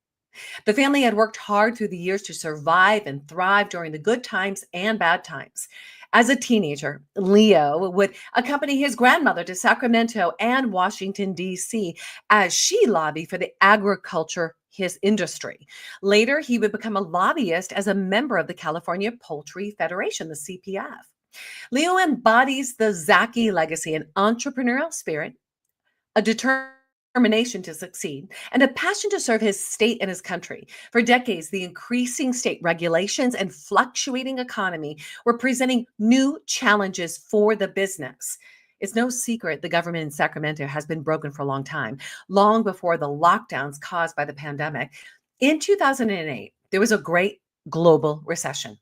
The family had worked hard through the years to survive and thrive during the good times and bad times. As a teenager, Leo would accompany his grandmother to Sacramento and Washington, D.C., as she lobbied for the agriculture his industry. Later, he would become a lobbyist as a member of the California Poultry Federation, the CPF. Leo embodies the Zacky legacy, an entrepreneurial spirit, a determination to succeed, and a passion to serve his state and his country. For decades, the increasing state regulations and fluctuating economy were presenting new challenges for the business. It's no secret the government in Sacramento has been broken for a long time, long before the lockdowns caused by the pandemic. In 2008, there was a great global recession.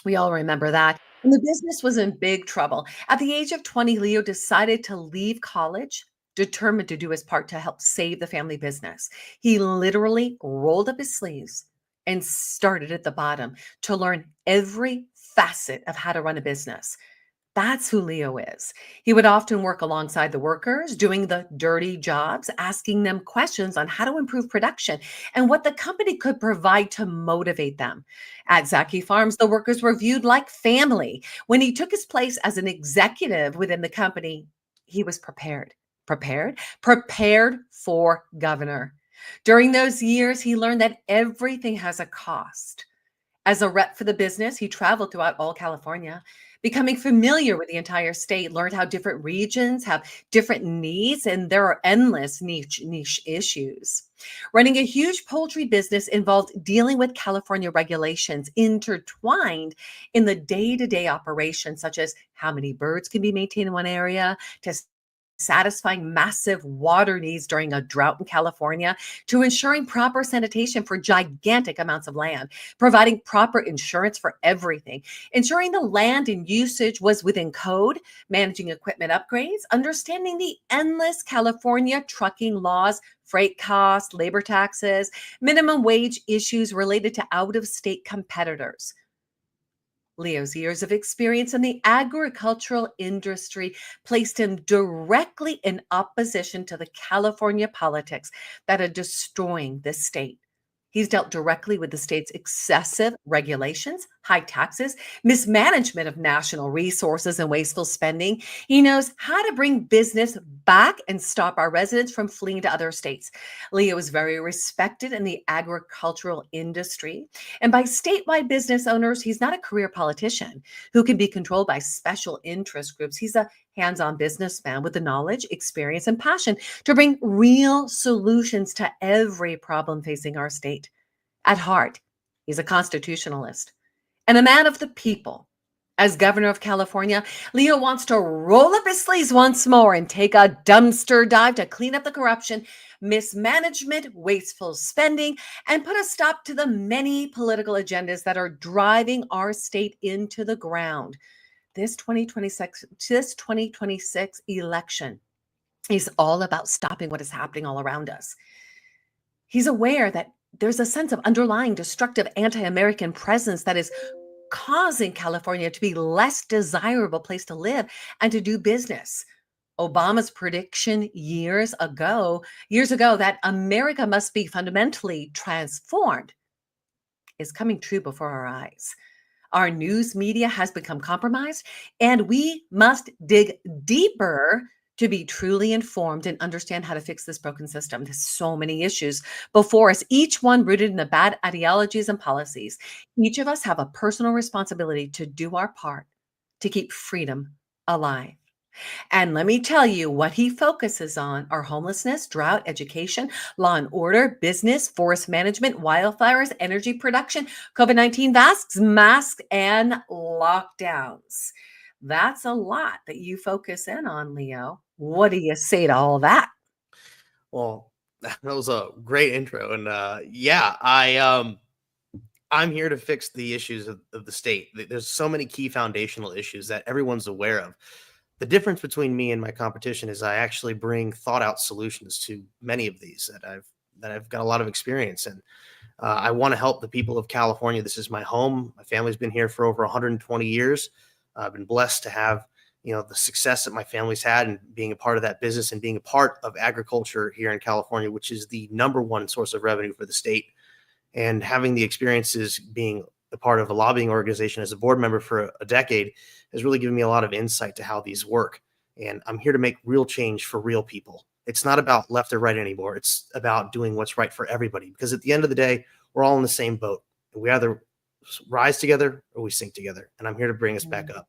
We all remember that. And the business was in big trouble. At the age of 20, Leo decided to leave college, determined to do his part to help save the family business. He literally rolled up his sleeves and started at the bottom to learn every facet of how to run a business. That's who Leo is. He would often work alongside the workers, doing the dirty jobs, asking them questions on how to improve production and what the company could provide to motivate them. At Zacky Farms, the workers were viewed like family. When he took his place as an executive within the company, he was prepared. Prepared for governor. During those years, he learned that everything has a cost. As a rep for the business, he traveled throughout all California, becoming familiar with the entire state, learned how different regions have different needs, and there are endless niche issues. Running a huge poultry business involved dealing with California regulations intertwined in the day-to-day operations, such as how many birds can be maintained in one area, to satisfying massive water needs during a drought in California, to ensuring proper sanitation for gigantic amounts of land, providing proper insurance for everything, ensuring the land and usage was within code, managing equipment upgrades, understanding the endless California trucking laws, freight costs, labor taxes, minimum wage issues related to out-of-state competitors. Leo's years of experience in the agricultural industry placed him directly in opposition to the California politics that are destroying this state. He's dealt directly with the state's excessive regulations, high taxes, mismanagement of national resources, and wasteful spending. He knows how to bring business back and stop our residents from fleeing to other states. Leo is very respected in the agricultural industry and by statewide business owners. He's not a career politician who can be controlled by special interest groups. He's a hands-on businessman with the knowledge, experience, and passion to bring real solutions to every problem facing our state. At heart, he's a constitutionalist and a man of the people As governor of California, Leo wants to roll up his sleeves once more and take a dumpster dive to clean up the corruption, mismanagement, wasteful spending, and put a stop to the many political agendas that are driving our state into the ground. This 2026 election is all about stopping what is happening all around us. He's aware that there's a sense of underlying destructive anti-American presence that is causing California to be less desirable place to live and to do business. Obama's prediction years ago that America must be fundamentally transformed is coming true before our eyes. Our news media has become compromised, and we must dig deeper to be truly informed and understand how to fix this broken system. There's so many issues before us, each one rooted in the bad ideologies and policies. Each of us have a personal responsibility to do our part to keep freedom alive. And let me tell you what he focuses on are homelessness, drought, education, law and order, business, forest management, wildfires, energy production, COVID-19 masks, and lockdowns. That's a lot that you focus in on, Leo. What do you say to all that? Well, that was a great intro. And I'm here to fix the issues of the state. There's so many key foundational issues that everyone's aware of. The difference between me and my competition is I actually bring thought out solutions to many of these that I've got a lot of experience in. I want to help the people of California. This is my home. My family's been here for over 120 years. I've been blessed to have, the success that my family's had and being a part of that business and being a part of agriculture here in California, which is the number one source of revenue for the state. And having the experiences being a part of a lobbying organization as a board member for a decade has really given me a lot of insight to how these work. And I'm here to make real change for real people. It's not about left or right anymore. It's about doing what's right for everybody, because at the end of the day, we're all in the same boat. We either rise together or we sink together. And I'm here to bring us back up.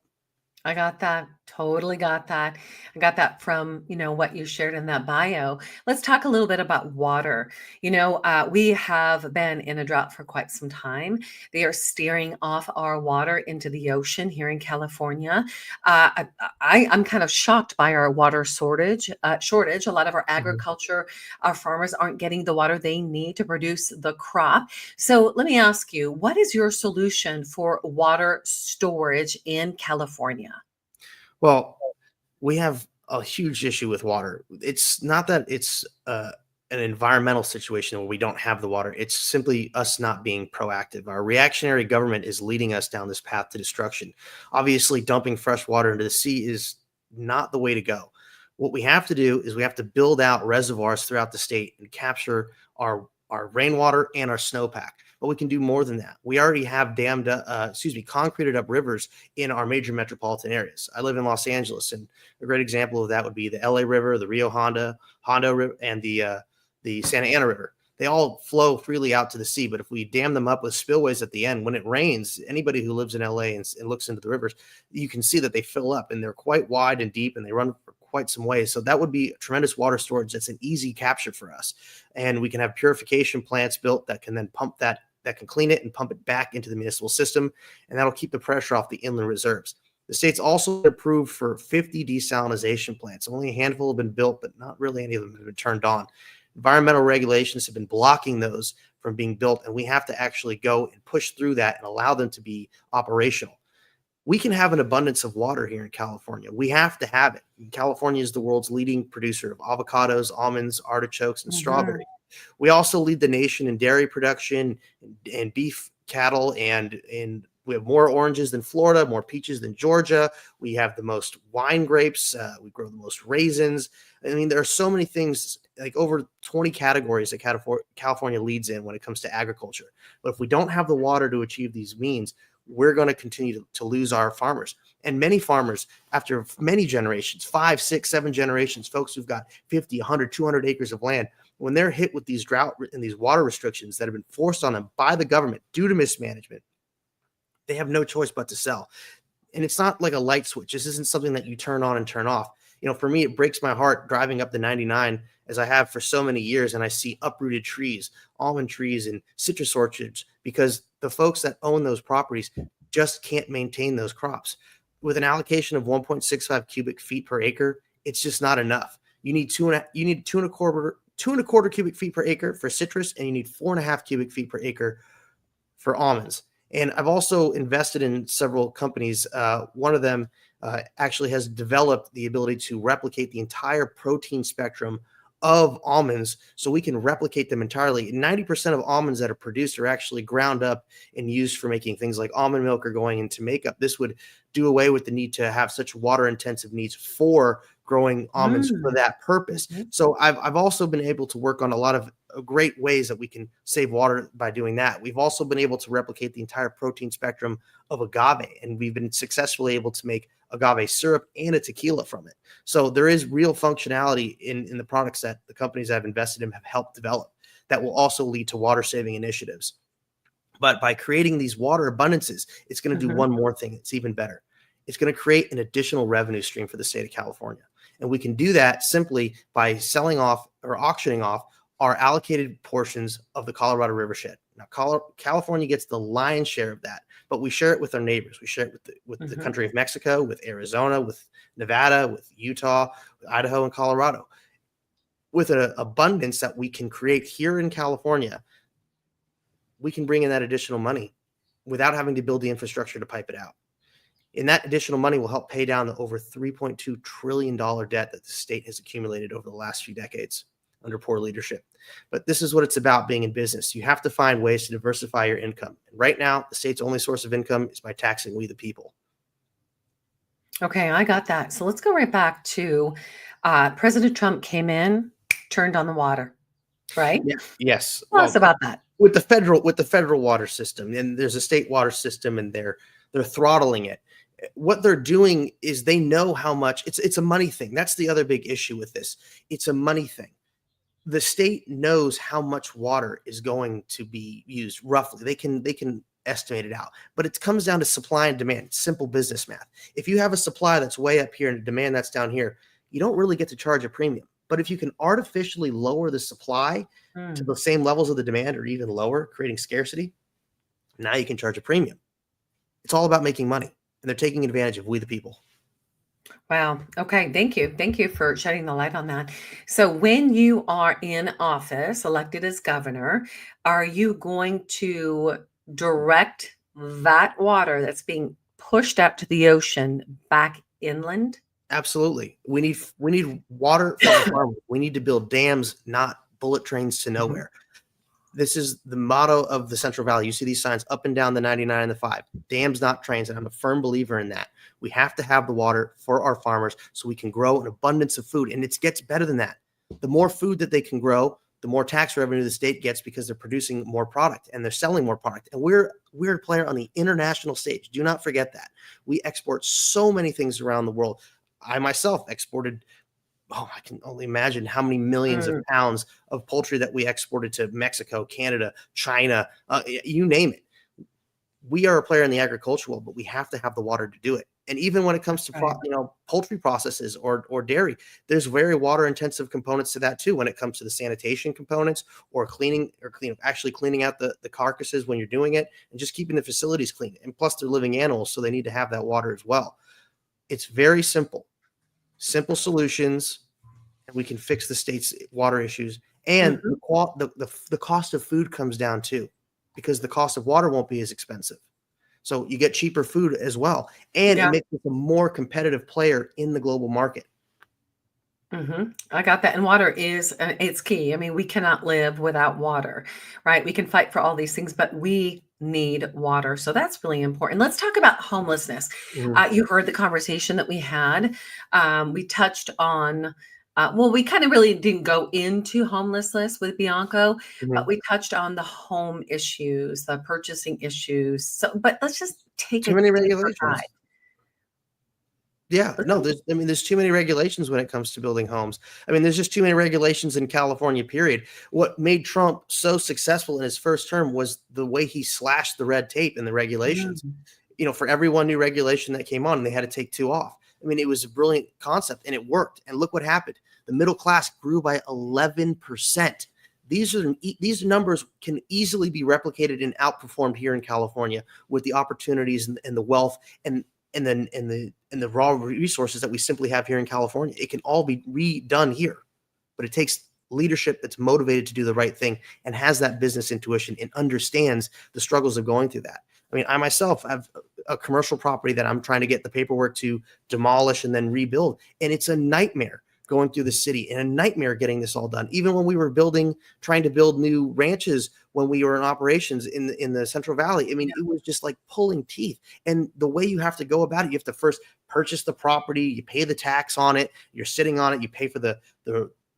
I got that. Totally got that. I got that from, what you shared in that bio. Let's talk a little bit about water. We have been in a drought for quite some time. They are steering off our water into the ocean here in California. I'm kind of shocked by our water shortage. A lot of our agriculture, our farmers aren't getting the water they need to produce the crop. So let me ask you, what is your solution for water storage in California? Well, we have a huge issue with water. It's not that it's an environmental situation where we don't have the water. It's simply us not being proactive. Our reactionary government is leading us down this path to destruction. Obviously, dumping fresh water into the sea is not the way to go. What we have to do is we have to build out reservoirs throughout the state and capture our rainwater and our snowpack. But we can do more than that. We already have concreted up rivers in our major metropolitan areas. I live in Los Angeles, and a great example of that would be the LA River, the Rio Hondo River, and the Santa Ana River. They all flow freely out to the sea, but if we dam them up with spillways at the end, when it rains, anybody who lives in LA and looks into the rivers, you can see that they fill up, and they're quite wide and deep, and they run for quite some ways. So that would be tremendous water storage. That's an easy capture for us. And we can have purification plants built that can then pump that can clean it and pump it back into the municipal system. And that'll keep the pressure off the inland reserves. The state's also approved for 50 desalinization plants. Only a handful have been built, but not really any of them have been turned on. Environmental regulations have been blocking those from being built, and we have to actually go and push through that and allow them to be operational. We can have an abundance of water here in California. We have to have it. California is the world's leading producer of avocados, almonds, artichokes, and strawberries. We also lead the nation in dairy production and beef cattle, and we have more oranges than Florida, more peaches than Georgia. We have the most wine grapes. We grow the most raisins. I mean, there are so many things, like over 20 categories that California leads in when it comes to agriculture. But if we don't have the water to achieve these means, we're going to continue to lose our farmers. And many farmers, after many generations, 5, 6, 7 generations, folks who've got 50, 100, 200 acres of land, when they're hit with these drought and these water restrictions that have been forced on them by the government due to mismanagement, they have no choice but to sell. And it's not like a light switch. This isn't something that you turn on and turn off. For me, it breaks my heart driving up the 99 as I have for so many years, and I see uprooted trees, almond trees, and citrus orchards, because the folks that own those properties just can't maintain those crops. With an allocation of 1.65 cubic feet per acre, it's just not enough. You need two and a quarter cubic feet per acre for citrus, and you need 4.5 cubic feet per acre for almonds. And I've also invested in several companies. One of them actually has developed the ability to replicate the entire protein spectrum of almonds, so we can replicate them entirely. 90% of almonds that are produced are actually ground up and used for making things like almond milk or going into makeup. This would do away with the need to have such water intensive needs for growing almonds for that purpose. So I've also been able to work on a lot of great ways that we can save water by doing that. We've also been able to replicate the entire protein spectrum of agave, and we've been successfully able to make agave syrup and a tequila from it. So there is real functionality in the products that the companies I've invested in have helped develop that will also lead to water saving initiatives. But by creating these water abundances, it's going to do one more thing. It's even better. It's going to create an additional revenue stream for the state of California. And we can do that simply by selling off or auctioning off our allocated portions of the Colorado Rivershed. Now, California gets the lion's share of that, but we share it with our neighbors. We share it with the country of Mexico, with Arizona, with Nevada, with Utah, with Idaho, and Colorado. With an abundance that we can create here in California, we can bring in that additional money without having to build the infrastructure to pipe it out. And that additional money will help pay down the over $3.2 trillion debt that the state has accumulated over the last few decades under poor leadership. But this is what it's about being in business. You have to find ways to diversify your income. And right now, the state's only source of income is by taxing we the people. Okay, I got that. So let's go right back to President Trump came in, turned on the water, right? Yeah. Yes. Tell us about that. With the federal water system, and there's a state water system, and they're throttling it. What they're doing is they know how much it's a money thing. That's the other big issue with this. It's a money thing. The state knows how much water is going to be used roughly. They can estimate it out, but it comes down to supply and demand. Simple business math. If you have a supply that's way up here and a demand that's down here, you don't really get to charge a premium. But if you can artificially lower the supply to the same levels of the demand or even lower, creating scarcity, now you can charge a premium. It's all about making money, and they're taking advantage of we the people. Wow. Okay. Thank you. Thank you for shedding the light on that. So when you are in office, elected as governor, are you going to direct that water that's being pushed out to the ocean back inland? Absolutely. We need water for the farmers. We need to build dams, not bullet trains to nowhere. This is the motto of the Central Valley. You see these signs up and down the 99 and the 5. Dams, not trains. And I'm a firm believer in that. We have to have the water for our farmers so we can grow an abundance of food. And it gets better than that. The more food that they can grow, the more tax revenue the state gets because they're producing more product and they're selling more product. And we're a player on the international stage. Do not forget that. We export so many things around the world. I myself exported, I can only imagine how many millions of pounds of poultry that we exported to Mexico, Canada, China, you name it. We are a player in the agricultural world, but we have to have the water to do it. And even when it comes to poultry processes or dairy, there's very water intensive components to that too. When it comes to the sanitation components or actually cleaning out the carcasses when you're doing it and just keeping the facilities clean. And plus they're living animals, so they need to have that water as well. It's very simple solutions, and we can fix the state's water issues. And the cost of food comes down too, because the cost of water won't be as expensive. So you get cheaper food as well. And it makes us a more competitive player in the global market. I got that. And water it's key. I mean, we cannot live without water, right? We can fight for all these things, but we need water. So that's really important. Let's talk about homelessness. You heard the conversation that we had. We touched on, we kind of really didn't go into homelessness with Bianco, but we touched on the home issues, the purchasing issues. So, but let's just take too many regulations. Yeah, no, there's too many regulations when it comes to building homes. I mean, there's just too many regulations in California, period. What made Trump so successful in his first term was the way he slashed the red tape and the regulations. For every one new regulation that came on, they had to take 2 off. I mean, it was a brilliant concept and it worked. And look what happened. The middle class grew by 11%. These numbers can easily be replicated and outperformed here in California with the opportunities and the wealth and the raw resources that we simply have here in California. It can all be redone here, but it takes leadership that's motivated to do the right thing and has that business intuition and understands the struggles of going through that. I mean, I myself have a commercial property that I'm trying to get the paperwork to demolish and then rebuild, and it's a nightmare going through the city and a nightmare getting this all done. Even when we were trying to build new ranches when we were in operations in the Central Valley, I mean, it was just like pulling teeth. And the way you have to go about it, you have to first purchase the property, you pay the tax on it, you're sitting on it, you pay for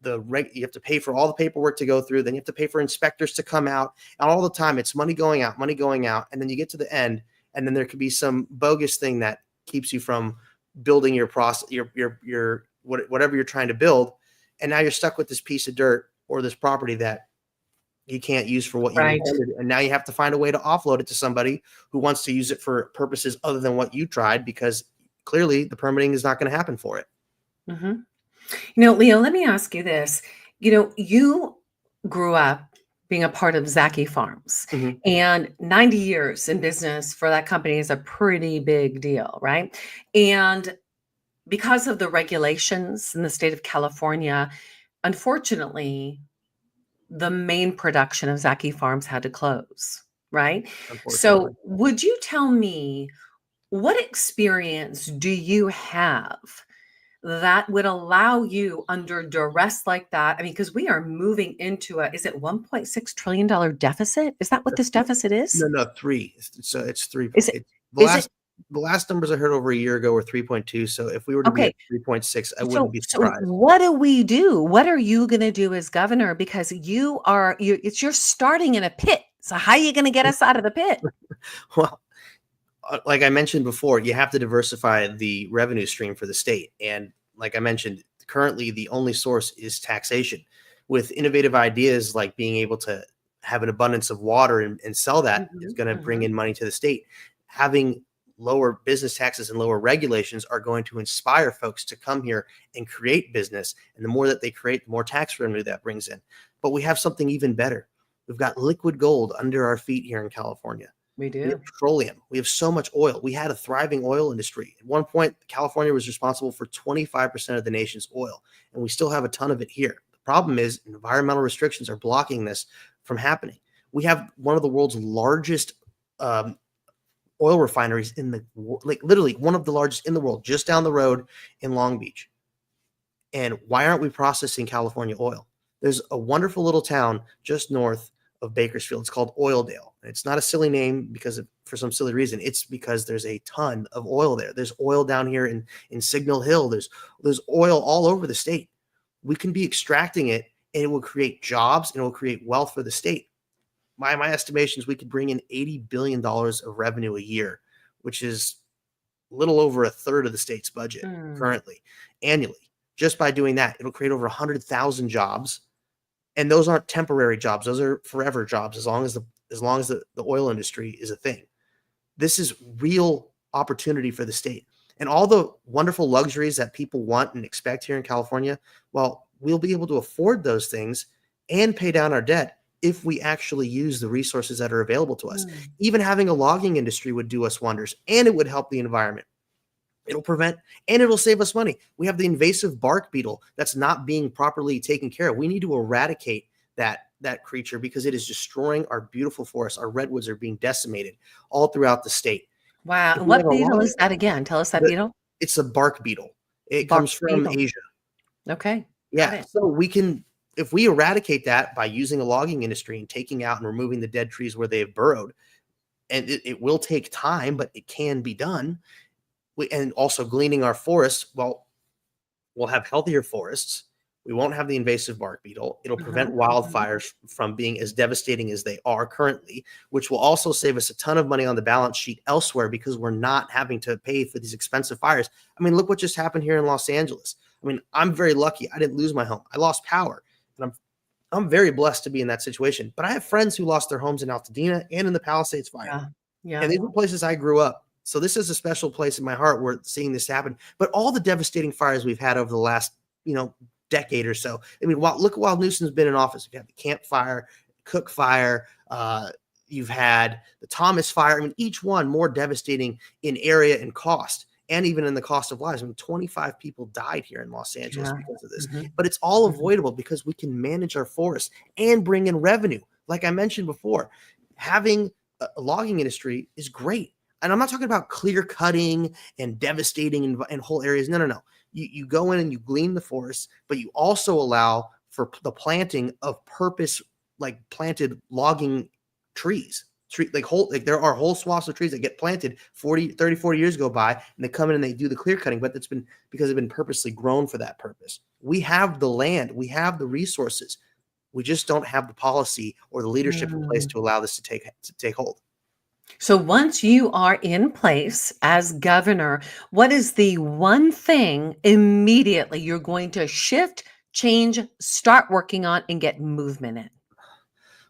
you have to pay for all the paperwork to go through, then you have to pay for inspectors to come out, and all the time it's money going out, and then you get to the end, and then there could be some bogus thing that keeps you from building your process, whatever you're trying to build, and now you're stuck with this piece of dirt or this property that you can't use for what you intended, and now you have to find a way to offload it to somebody who wants to use it for purposes other than what you tried, because clearly the permitting is not going to happen for it. Mm-hmm. You know, Leo, let me ask you this. You know, you grew up being a part of Zacky Farms, and 90 years in business for that company is a pretty big deal, right? And because of the regulations in the state of California, unfortunately, the main production of Zacky Farms had to close, right? So would you tell me, what experience do you have that would allow you under duress like that? I mean, because we are moving into is it $1.6 trillion deficit? Is that what this deficit is? No, 3. So it's 3. The last numbers I heard over a year ago were 3.2. So if we were to be at 3.6, I wouldn't be surprised. So what do we do? What are you going to do as governor? Because you're starting in a pit. So how are you going to get us out of the pit? Well, like I mentioned before, you have to diversify the revenue stream for the state. And like I mentioned, currently the only source is taxation. With innovative ideas like being able to have an abundance of water and sell that is going to bring in money to the state. Having lower business taxes and lower regulations are going to inspire folks to come here and create business. And the more that they create, the more tax revenue that brings in. But we have something even better. We've got liquid gold under our feet here in California. We do. We have petroleum. We have so much oil. We had a thriving oil industry. At one point, California was responsible for 25% of the nation's oil, and we still have a ton of it here. The problem is environmental restrictions are blocking this from happening. We have one of the world's largest oil refineries literally one of the largest in the world, just down the road in Long Beach. And why aren't we processing California oil? There's a wonderful little town just north of Bakersfield. It's called Oildale. It's not a silly name for some silly reason. It's because there's a ton of oil there. There's oil down here in Signal Hill. There's oil all over the state. We can be extracting it, and it will create jobs and it will create wealth for the state. My estimations, we could bring in $80 billion of revenue a year, which is a little over a third of the state's budget currently, annually. Just by doing that, it'll create over 100,000 jobs. And those aren't temporary jobs. Those are forever jobs as long as the oil industry is a thing. This is real opportunity for the state. And all the wonderful luxuries that people want and expect here in California, well, we'll be able to afford those things and pay down our debt if we actually use the resources that are available to us. Even having a logging industry would do us wonders, and it would help the environment. It'll prevent, and it'll save us money. We have the invasive bark beetle that's not being properly taken care of. We need to eradicate that creature because it is destroying our beautiful forests. Our redwoods are being decimated all throughout the state. Wow. What beetle is that again? Tell us that beetle. It's a bark beetle. It comes from Asia. Okay. Yeah. So if we eradicate that by using a logging industry and taking out and removing the dead trees where they have burrowed, and it will take time, but it can be done. And also gleaning our forests, well, we'll have healthier forests. We won't have the invasive bark beetle. It'll prevent wildfires from being as devastating as they are currently, which will also save us a ton of money on the balance sheet elsewhere because we're not having to pay for these expensive fires. I mean, look what just happened here in Los Angeles. I mean, I'm very lucky. I didn't lose my home. I lost power. And I'm very blessed to be in that situation. But I have friends who lost their homes in Altadena and in the Palisades fire. Yeah. And these are places I grew up. So this is a special place in my heart where seeing this happen. But all the devastating fires we've had over the last, decade or so. I mean, while Newsom's been in office, you've had the Camp Fire, Cook Fire, you've had the Thomas Fire. I mean, each one more devastating in area and cost, and even in the cost of lives. I mean, 25 people died here in Los Angeles because of this. But it's all avoidable because we can manage our forests and bring in revenue. Like I mentioned before, having a logging industry is great. And I'm not talking about clear cutting and devastating in whole areas. No. You go in and you glean the forest, but you also allow for the planting of purpose, like planted logging trees. There are whole swaths of trees that get planted 30, 40 years go by, and they come in and they do the clear cutting, but it's been because they've been purposely grown for that purpose. We have the land, we have the resources. We just don't have the policy or the leadership in place to allow this to take hold. So once you are in place as governor, what is the one thing immediately you're going to shift, change, start working on, and get movement in?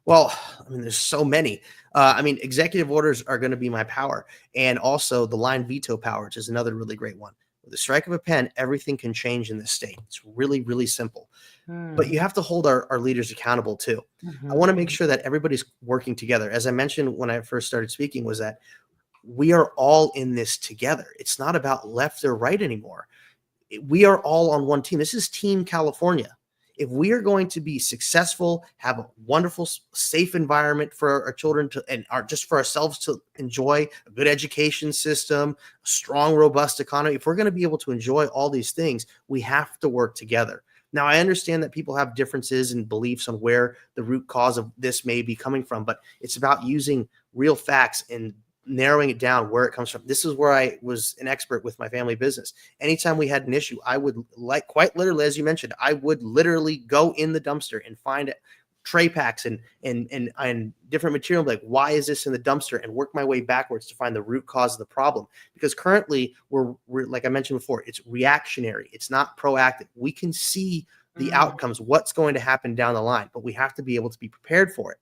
Well, I mean, there's so many. Executive orders are going to be my power, and also the line veto power, which is another really great one. With the strike of a pen, everything can change in this state. It's really, really simple. But you have to hold our leaders accountable too. I want to make sure that everybody's working together. As I mentioned when I first started speaking, was that we are all in this together. It's not about left or right anymore. We are all on one team. This is Team California. If we are going to be successful, have a wonderful, safe environment for our children just for ourselves to enjoy, a good education system, a strong, robust economy, if we're going to be able to enjoy all these things, we have to work together. Now, I understand that people have differences and beliefs on where the root cause of this may be coming from, but it's about using real facts and narrowing it down where it comes from. This is where I was an expert with my family business. Anytime we had an issue, I would, like, quite literally, as you mentioned, I would literally go in the dumpster and find tray packs and different material, like, why is this in the dumpster, and work my way backwards to find the root cause of the problem. Because currently we're like I mentioned before, it's reactionary. It's not proactive. We can see the outcomes, what's going to happen down the line, but we have to be able to be prepared for it.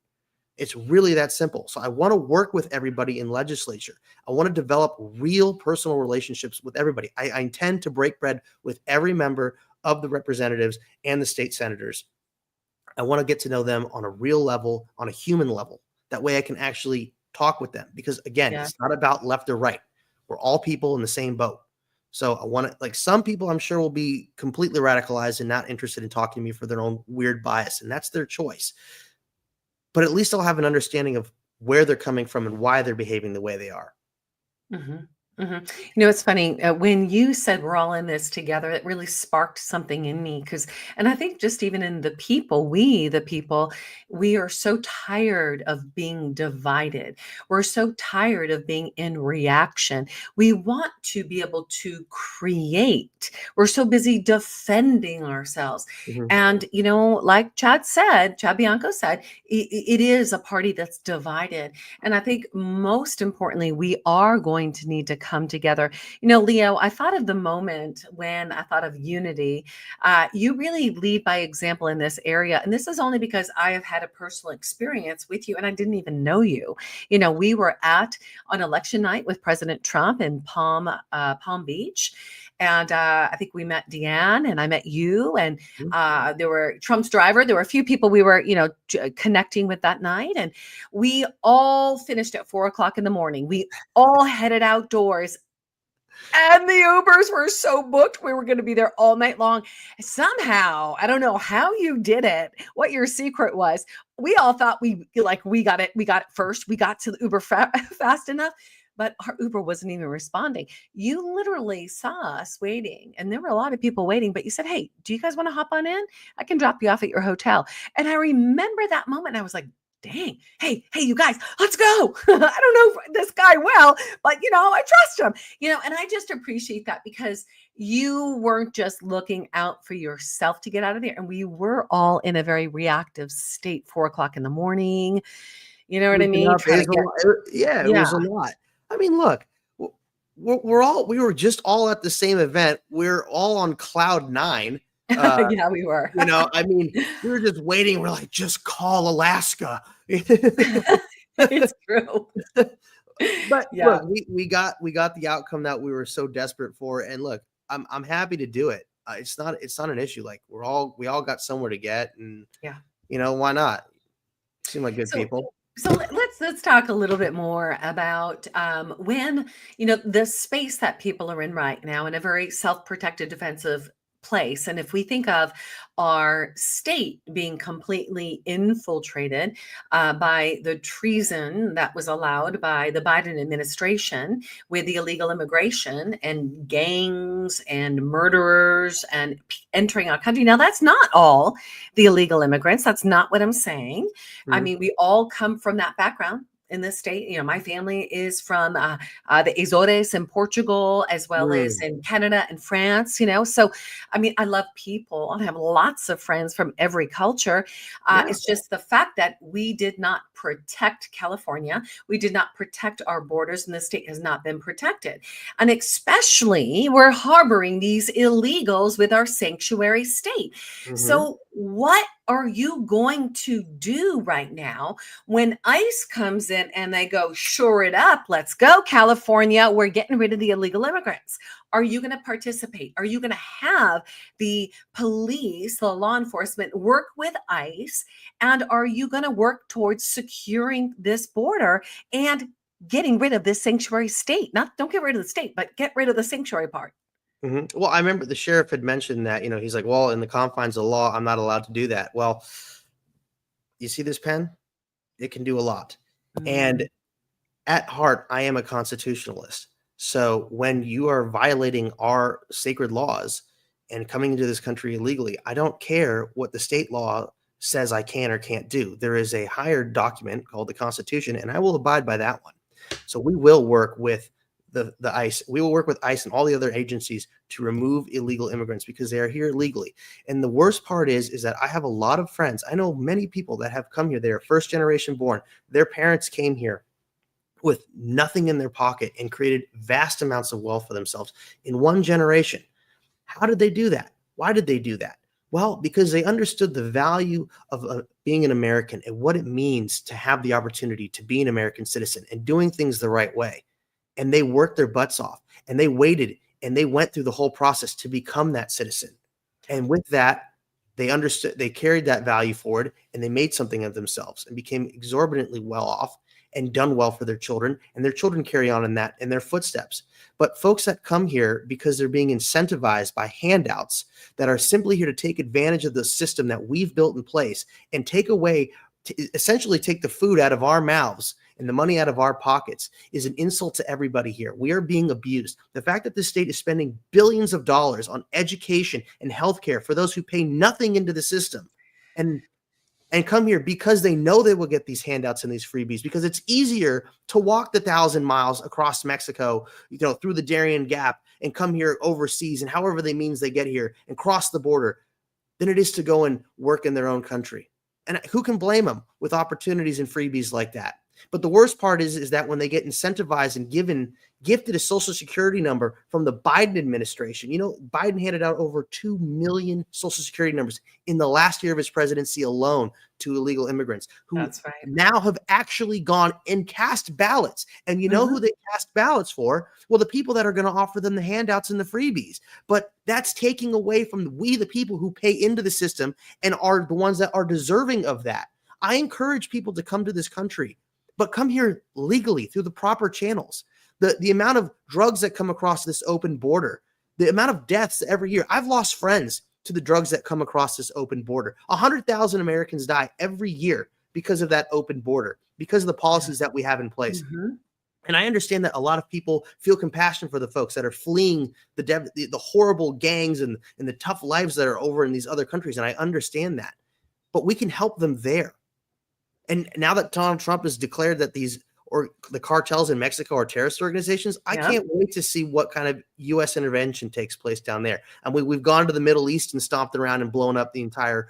It's really that simple. So I want to work with everybody in legislature. I want to develop real personal relationships with everybody. I intend to break bread with every member of the representatives and the state senators. I want to get to know them on a real level, on a human level. That way I can actually talk with them, because again, It's not about left or right. We're all people in the same boat. So I want to, like, some people I'm sure will be completely radicalized and not interested in talking to me for their own weird bias, and that's their choice. But at least I'll have an understanding of where they're coming from and why they're behaving the way they are. It's funny, when you said we're all in this together, it really sparked something in me, and I think just even in the people, we are so tired of being divided. We're so tired of being in reaction. We want to be able to create. We're so busy defending ourselves. And, like Chad Bianco said, it is a party that's divided. And I think most importantly, we are going to need to come together. Leo, I thought of the moment when I thought of unity. You really lead by example in this area. And this is only because I have had a personal experience with you and I didn't even know you. We were on election night with President Trump in Palm Beach. And I think we met Deanne and I met you, and there were Trump's driver. There were a few people we were, connecting with that night. And we all finished at 4:00 in the morning. We all headed outdoors. And the Ubers were so booked. We were going to be there all night long. Somehow, I don't know how you did it, what your secret was. We all thought we got it. We got it first. We got to the Uber fast enough. But our Uber wasn't even responding. You literally saw us waiting, and there were a lot of people waiting, but you said, hey, do you guys want to hop on in? I can drop you off at your hotel. And I remember that moment. I was like, dang, hey, you guys, let's go. I don't know this guy well, but, I trust him, and I just appreciate that, because you weren't just looking out for yourself to get out of there. And we were all in a very reactive state, 4:00 in the morning. You know what I mean? It was a lot. I mean, look, we were just all at the same event. We're all on cloud 9. Yeah, we were. We were just waiting. We're like, just call Alaska. It's true. But look, we got the outcome that we were so desperate for. And look, I'm happy to do it. it's not an issue. Like we all got somewhere to get, and Yeah. why not? Seem like good So, people. let's talk a little bit more about when the space that people are in right now in a very self-protected, defensive place. And if we think of our state being completely infiltrated by the treason that was allowed by the Biden administration with the illegal immigration and gangs and murderers and entering our country. Now, that's not all the illegal immigrants. That's not what I'm saying. I mean, we all come from that background in this state. My family is from the Azores in Portugal, as well as in Canada and France, So, I mean, I love people. I have lots of friends from every culture. It's just the fact that we did not protect California. We did not protect our borders, and the state has not been protected. And especially, we're harboring these illegals with our sanctuary state. So what are you going to do right now when ICE comes in and they go, shore it up, let's go, California, we're getting rid of the illegal immigrants? Are you going to participate? Are you going to have the police, the law enforcement work with ICE? And are you going to work towards securing this border and getting rid of this sanctuary state? Don't get rid of the state, but get rid of the sanctuary part. Well, I remember the sheriff had mentioned that, he's like, well, in the confines of the law, I'm not allowed to do that. Well, you see this pen? It can do a lot. And at heart, I am a constitutionalist. So when you are violating our sacred laws and coming into this country illegally, I don't care what the state law says I can or can't do. There is a higher document called the Constitution, and I will abide by that one. So we will work with the ICE. We will work with ICE and all the other agencies to remove illegal immigrants because they are here illegally. And the worst part is that I have a lot of friends. I know many people that have come here. They are first generation born. Their parents came here with nothing in their pocket and created vast amounts of wealth for themselves in one generation. How did they do that? Why did they do that? Well, because they understood the value of being an American and what it means to have the opportunity to be an American citizen and doing things the right way. And they worked their butts off and they waited and they went through the whole process to become that citizen. And with that, they understood, they carried that value forward and they made something of themselves and became exorbitantly well off and done well for their children, and their children carry on in their footsteps. But folks that come here because they're being incentivized by handouts that are simply here to take advantage of the system that we've built in place and essentially take the food out of our mouths and the money out of our pockets is an insult to everybody here. We are being abused. The fact that this state is spending billions of dollars on education and healthcare for those who pay nothing into the system and come here because they know they will get these handouts and these freebies, because it's easier to walk the 1,000 miles across Mexico, through the Darien Gap and come here overseas and however they means they get here and cross the border than it is to go and work in their own country. And who can blame them with opportunities and freebies like that? But the worst part is that when they get incentivized and gifted a social security number from the Biden administration, Biden handed out over 2 million social security numbers in the last year of his presidency alone to illegal immigrants who now have actually gone and cast ballots. And you know who they cast ballots for? Well, the people that are going to offer them the handouts and the freebies. But that's taking away from the people who pay into the system and are the ones that are deserving of that. I encourage people to come to this country, but come here legally through the proper channels. The amount of drugs that come across this open border, the amount of deaths every year. I've lost friends to the drugs that come across this open border. 100,000 Americans die every year because of that open border, because of the policies that we have in place. And I understand that a lot of people feel compassion for the folks that are fleeing the horrible gangs and the tough lives that are over in these other countries. And I understand that, but we can help them there. And now that Donald Trump has declared that the cartels in Mexico are terrorist organizations, I can't wait to see what kind of U.S. intervention takes place down there. And we've gone to the Middle East and stomped around and blown up the entire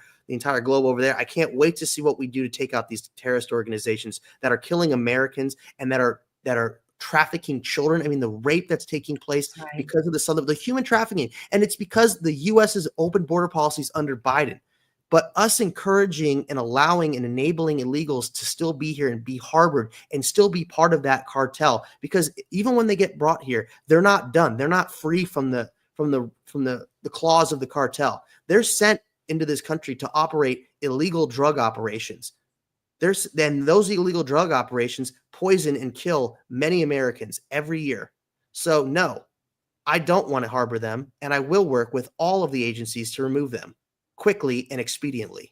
globe over there. I can't wait to see what we do to take out these terrorist organizations that are killing Americans and that are trafficking children. I mean, the rape that's taking place because of the human trafficking. And it's because the U.S.'s open border policies under Biden. But us encouraging and allowing and enabling illegals to still be here and be harbored and still be part of that cartel, because even when they get brought here, they're not done. They're not free from the from the claws of the cartel. They're sent into this country to operate illegal drug operations. Then those illegal drug operations poison and kill many Americans every year. So no, I don't want to harbor them, and I will work with all of the agencies to remove them quickly and expediently.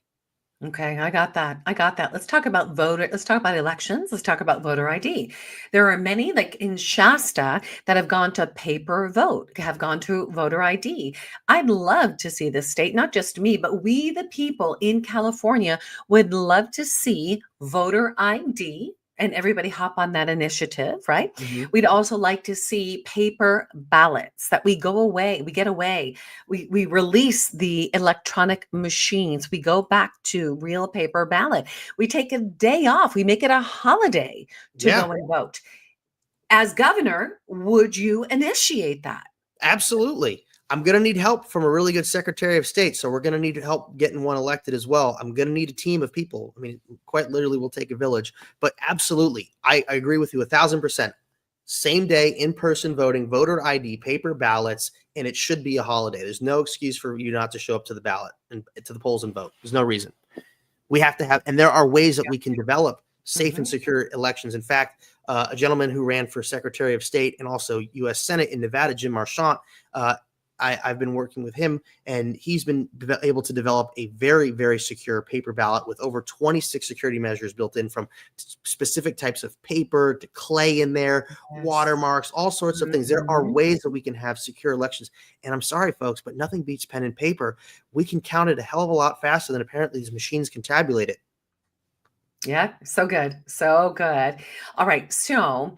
Okay, I got that. I got that. Let's talk about let's talk about elections. Let's talk about voter ID. There are many, like in Shasta, that have gone to paper vote, have gone to voter ID. I'd love to see this state, not just me, but we, the people in California, would love to see voter ID and everybody hop on that initiative, right? Mhm. We'd also like to see paper ballots that we get away. We release the electronic machines. We go back to real paper ballot. We take a day off. We make it a holiday to Yeah. go and vote. As governor, would you initiate that? Absolutely. I'm going to need help from a really good Secretary of State. So we're going to need help getting one elected as well. I'm going to need a team of people. I mean, quite literally will take a village, but absolutely. I agree with you 1,000%. Same day, in-person voting, voter ID, paper ballots, and it should be a holiday. There's no excuse for you not to show up to the ballot and to the polls and vote. There's no reason. We have to have, and there are ways that we can develop safe and secure elections. In fact, a gentleman who ran for Secretary of State and also U.S. Senate in Nevada, Jim Marchant, I've been working with him, and he's been able to develop a very, very secure paper ballot with over 26 security measures built in, from specific types of paper to clay in there, watermarks, all sorts of things. There are ways that we can have secure elections. And I'm sorry, folks, but nothing beats pen and paper. We can count it a hell of a lot faster than apparently these machines can tabulate it. Yeah, so good. So good. All right. So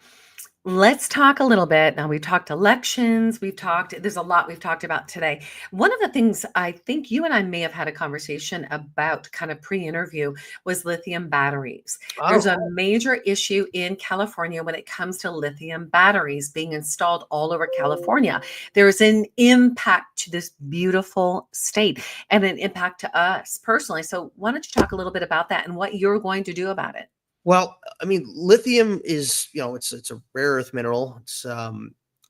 let's talk a little bit. Now, we've talked elections. There's a lot we've talked about today. One of the things I think you and I may have had a conversation about kind of pre-interview was lithium batteries. There's a major issue in California when it comes to lithium batteries being installed all over California. There's an impact to this beautiful state and an impact to us personally. So why don't you talk a little bit about that and what you're going to do about it? Well, I mean, lithium is, it's a rare earth mineral. It's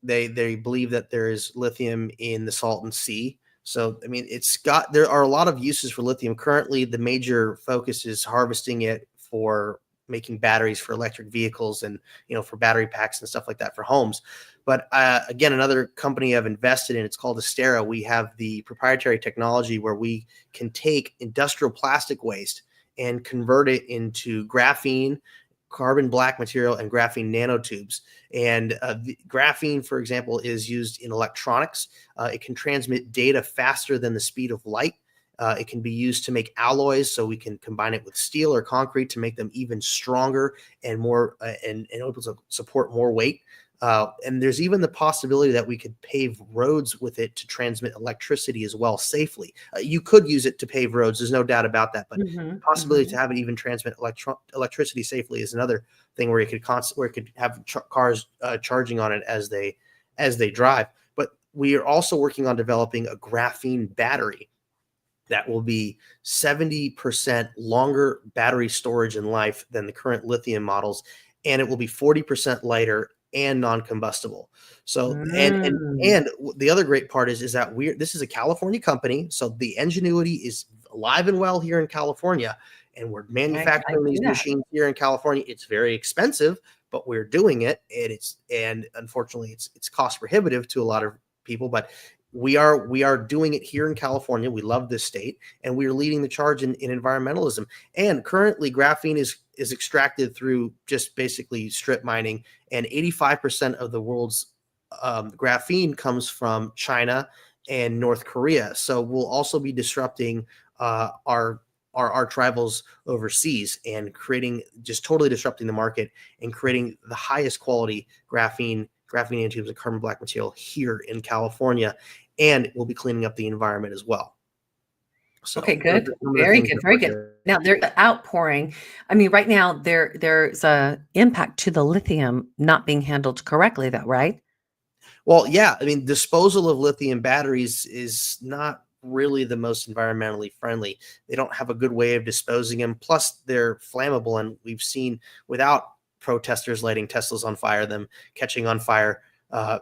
they believe that there is lithium in the Salton Sea. So, I mean, there are a lot of uses for lithium. Currently, the major focus is harvesting it for making batteries for electric vehicles and, for battery packs and stuff like that for homes. But again, another company I've invested in, it's called Astera. We have the proprietary technology where we can take industrial plastic waste and convert it into graphene, carbon black material, and graphene nanotubes. And the graphene, for example, is used in electronics. It can transmit data faster than the speed of light. It can be used to make alloys, so we can combine it with steel or concrete to make them even stronger and more and able to support more weight. And there's even the possibility that we could pave roads with it to transmit electricity as well safely. You could use it to pave roads. There's no doubt about that. But the possibility to have it even transmit electricity safely is another thing where it could have cars charging on it as they drive. But we are also working on developing a graphene battery that will be 70% longer battery storage in life than the current lithium models, and it will be 40% lighter and non-combustible. So, and the other great part is that this is a California company. So the ingenuity is alive and well here in California, and we're manufacturing these machines here in California. It's very expensive, but we're doing it. And unfortunately it's cost prohibitive to a lot of people, but we are doing it here in California. We love this state, and we are leading the charge in environmentalism. And currently graphene is extracted through just basically strip mining, and 85% of the world's graphene comes from China and North Korea. So we'll also be disrupting our rivals overseas and just totally disrupting the market and creating the highest quality graphene nanotubes and carbon black material here in California, and we'll be cleaning up the environment as well. So, okay, good. Very good. Very good. Now, they're outpouring. I mean, right now there's a impact to the lithium not being handled correctly, though, right? Well, yeah. I mean, disposal of lithium batteries is not really the most environmentally friendly. They don't have a good way of disposing them. Plus, they're flammable, and we've seen without protesters lighting Teslas on fire, them catching on fire,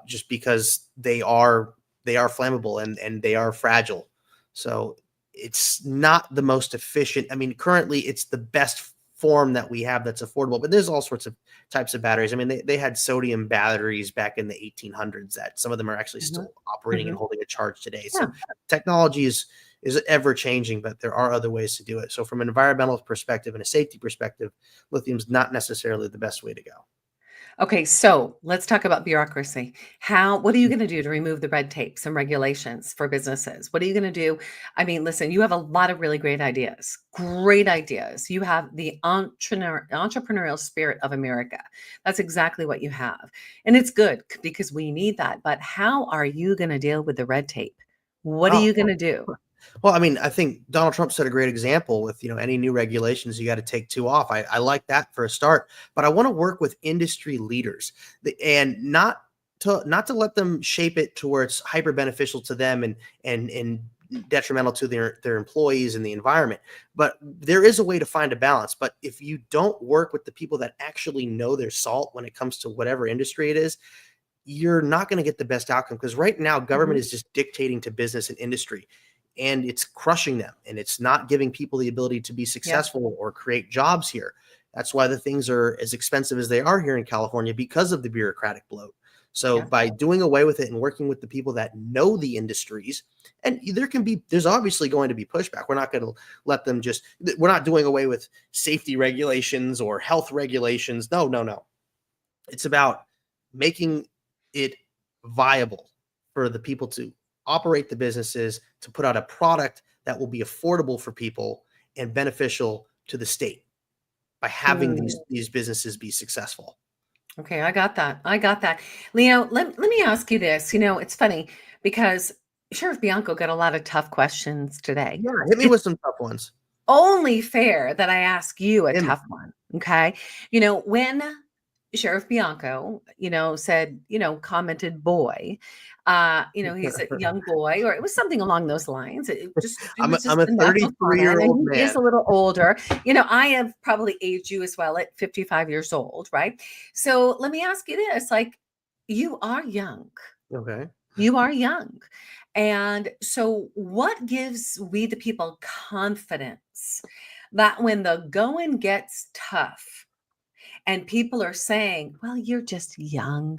just because they are they are flammable and they are fragile. So it's not the most efficient. I mean, currently it's the best form that we have that's affordable, but there's all sorts of types of batteries. I mean, they had sodium batteries back in the 1800s that some of them are actually still operating and holding a charge today. So technology is ever changing, but there are other ways to do it. So from an environmental perspective and a safety perspective, lithium is not necessarily the best way to go. Okay, so let's talk about bureaucracy. What are you going to do to remove the red tapes and regulations for businesses? What are you going to do? I mean, listen, you have a lot of really great ideas. Great ideas. You have the entrepreneurial spirit of America. That's exactly what you have. And it's good because we need that. But how are you going to deal with the red tape? What are you going to do? Well, I mean, I think Donald Trump set a great example with, any new regulations, you got to take 2 off. I like that for a start, but I want to work with industry leaders and not to let them shape it to where it's hyper beneficial to them and detrimental to their employees and the environment. But there is a way to find a balance. But if you don't work with the people that actually know their salt when it comes to whatever industry it is, you're not going to get the best outcome, because right now government is just dictating to business and industry. And it's crushing them, and it's not giving people the ability to be successful or create jobs here. That's why the things are as expensive as they are here in California, because of the bureaucratic bloat. So by doing away with it and working with the people that know the industries, and there's obviously going to be pushback. We're not going to let them we're not doing away with safety regulations or health regulations. No. It's about making it viable for the people to operate the businesses, to put out a product that will be affordable for people and beneficial to the state by having these businesses be successful. Okay, I got that. Leo, let me ask you this. It's funny because Sheriff Bianco got a lot of tough questions today. Yeah, hit me with some tough ones. Only fair that I ask you a tough one. Okay. When Sheriff Bianco, said, commented boy, he's a young boy, or it was something along those lines. I'm a 33-year-old man. He is a little older. I have probably aged you as well at 55 years old, right? So let me ask you this, like, you are young. Okay. You are young. And so what gives we the people confidence that when the going gets tough, and people are saying, well, you're just young,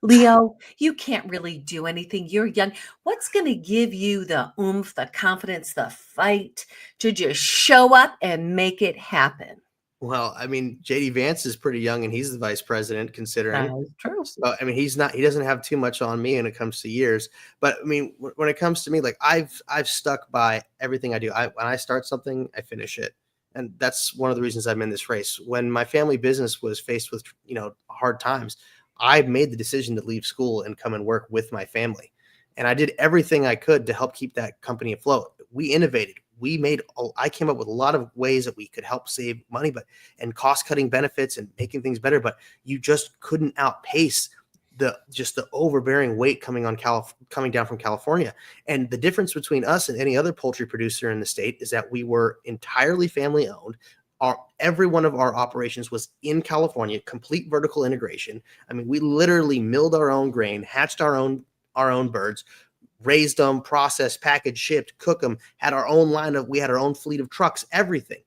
Leo, you can't really do anything. You're young. What's going to give you the oomph, the confidence, the fight to just show up and make it happen? Well, I mean, JD Vance is pretty young, and he's the vice president, considering. That's true. So, I mean, he doesn't have too much on me when it comes to years. But I mean, when it comes to me, like, I've stuck by everything I do. When I start something, I finish it. And that's one of the reasons I'm in this race. When my family business was faced with, hard times, I made the decision to leave school and come and work with my family. And I did everything I could to help keep that company afloat. We innovated. I came up with a lot of ways that we could help save money, and cost cutting benefits and making things better. But you just couldn't outpace the overbearing weight coming down from California. And the difference between us and any other poultry producer in the state is that we were entirely family owned. Every one of our operations was in California, complete vertical integration. I mean, we literally milled our own grain, hatched our own birds, raised them, processed, packaged, shipped, cooked them, had our own we had our own fleet of trucks, everything.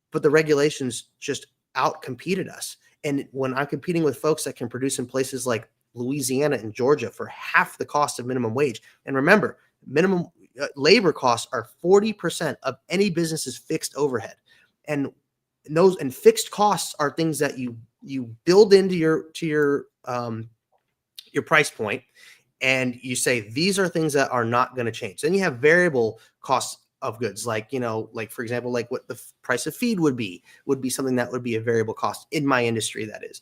But the regulations just outcompeted us. And when I'm competing with folks that can produce in places like Louisiana and Georgia for half the cost of minimum wage, and remember, minimum labor costs are 40% of any business's fixed overhead, and fixed costs are things that you build into your price point, and you say these are things that are not going to change. Then you have variable costs of goods, like for example, like what the price of feed would be something that would be a variable cost in my industry, that is.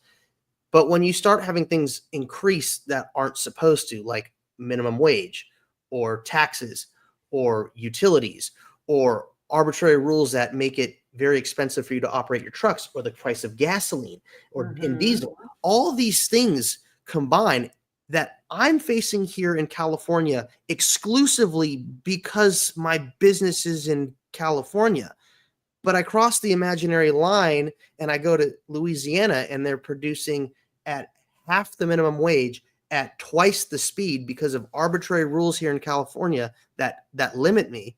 But when you start having things increase that aren't supposed to, like minimum wage or taxes or utilities or arbitrary rules that make it very expensive for you to operate your trucks, or the price of gasoline or in diesel, all these things combine that I'm facing here in California exclusively because my business is in California. But I cross the imaginary line and I go to Louisiana, and they're producing at half the minimum wage at twice the speed because of arbitrary rules here in California that limit me,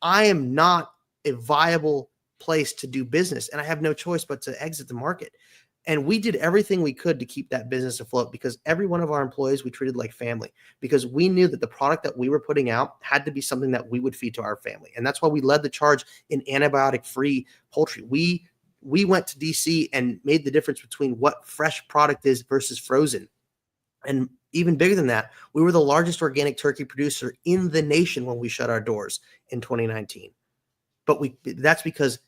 I am not a viable place to do business, and I have no choice but to exit the market. And we did everything we could to keep that business afloat, because every one of our employees we treated like family, because we knew that the product that we were putting out had to be something that we would feed to our family. And that's why we led the charge in antibiotic-free poultry. We went to DC and made the difference between what fresh product is versus frozen. And even bigger than that, we were the largest organic turkey producer in the nation when we shut our doors in 2019. But that's because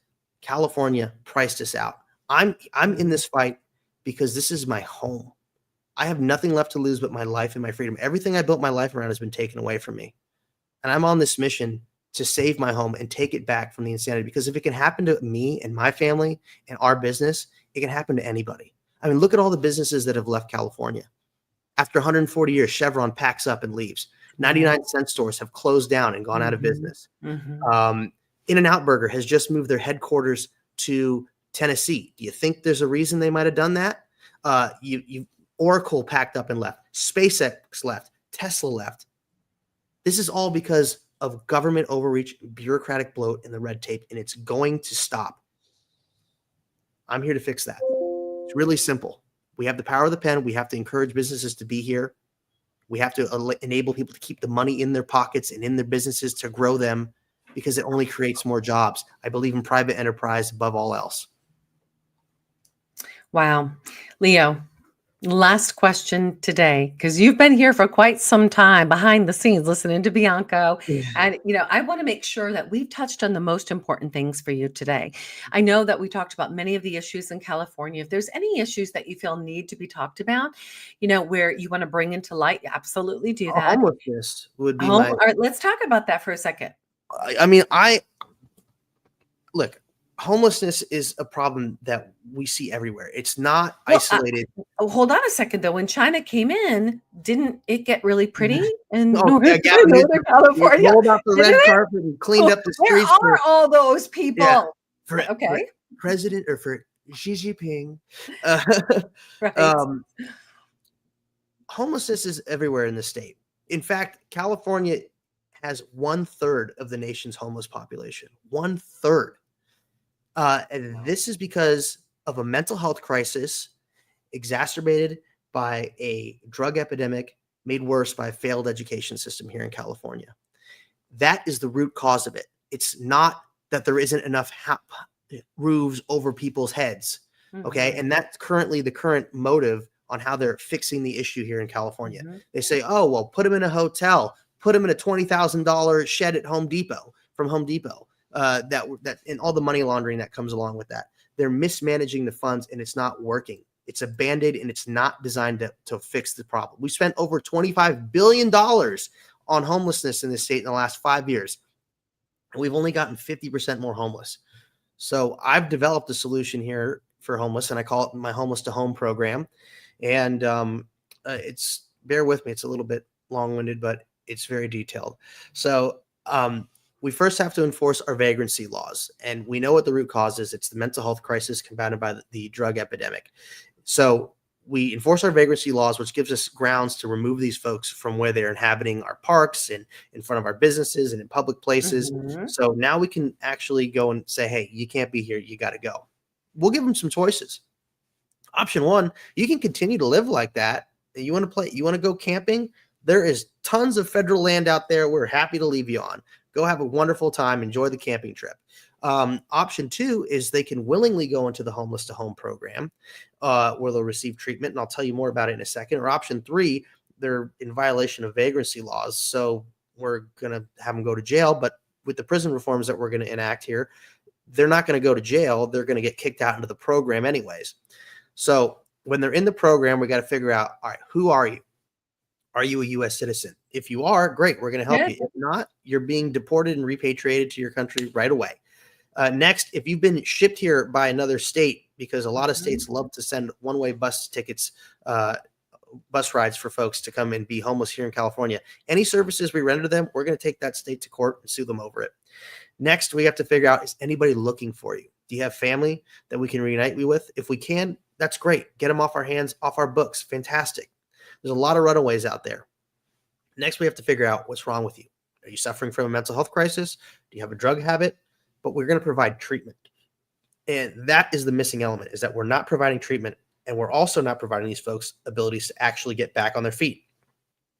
California priced us out. I'm in this fight because this is my home. I have nothing left to lose but my life and my freedom. Everything I built my life around has been taken away from me. And I'm on this mission to save my home and take it back from the insanity, because if it can happen to me and my family and our business, it can happen to anybody. I mean, look at all the businesses that have left California. After 140 years, Chevron packs up and leaves. 99-cent stores have closed down and gone out of business. In-N-Out Burger has just moved their headquarters to Tennessee. Do you think there's a reason they might have done that? Oracle packed up and left. SpaceX left. Tesla left. This is all because of government overreach, bureaucratic bloat, and the red tape, and it's going to stop. I'm here to fix that. It's really simple. We have the power of the pen. We have to encourage businesses to be here. We have to enable people to keep the money in their pockets and in their businesses to grow them, because it only creates more jobs. I believe in private enterprise above all else. Wow. Leo, last question today, because you've been here for quite some time behind the scenes listening to Bianco. And, I want to make sure that we've touched on the most important things for you today. I know that we talked about many of the issues in California. If there's any issues that you feel need to be talked about, where you want to bring into light, absolutely do that. Homelessness would be All right, let's talk about that for a second. I mean, look, homelessness is a problem that we see everywhere. It's not isolated. Hold on a second, though. When China came in, didn't it get really pretty in Northern California? Rolled out the red carpet and cleaned up the streets. Where are all those people? Yeah, for President or for Xi Jinping. Right. Homelessness is everywhere in the state. In fact, California has 1/3 of the nation's homeless population. 1/3. And this is because of a mental health crisis exacerbated by a drug epidemic made worse by a failed education system here in California. That is the root cause of it. It's not that there isn't enough roofs over people's heads. Okay. And that's currently the current motive on how they're fixing the issue here in California. They say, oh, well, put them in a hotel, put them in a $20,000 shed at Home Depot from Home Depot. That and all the money laundering that comes along with that. They're mismanaging the funds, and it's not working. It's a Band-Aid, and it's not designed to fix the problem. We spent over $25 billion on homelessness in this state in the last 5 years, and we've only gotten 50% more homeless. So I've developed a solution here for homeless, and I call it my Homeless to Home program. And it's, bear with me, it's a little bit long-winded, but it's very detailed. So we first have to enforce our vagrancy laws, and we know what the root cause is. It's the mental health crisis compounded by the drug epidemic. So we enforce our vagrancy laws, which gives us grounds to remove these folks from where they're inhabiting our parks and in front of our businesses and in public places. So now we can actually go and say, hey, you can't be here. You got to go. We'll give them some choices. Option one, you can continue to live like that. You want to go camping? There is tons of federal land out there. We're happy to leave you on. Go have a wonderful time. Enjoy the camping trip. Option two is they can willingly go into the Homeless to Home program where they'll receive treatment. And I'll tell you more about it in a second. Or option three, they're in violation of vagrancy laws. So we're going to have them go to jail. But with the prison reforms that we're going to enact here, they're not going to go to jail. They're going to get kicked out into the program anyways. So when they're in the program, we got to figure out, all right, who are you? Are you a U.S. citizen? If you are, great, we're going to help you. If not, you're being deported and repatriated to your country right away. Next, if you've been shipped here by another state, because a lot of states love to send one-way bus tickets, bus rides for folks to come and be homeless here in California. Any services we render them, we're going to take that state to court and sue them over it. Next, we have to figure out, is anybody looking for you? Do you have family that we can reunite you with? If we can, that's great. Get them off our hands, off our books. Fantastic. There's a lot of runaways out there. Next, we have to figure out what's wrong with you. Are you suffering from a mental health crisis? Do you have a drug habit? But we're going to provide treatment. And that is the missing element, is that we're not providing treatment, and we're also not providing these folks abilities to actually get back on their feet.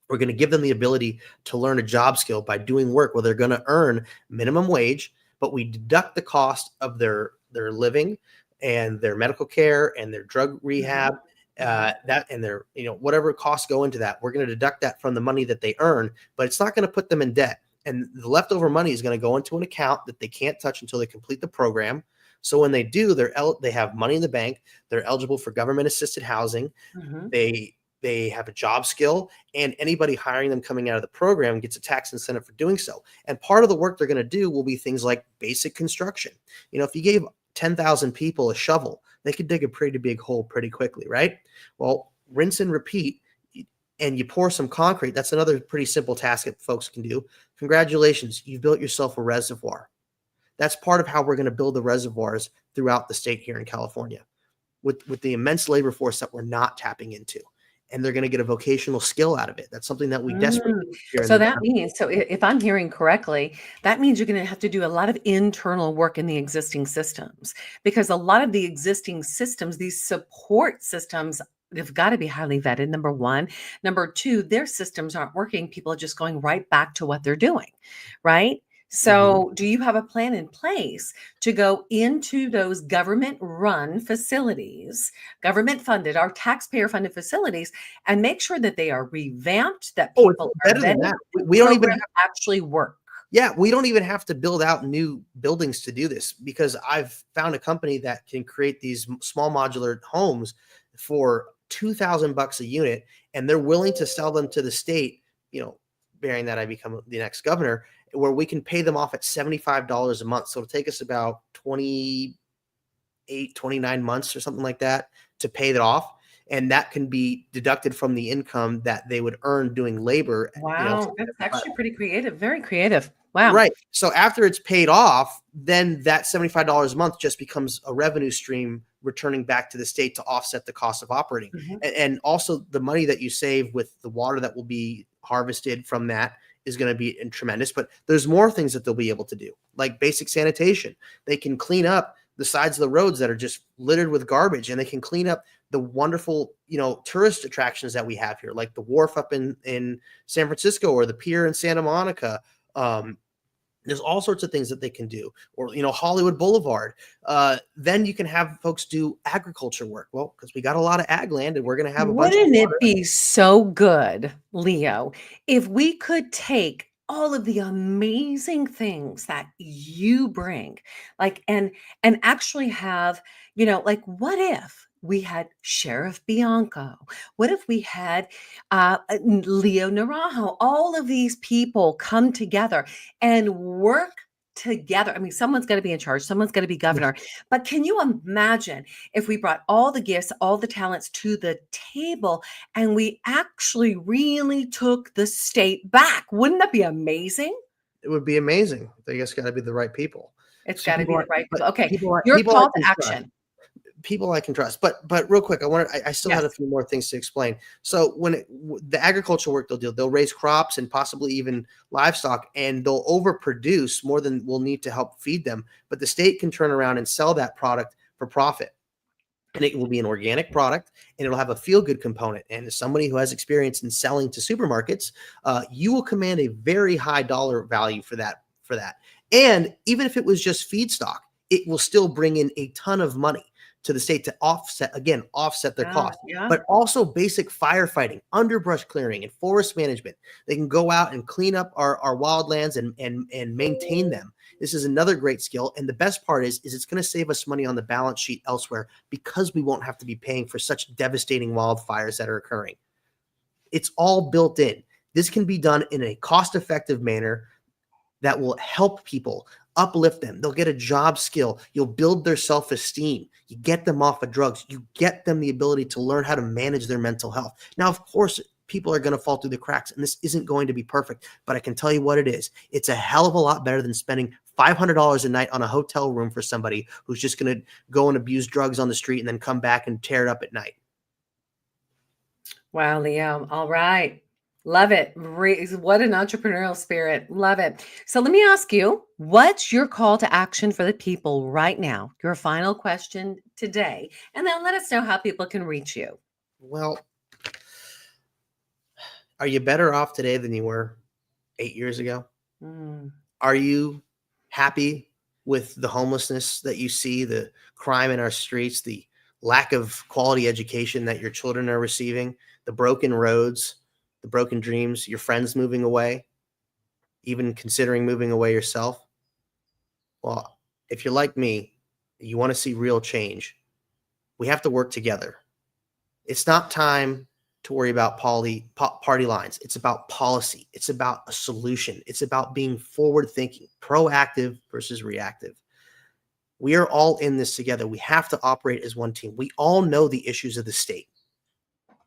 We're going to give them the ability to learn a job skill by doing work where they're going to earn minimum wage, but we deduct the cost of their living and their medical care and their drug rehab, that and their, whatever costs go into that. We're going to deduct that from the money that they earn, but it's not going to put them in debt. And the leftover money is going to go into an account that they can't touch until they complete the program. So when they do, they have money in the bank. They're eligible for government assisted housing. They have a job skill, and anybody hiring them coming out of the program gets a tax incentive for doing so. And part of the work they're going to do will be things like basic construction. If you gave 10,000 people a shovel, they could dig a pretty big hole pretty quickly, right? Well, rinse and repeat, and you pour some concrete. That's another pretty simple task that folks can do. Congratulations, you've built yourself a reservoir. That's part of how we're going to build the reservoirs throughout the state here in California with the immense labor force that we're not tapping into. And they're going to get a vocational skill out of it. That's something that we desperately need. So that means, if I'm hearing correctly, that means you're going to have to do a lot of internal work in the existing systems, because a lot of the existing systems, these support systems, they've got to be highly vetted, number one. Number two, their systems aren't working. People are just going right back to what they're doing, right? So do you have a plan in place to go into those government-run facilities, government-funded, our taxpayer-funded facilities, and make sure that they are revamped, that people it's better than that. We don't even actually work? Yeah, we don't even have to build out new buildings to do this, because I've found a company that can create these small modular homes for $2,000 a unit, and they're willing to sell them to the state, bearing that I become the next governor, where we can pay them off at $75 a month. So it'll take us about 28, 29 months or something like that to pay that off. And that can be deducted from the income that they would earn doing labor. Wow, that's actually pretty creative, very creative. Wow. Right. So after it's paid off, then that $75 a month just becomes a revenue stream returning back to the state to offset the cost of operating. And also the money that you save with the water that will be harvested from that is going to be tremendous. But there's more things that they'll be able to do, like basic sanitation. They can clean up the sides of the roads that are just littered with garbage, and they can clean up the wonderful, tourist attractions that we have here, like the wharf up in San Francisco or the pier in Santa Monica. There's all sorts of things that they can do, or, Hollywood Boulevard. Then you can have folks do agriculture work. Well, because we got a lot of ag land, and we're going to have a bunch of water. Wouldn't it be so good, Leo, if we could take all of the amazing things that you bring, and actually have, what if we had Sheriff Bianco? What if we had Leo Naranjo? All of these people come together and work together. I mean, someone's going to be in charge. Someone's going to be governor. But can you imagine if we brought all the gifts, all the talents to the table, and we actually really took the state back? Wouldn't that be amazing? It would be amazing. I guess got to be the right people. It's got to be the right people. Okay. Your call to action. People I can trust. But real quick, I still had a few more things to explain. So when the agricultural work they'll raise crops and possibly even livestock, and they'll overproduce more than we'll need to help feed them. But the state can turn around and sell that product for profit. And it will be an organic product, and it'll have a feel-good component. And as somebody who has experience in selling to supermarkets, you will command a very high dollar value for that. And even if it was just feedstock, it will still bring in a ton of money to the state to offset their costs, but also basic firefighting, underbrush clearing, and forest management. They can go out and clean up our wildlands and maintain them. This is another great skill. And the best part is it's going to save us money on the balance sheet elsewhere, because we won't have to be paying for such devastating wildfires that are occurring. It's all built in. This can be done in a cost-effective manner that will help people, uplift them. They'll get a job skill. You'll build their self-esteem. You get them off of drugs. You get them the ability to learn how to manage their mental health. Now, of course, people are going to fall through the cracks, and this isn't going to be perfect, but I can tell you what it is. It's a hell of a lot better than spending $500 a night on a hotel room for somebody who's just going to go and abuse drugs on the street and then come back and tear it up at night. Wow, Leo. All right. Love it. What an entrepreneurial spirit. Love it. So let me ask you, what's your call to action for the people right now? Your final question today. And then let us know how people can reach you. Well, are you better off today than you were 8 years ago? Mm. Are you happy with the homelessness that you see, the crime in our streets, the lack of quality education that your children are receiving, the broken roads, the broken dreams, your friends moving away, even considering moving away yourself? Well, if you're like me, you want to see real change, we have to work together. It's not time to worry about party lines. It's about policy. It's about a solution. It's about being forward thinking, proactive versus reactive. We are all in this together. We have to operate as one team. We all know the issues of the state,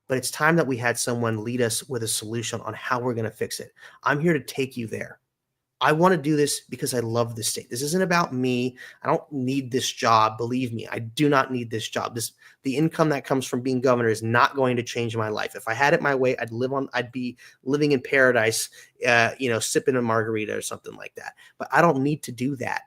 but it's time that we had someone lead us with a solution on how we're going to fix it. I'm here to take you there. I want to do this because I love the state. This isn't about me. I don't need this job. Believe me, I do not need this job. The income that comes from being governor is not going to change my life. If I had it my way, I'd be living in paradise, sipping a margarita or something like that. But I don't need to do that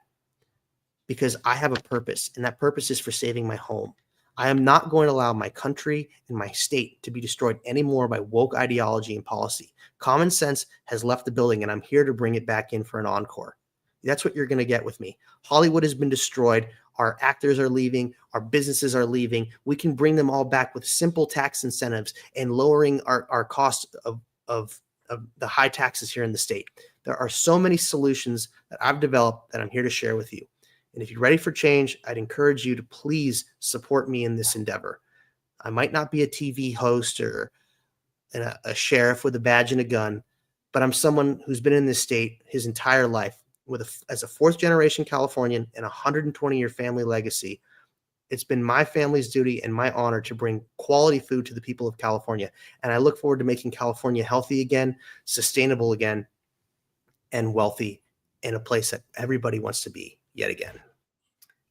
because I have a purpose, and that purpose is for saving my home. I am not going to allow my country and my state to be destroyed anymore by woke ideology and policy. Common sense has left the building, and I'm here to bring it back in for an encore. That's what you're going to get with me. Hollywood has been destroyed. Our actors are leaving. Our businesses are leaving. We can bring them all back with simple tax incentives and lowering our cost of the high taxes here in the state. There are so many solutions that I've developed that I'm here to share with you. And if you're ready for change, I'd encourage you to please support me in this endeavor. I might not be a TV host or a sheriff with a badge and a gun, but I'm someone who's been in this state his entire life as a fourth generation Californian and a 120-year family legacy. It's been my family's duty and my honor to bring quality food to the people of California. And I look forward to making California healthy again, sustainable again, and wealthy, in a place that everybody wants to be yet again.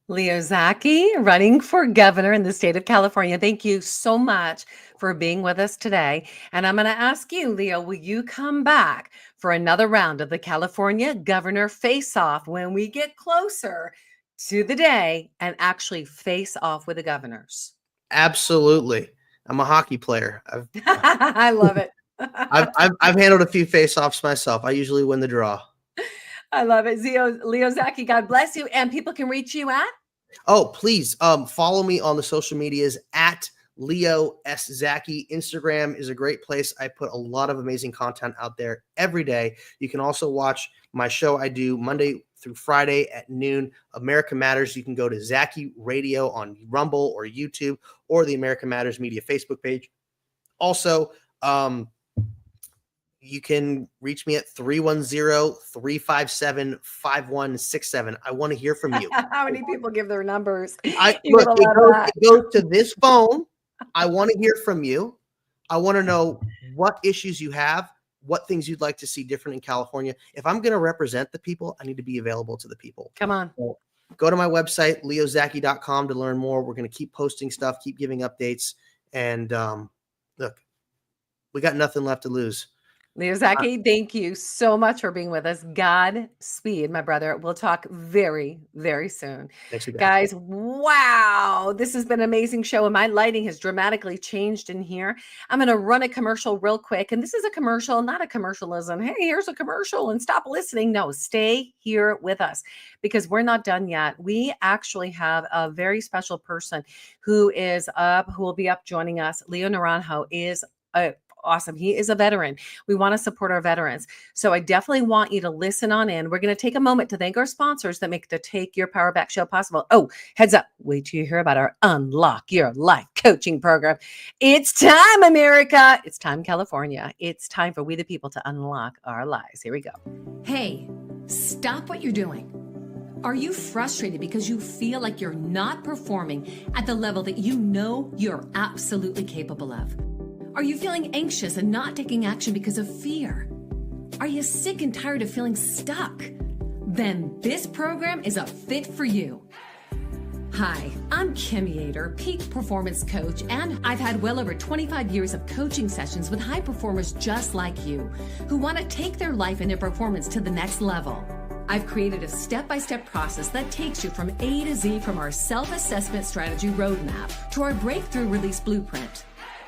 Leo Zacky, running for governor in the state of California. Thank you so much for being with us today. And I'm going to ask you, Leo, will you come back for another round of the California Governor Face-Off when we get closer to the day and actually face off with the governors? Absolutely. I'm a hockey player. I love it. I've handled a few face-offs myself. I usually win the draw. I love it. Leo Zacky, God bless you. And people can reach you at? Oh, please follow me on the social medias at Leo S. Zacky. Instagram is a great place. I put a lot of amazing content out there every day. You can also watch my show I do Monday through Friday at noon, America Matters. You can go to Zacky Radio on Rumble or YouTube or the America Matters Media Facebook page. Also, you can reach me at 310-357-5167. I want to hear from you. How many people give their numbers? It goes to this phone. I want to hear from you. I want to know what issues you have, what things you'd like to see different in California. If I'm going to represent the people, I need to be available to the people. Come on. So go to my website, leozacky.com, to learn more. We're going to keep posting stuff, keep giving updates. And look, we got nothing left to lose. Leo Zacky, thank you so much for being with us. Godspeed, my brother. We'll talk very, very soon. Thanks, guys. Wow. This has been an amazing show, and my lighting has dramatically changed in here. I'm going to run a commercial real quick. And this is a commercial, not a commercialism. Hey, here's a commercial and stop listening. No, stay here with us because we're not done yet. We actually have a very special person who will be up joining us. Leo Naranjo is awesome. He is a veteran. We want to support our veterans. So I definitely want you to listen on in. We're going to take a moment to thank our sponsors that make the Take Your Power Back show possible. Oh, heads up. Wait till you hear about our Unlock Your Life coaching program. It's time, America. It's time, California. It's time for we the people to unlock our lives. Here we go. Hey, stop what you're doing. Are you frustrated because you feel like you're not performing at the level that you know you're absolutely capable of? Are you feeling anxious and not taking action because of fear? Are you sick and tired of feeling stuck? Then this program is a fit for you. Hi, I'm Kim Yeater, peak performance coach, and I've had well over 25 years of coaching sessions with high performers just like you who want to take their life and their performance to the next level. I've created a step-by-step process that takes you from A to Z, from our self-assessment strategy roadmap to our breakthrough release blueprint.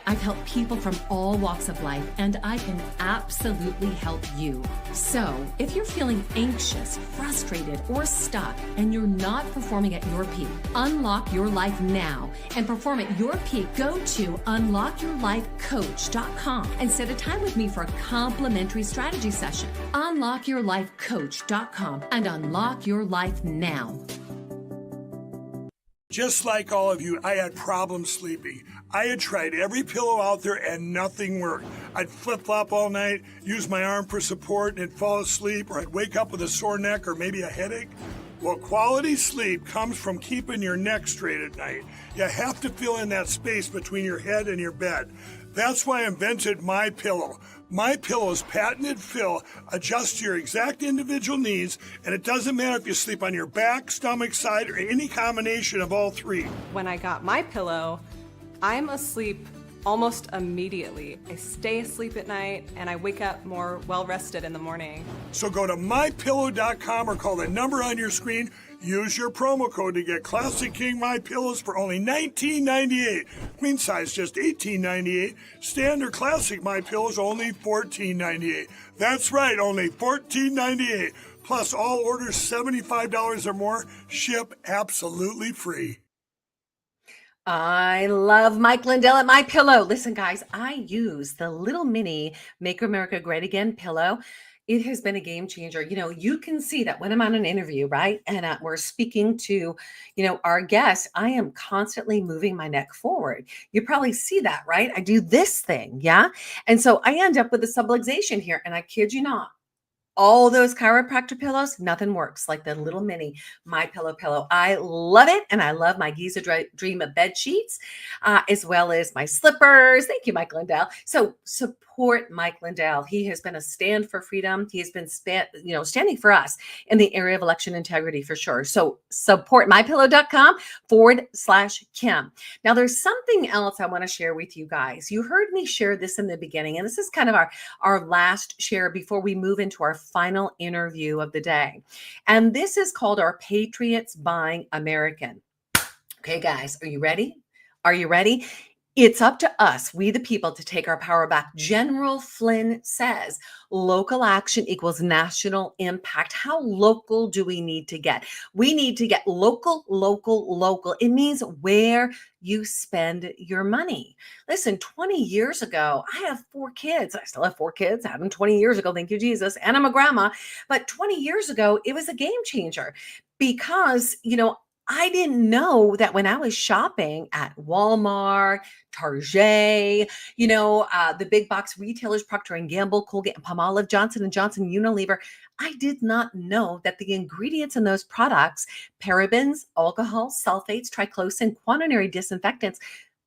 I've helped people from all walks of life, and I can absolutely help you. So, if you're feeling anxious, frustrated, or stuck, and you're not performing at your peak, unlock your life now and perform at your peak. Go to unlockyourlifecoach.com and set a time with me for a complimentary strategy session. Unlockyourlifecoach.com and unlock your life now. Just like all of you, I had problems sleeping. I had tried every pillow out there and nothing worked. I'd flip-flop all night, use my arm for support, and fall asleep, or I'd wake up with a sore neck or maybe a headache. Well, quality sleep comes from keeping your neck straight at night. You have to fill in that space between your head and your bed. That's why I invented My Pillow. My Pillow's patented fill adjusts to your exact individual needs, and it doesn't matter if you sleep on your back, stomach, side, or any combination of all three. When I got my pillow, I'm asleep almost immediately. I stay asleep at night and I wake up more well-rested in the morning. So go to mypillow.com or call the number on your screen. Use your promo code to get Classic King My Pillows for only $19.98. Queen size just $18.98. Standard Classic My Pillows only $14.98. That's right, only $14.98. Plus all orders $75 or more ship absolutely free. I love Mike Lindell at My Pillow. Listen, guys, I use the little mini Make America Great Again pillow. It has been a game changer. You know, you can see that when I'm on an interview, right? And we're speaking to, our guests, I am constantly moving my neck forward. You probably see that, right? I do this thing. Yeah. And so I end up with a subluxation here. And I kid you not, all those chiropractor pillows, nothing works like the little mini My Pillow. I love it. And I love my Giza Dream of bed sheets, as well as my slippers. Thank you, Mike Lindell. So support Mike Lindell. He has been a stand for freedom. He has been standing for us in the area of election integrity for sure. So support mypillow.com/Kim. Now there's something else I want to share with you guys. You heard me share this in the beginning, and this is kind of our last share before we move into our final interview of the day. And this is called our Patriots Buying American. Okay, guys, are you ready? Are you ready? It's up to us, we the people, to take our power back. General Flynn says local action equals national impact. How local do we need to get? We need to get local. It means where you spend your money. Listen, 20 years ago, I have 4 kids. I still have 4 kids. I had them 20 years ago. Thank you, Jesus. And I'm a grandma. But 20 years ago, it was a game changer because, I didn't know that when I was shopping at Walmart, Target, the big box retailers, Procter & Gamble, Colgate and Palmolive, Johnson & Johnson, Unilever, I did not know that the ingredients in those products, parabens, alcohol, sulfates, triclosan, quaternary disinfectants,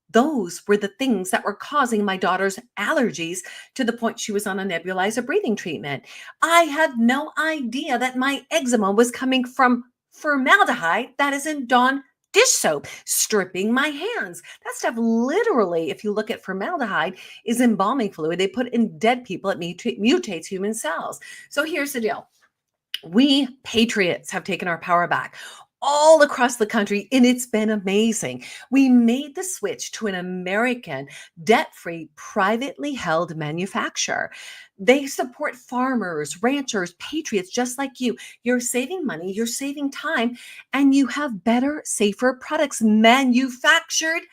those were the things that were causing my daughter's allergies to the point she was on a nebulizer breathing treatment. I had no idea that my eczema was coming from formaldehyde that is in Dawn dish soap, stripping my hands. That stuff literally, if you look at formaldehyde, is embalming fluid. They put in dead people. It mutates human cells. So here's the deal. We patriots have taken our power back all across the country, and it's been amazing. We made the switch to an American, debt-free, privately held manufacturer. They support farmers, ranchers, patriots just like you. You're saving money, you're saving time, and you have better, safer products manufactured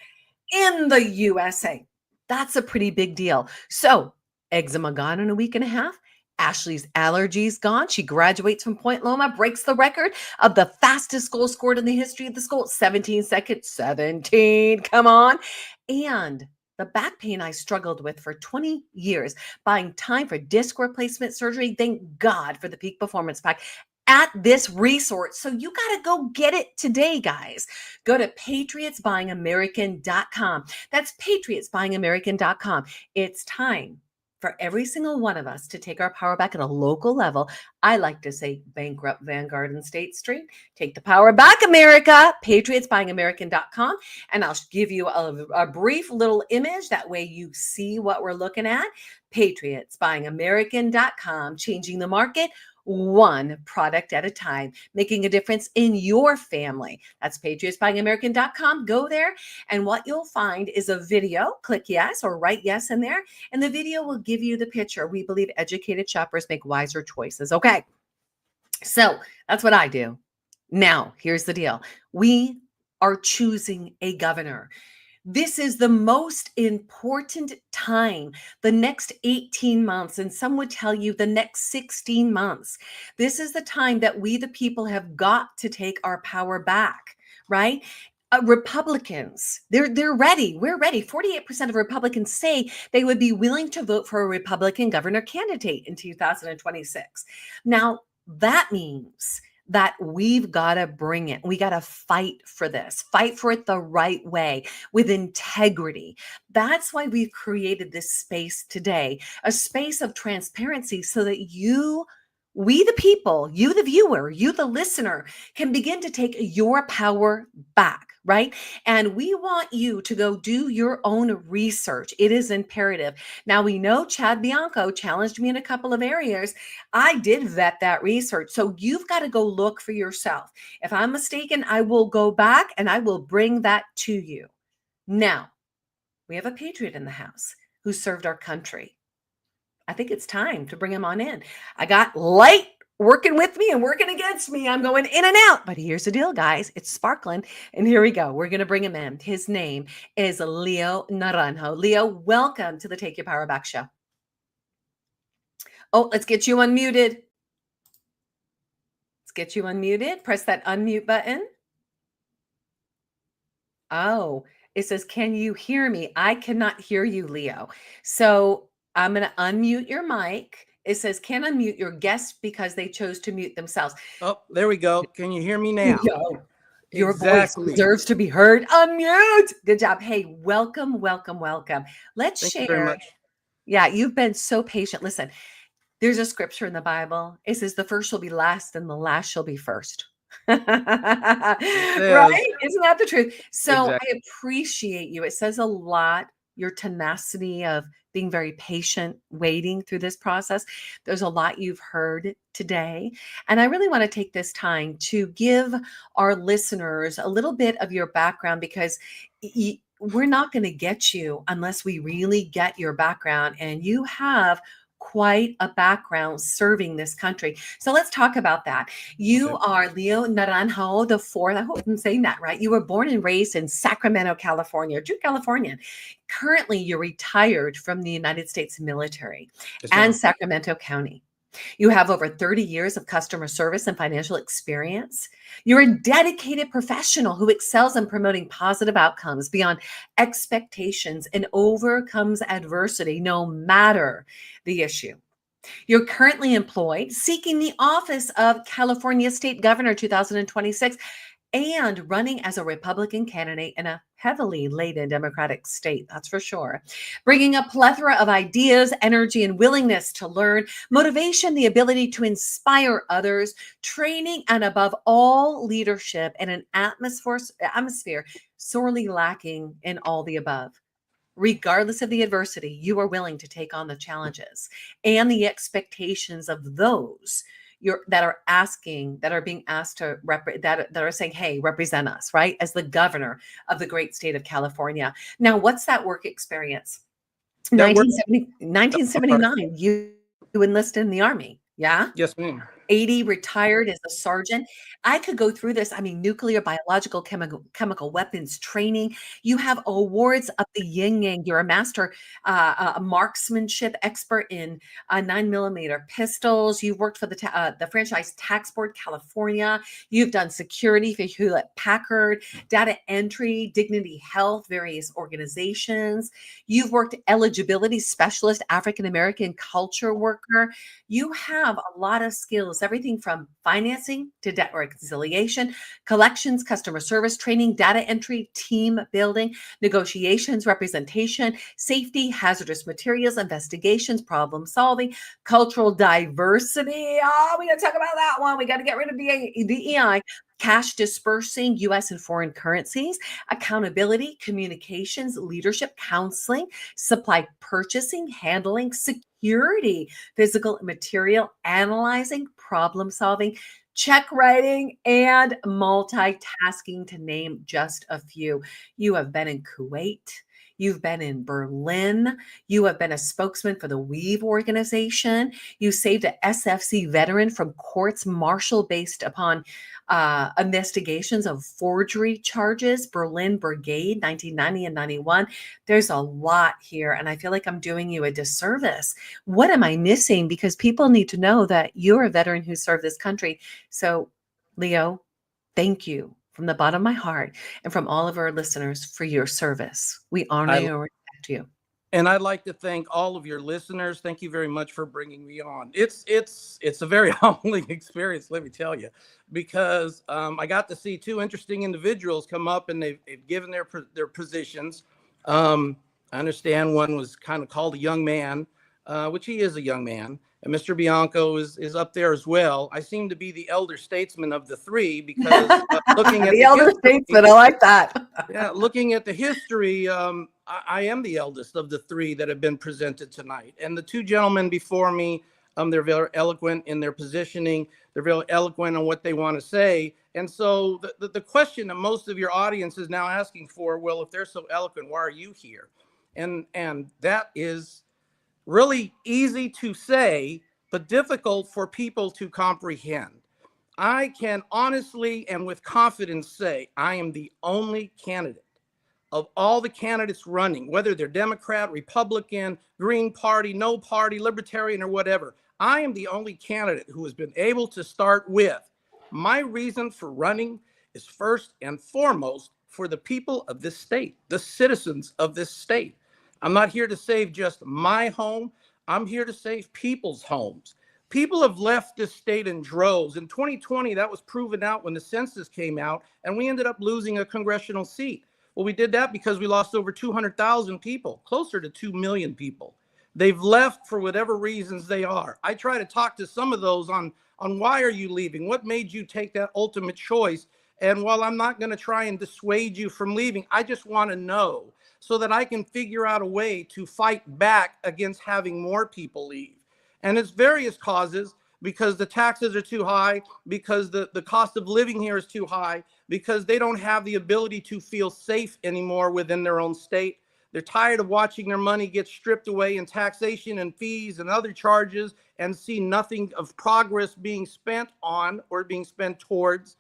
in the USA. That's a pretty big deal. So, eczema gone in a week and a half. Ashley's allergies gone. She graduates from Point Loma, breaks the record of the fastest goal scored in the history of the school. 17 seconds. 17. Come on. And the back pain I struggled with for 20 years, buying time for disc replacement surgery. Thank God for the Peak Performance Pack at this resource. So you got to go get it today, guys. Go to patriotsbuyingamerican.com. That's patriotsbuyingamerican.com. It's time for every single one of us to take our power back at a local level. I like to say bankrupt Vanguard and State Street. Take the power back, America. PatriotsBuyingAmerican.com. And I'll give you a brief little image. That way you see what we're looking at. PatriotsBuyingAmerican.com. Changing the market one product at a time, making a difference in your family. That's PatriotsBuyingAmerican.com. Go there, and what you'll find is a video. Click yes or write yes in there, and the video will give you the picture. We believe educated shoppers make wiser choices. Okay, so that's what I do. Now, here's the deal. We are choosing a governor. This is the most important time, the next 18 months, and some would tell you the next 16 months. This is the time that we, the people, have got to take our power back, right? Republicans, they're ready. We're ready. 48% of Republicans say they would be willing to vote for a Republican governor candidate in 2026. Now, that means that we've got to bring it. We got to fight for this, fight for it the right way with integrity. That's why we've created this space today, a space of transparency so that we the people, you the viewer, you the listener, can begin to take your power back, right? And we want you to go do your own research. It is imperative. Now, we know Chad Bianco challenged me in a couple of areas. I did vet that research. So you've got to go look for yourself. If I'm mistaken, I will go back and I will bring that to you. Now, we have a patriot in the house who served our country. I think it's time to bring him on in. I got light working with me and working against me. I'm going in and out. But here's the deal, guys. It's sparkling. And here we go. We're going to bring him in. His name is Leo Naranjo. Leo, welcome to the Take Your Power Back show. Oh, let's get you unmuted. Let's get you unmuted. Press that unmute button. Oh, it says, can you hear me? I cannot hear you, Leo. So I'm going to unmute your mic. It says, can unmute your guest because they chose to mute themselves. Oh, there we go. Can you hear me now? Your Exactly. voice deserves to be heard. Unmute. Good job. Hey, welcome, welcome, welcome. Let's Thank share. you very much. Yeah, you've been so patient. Listen, there's a scripture in the Bible. It says the first shall be last and the last shall be first. Right? Isn't that the truth? So Exactly. I appreciate you. It says a lot, your tenacity of being very patient, waiting through this process. There's a lot you've heard today. And I really want to take this time to give our listeners a little bit of your background, because we're not going to get you unless we really get your background. And you have quite a background serving this country. So let's talk about that. You are Leo Naranjo the fourth. I hope I'm saying that right. You were born and raised in Sacramento, California, true Californian. Currently, you're retired from the United States military and Sacramento County. You have over 30 years of customer service and financial experience. You're a dedicated professional who excels in promoting positive outcomes beyond expectations and overcomes adversity no matter the issue. You're currently employed, seeking the office of California State Governor 2026 and running as a Republican candidate in a heavily laden Democratic state, that's for sure. Bringing a plethora of ideas, energy, and willingness to learn, motivation, the ability to inspire others, training, and above all, leadership in an atmosphere sorely lacking in all the above. Regardless of the adversity, you are willing to take on the challenges and the expectations of those that are being asked to that are saying, hey, represent us, right? As the governor of the great state of California. Now, what's that work experience? 1979, you enlisted in the Army. Yeah. Yes, ma'am. 80, retired as a sergeant. I could go through this. I mean, nuclear, biological, chemical weapons training. You have awards of the yin yang. You're a master a marksmanship expert in 9mm pistols. You've worked for the Franchise Tax Board, California. You've done security for Hewlett Packard, data entry, Dignity Health, various organizations. You've worked eligibility specialist, African American culture worker. You have a lot of skills handles everything from financing to debt reconciliation, collections, customer service training, data entry, team building, negotiations, representation, safety, hazardous materials, investigations, problem solving, cultural diversity. Oh, we got to talk about that one. We got to get rid of DEI. Cash dispersing U.S. and foreign currencies, accountability, communications, leadership, counseling, supply purchasing, handling, security, physical and material, analyzing, problem solving, check writing, and multitasking, to name just a few. You have been in Kuwait. You've been in Berlin. You have been a spokesman for the Weave organization. You saved a SFC veteran from courts martial based upon investigations of forgery charges, Berlin Brigade, 1990 and 91. There's a lot here, and I feel like I'm doing you a disservice. What am I missing? Because people need to know that you're a veteran who served this country. So, Leo, thank you from the bottom of my heart and from all of our listeners for your service. We honor you and respect you. And I'd like to thank all of your listeners. Thank you very much for bringing me on. It's a very humbling experience, let me tell you, because I got to see two interesting individuals come up, and they've given their positions. I understand one was kind of called a young man, which he is a young man. And Mr. Bianco is up there as well. I seem to be the elder statesman of the three, because looking at the elder statesman, I like that. Yeah, looking at the history, I am the eldest of the three that have been presented tonight. And the two gentlemen before me, they're very eloquent in their positioning. They're very eloquent on what they want to say. And so the question that most of your audience is now asking for, well, if they're so eloquent, why are you here? And that is really easy to say, but difficult for people to comprehend. I can honestly and with confidence say I am the only candidate of all the candidates running, whether they're Democrat, Republican, Green Party, no party, Libertarian, or whatever. I am the only candidate who has been able to start with, my reason for running is first and foremost for the people of this state, the citizens of this state. I'm not here to save just my home. I'm here to save people's homes. People have left this state in droves. In 2020, that was proven out when the census came out, and we ended up losing a congressional seat. Well, we did that because we lost over 200,000 people, closer to 2 million people. They've left for whatever reasons they are. I try to talk to some of those on why are you leaving? What made you take that ultimate choice? And while I'm not going to try and dissuade you from leaving, I just want to know so that I can figure out a way to fight back against having more people leave. And it's various causes, because the taxes are too high, because the cost of living here is too high, because they don't have the ability to feel safe anymore within their own state. They're tired of watching their money get stripped away in taxation and fees and other charges, and see nothing of progress being spent on or being spent towards.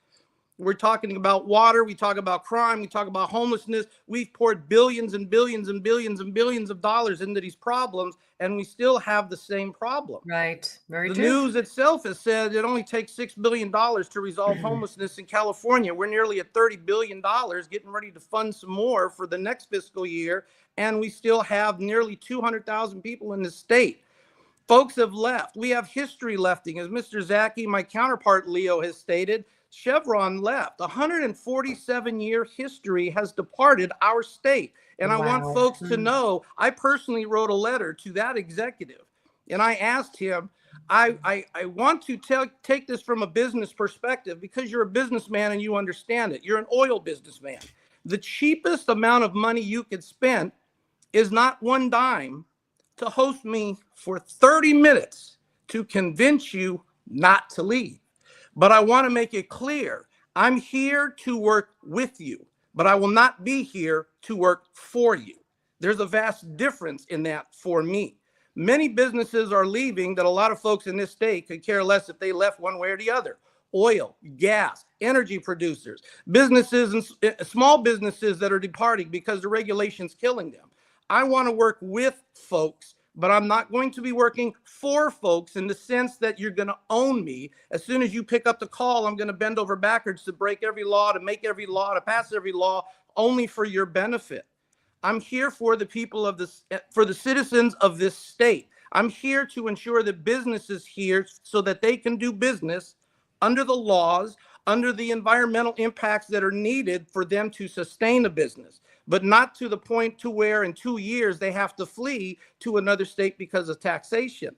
We're talking about water. We talk about crime. We talk about homelessness. We've poured billions and billions and billions and billions of dollars into these problems, and we still have the same problem. Right. Very true. true. The news itself has said it only takes $6 billion to resolve homelessness in California. We're nearly at $30 billion, getting ready to fund some more for the next fiscal year, and we still have nearly 200,000 people in the state. Folks have left. We have history lefting. As Mr. Zacky, my counterpart Leo, has stated, Chevron left. 147-year history has departed our state. And I want folks to know, I personally wrote a letter to that executive. And I asked him, I want to take this from a business perspective, because you're a businessman and you understand it. You're an oil businessman. The cheapest amount of money you could spend is not one dime to host me for 30 minutes to convince you not to leave. But I want to make it clear, I'm here to work with you, but I will not be here to work for you. There's a vast difference in that for me. Many businesses are leaving that a lot of folks in this state could care less if they left one way or the other. Oil, gas, energy producers, businesses and small businesses that are departing because the regulation's killing them. I want to work with folks, but I'm not going to be working for folks in the sense that you're going to own me. As soon as you pick up the call, I'm going to bend over backwards to break every law, to make every law, to pass every law, only for your benefit. I'm here for the people of this, for the citizens of this state. I'm here to ensure that business is here so that they can do business under the laws, under the environmental impacts that are needed for them to sustain a business, but not to the point to where in 2 years they have to flee to another state because of taxation.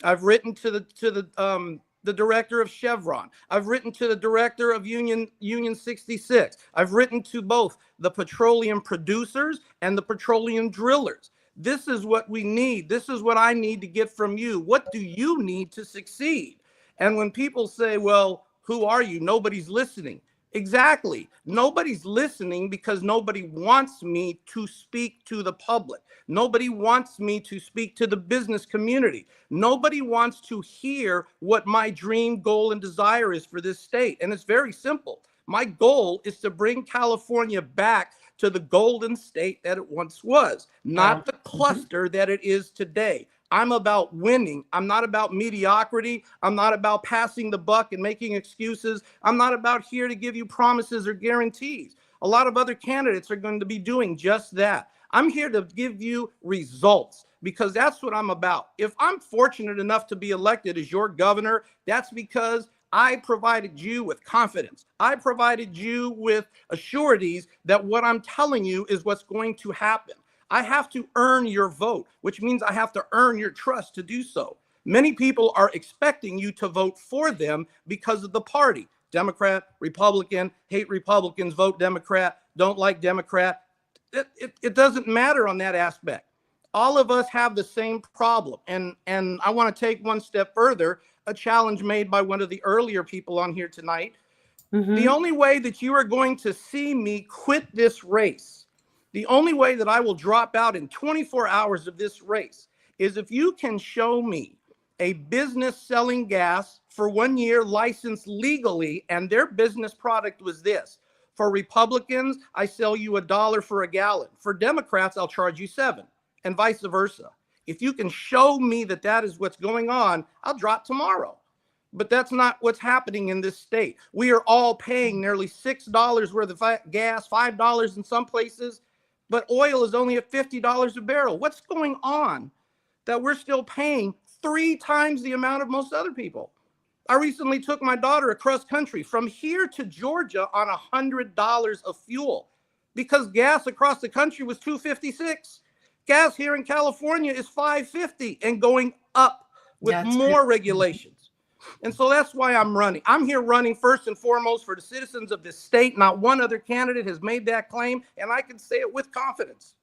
I've written to the director of Chevron. I've written to the director of Union 66. I've written to both the petroleum producers and the petroleum drillers. This is what we need. This is what I need to get from you. What do you need to succeed? And when people say, well, who are you? Nobody's listening. Exactly. Nobody's listening because nobody wants me to speak to the public. Nobody wants me to speak to the business community. Nobody wants to hear what my dream, goal, and desire is for this state. And it's very simple. My goal is to bring California back to the golden state that it once was, not the cluster that it is today. I'm about winning. I'm not about mediocrity. I'm not about passing the buck and making excuses. I'm not about here to give you promises or guarantees. A lot of other candidates are going to be doing just that. I'm here to give you results because that's what I'm about. If I'm fortunate enough to be elected as your governor, that's because I provided you with confidence. I provided you with assurities that what I'm telling you is what's going to happen. I have to earn your vote, which means I have to earn your trust to do so. Many people are expecting you to vote for them because of the party. Democrat, Republican, hate Republicans, vote Democrat, don't like Democrat. It doesn't matter on that aspect. All of us have the same problem. And I want to take one step further, a challenge made by one of the earlier people on here tonight. The only way that you are going to see me quit this race, the only way that I will drop out in 24 hours of this race is if you can show me a business selling gas for 1 year licensed legally, and their business product was this. For Republicans, I sell you $1 for a gallon. For Democrats, I'll charge you $7, and vice versa. If you can show me that that is what's going on, I'll drop tomorrow. But that's not what's happening in this state. We are all paying nearly $6 worth of gas, $5 in some places, but oil is only at $50 a barrel. What's going on that we're still paying 3 times the amount of most other people? I recently took my daughter across country from here to Georgia on $100 of fuel because gas across the country was $2.56. Gas here in California is $5.50 and going up with more regulations. And so that's why I'm running. I'm here running first and foremost for the citizens of this state. Not one other candidate has made that claim, and I can say it with confidence.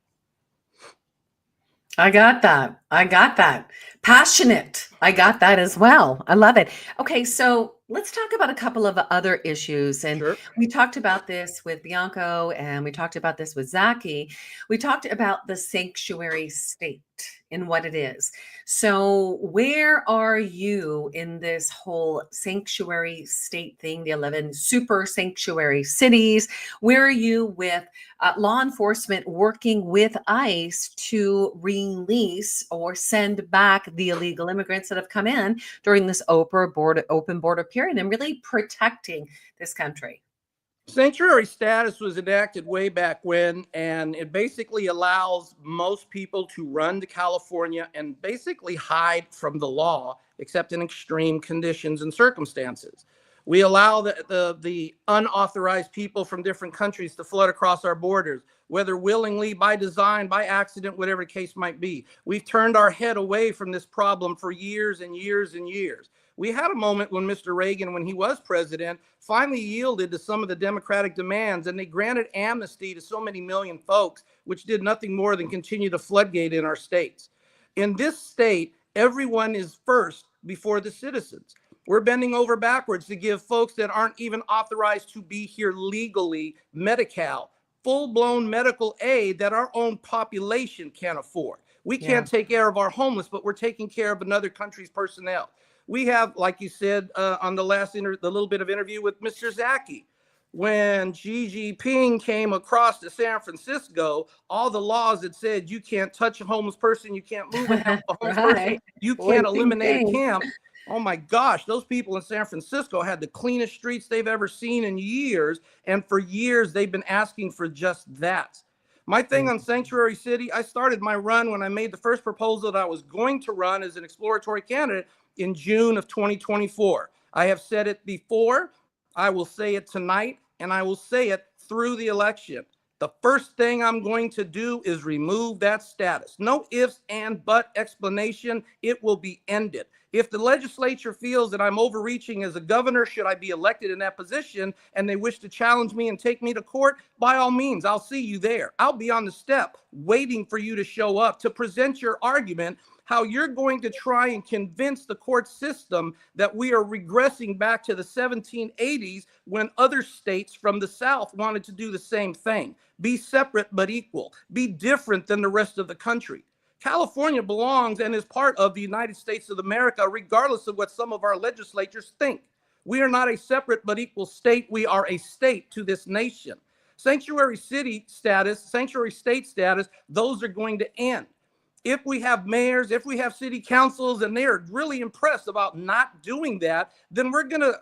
I got that. I got that. Passionate. I got that as well. I love it. Okay, so let's talk about a couple of other issues. And we talked about this with Bianco, and we talked about this with Zacky. We talked about the sanctuary state and what it is. So where are you in this whole sanctuary state thing, the 11 super sanctuary cities? Where are you with law enforcement working with ICE to release or send back the illegal immigrants that have come in during this open border period and really protecting this country? Sanctuary status was enacted way back when, and it basically allows most people to run to California and basically hide from the law, except in extreme conditions and circumstances. We allow the unauthorized people from different countries to flood across our borders, whether willingly, by design, by accident, whatever the case might be. We've turned our head away from this problem for years and years and years. We had a moment when Mr. Reagan, when he was president, finally yielded to some of the Democratic demands, and they granted amnesty to so many million folks, which did nothing more than continue the floodgate in our states. In this state, everyone is first before the citizens. We're bending over backwards to give folks that aren't even authorized to be here legally Medi-Cal, full-blown medical aid that our own population can't afford. We can't take care of our homeless, but we're taking care of another country's personnel. We have, like you said on the little bit of interview with Mr. Zacky, when Xi Jinping came across to San Francisco, all the laws that said you can't touch a homeless person, you can't move a homeless person, you can't eliminate a camp. Oh my gosh, those people in San Francisco had the cleanest streets they've ever seen in years. And for years, they've been asking for just that. My thing on Sanctuary City, I started my run when I made the first proposal that I was going to run as an exploratory candidate in June of 2024. I have said it before, I will say it tonight, and I will say it through the election. The first thing I'm going to do is remove that status. No ifs and but explanation. It will be ended. If the legislature feels that I'm overreaching as a governor, should I be elected in that position, and they wish to challenge me and take me to court, by all means, I'll see you there. I'll be on the step waiting for you to show up to present your argument, how you're going to try and convince the court system that we are regressing back to the 1780s when other states from the South wanted to do the same thing. Be separate but equal. Be different than the rest of the country. California belongs and is part of the United States of America, regardless of what some of our legislatures think. We are not a separate but equal state. We are a state to this nation. Sanctuary city status, sanctuary state status, those are going to end. If we have mayors, if we have city councils, and they are really impressed about not doing that, then we're going to,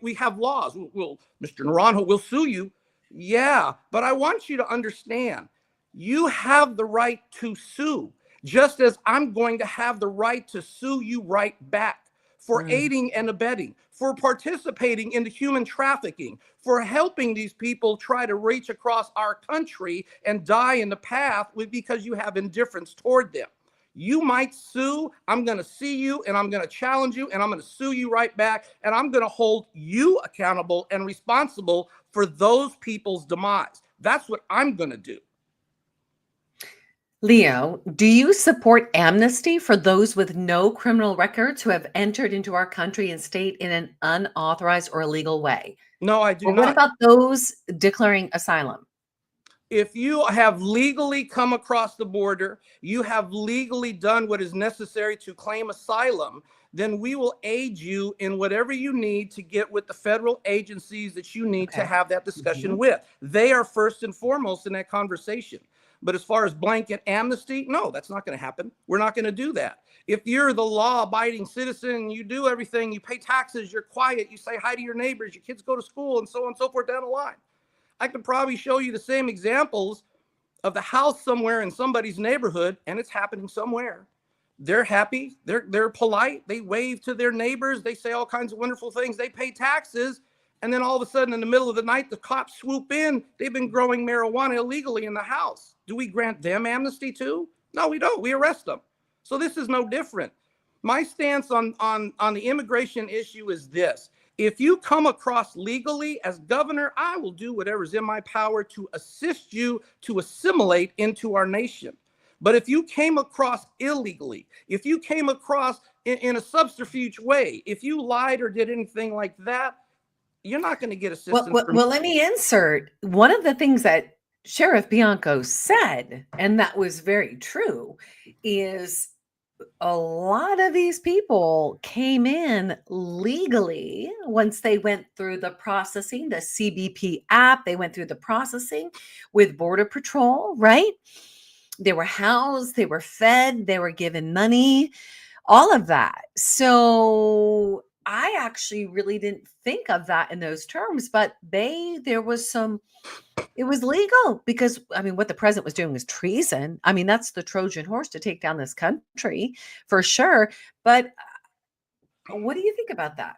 we have laws. We'll, Mr. Naranjo, we'll sue you. Yeah, but I want you to understand, you have the right to sue, just as I'm going to have the right to sue you right back for aiding and abetting, for participating in the human trafficking, for helping these people try to reach across our country and die in the path because you have indifference toward them. You might sue, I'm going to see you, and I'm going to challenge you, and I'm going to sue you right back, and I'm going to hold you accountable and responsible for those people's demise. That's what I'm going to do. Leo, do you support amnesty for those with no criminal records who have entered into our country and stayed in an unauthorized or illegal way? No, I do or not. What about those declaring asylum? If you have legally come across the border, you have legally done what is necessary to claim asylum, then we will aid you in whatever you need to get with the federal agencies that you need to have that discussion with. They are first and foremost in that conversation. But as far as blanket amnesty, no, that's not going to happen. We're not going to do that. If you're the law-abiding citizen, you do everything, you pay taxes, you're quiet, you say hi to your neighbors, your kids go to school, and so on and so forth down the line. I could probably show you the same examples of the house somewhere in somebody's neighborhood, and it's happening somewhere. They're happy, they're polite, they wave to their neighbors, they say all kinds of wonderful things, they pay taxes, and then all of a sudden in the middle of the night, the cops swoop in, they've been growing marijuana illegally in the house. Do we grant them amnesty too? No, we don't, we arrest them. So this is no different. My stance on the immigration issue is this. If you come across legally as governor, I will do whatever's in my power to assist you to assimilate into our nation. But if you came across illegally, if you came across in a subterfuge way, if you lied or did anything like that, you're not going to get assistance. Well, let me insert one of the things that Sheriff Bianco said, and that was very true, is a lot of these people came in legally once they went through the processing, the CBP app. They went through the processing with Border Patrol, right? They were housed, they were fed, they were given money, all of that. So I actually really didn't think of that in those terms, but it was legal because, I mean, what the president was doing was treason. I mean, that's the Trojan horse to take down this country for sure. But what do you think about that?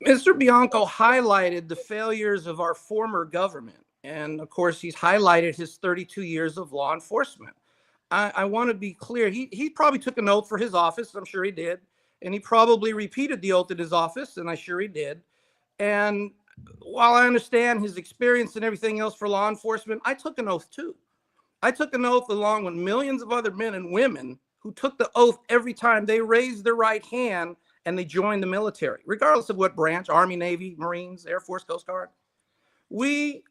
Mr. Bianco highlighted the failures of our former government. And of course, he's highlighted his 32 years of law enforcement. I want to be clear. He probably took an oath for his office. I'm sure he did. And he probably repeated the oath in his office. And I'm sure he did. And while I understand his experience and everything else for law enforcement, I took an oath too. I took an oath along with millions of other men and women who took the oath every time they raised their right hand and they joined the military, regardless of what branch, Army, Navy, Marines, Air Force, Coast Guard. We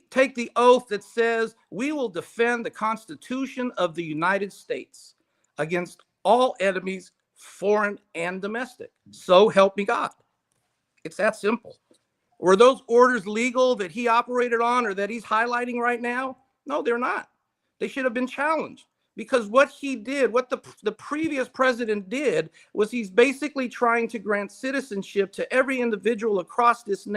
take the oath that says we will defend the Constitution of the United States against all enemies, foreign and domestic. So help me God. It's that simple. Were those orders legal that he operated on or that he's highlighting right now? No, they're not. They should have been challenged because what he did, what the previous president did, was he's basically trying to grant citizenship to every individual across this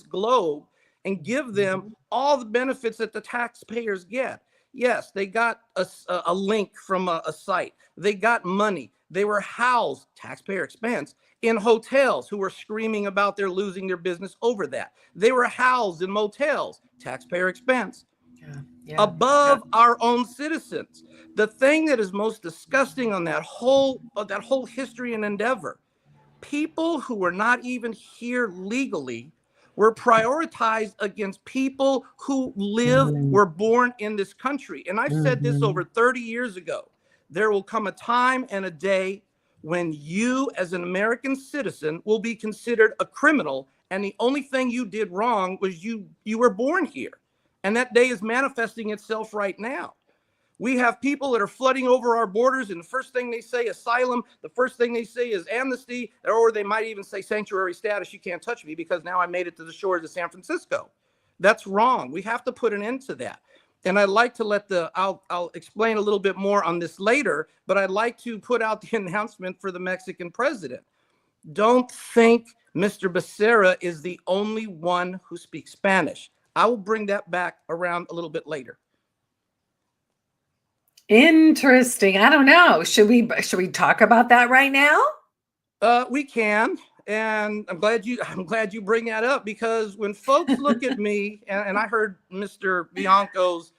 globe and give them all the benefits that the taxpayers get. Yes, they got a link from a site. They got money. They were housed, taxpayer expense, in hotels who were screaming about their losing their business over that. They were housed in motels, taxpayer expense, above our own citizens. The thing that is most disgusting on that whole history and endeavor, people who were not even here legally were prioritized against people who were born in this country. And I've said this over 30 years ago. There will come a time and a day when you, as an American citizen, will be considered a criminal, and the only thing you did wrong was you were born here. And that day is manifesting itself right now. We have people that are flooding over our borders, and the first thing they say, asylum. The first thing they say is amnesty, or they might even say sanctuary status. You can't touch me because now I made it to the shores of San Francisco. That's wrong. We have to put an end to that. And I'd like to I'll explain a little bit more on this later, but I'd like to put out the announcement for the Mexican president. Don't think Mr. Becerra is the only one who speaks Spanish. I will bring that back around a little bit later. Interesting. I don't know. Should we talk about that right now? We can. And I'm glad you bring that up, because when folks look at me, and I heard Mr. Bianco's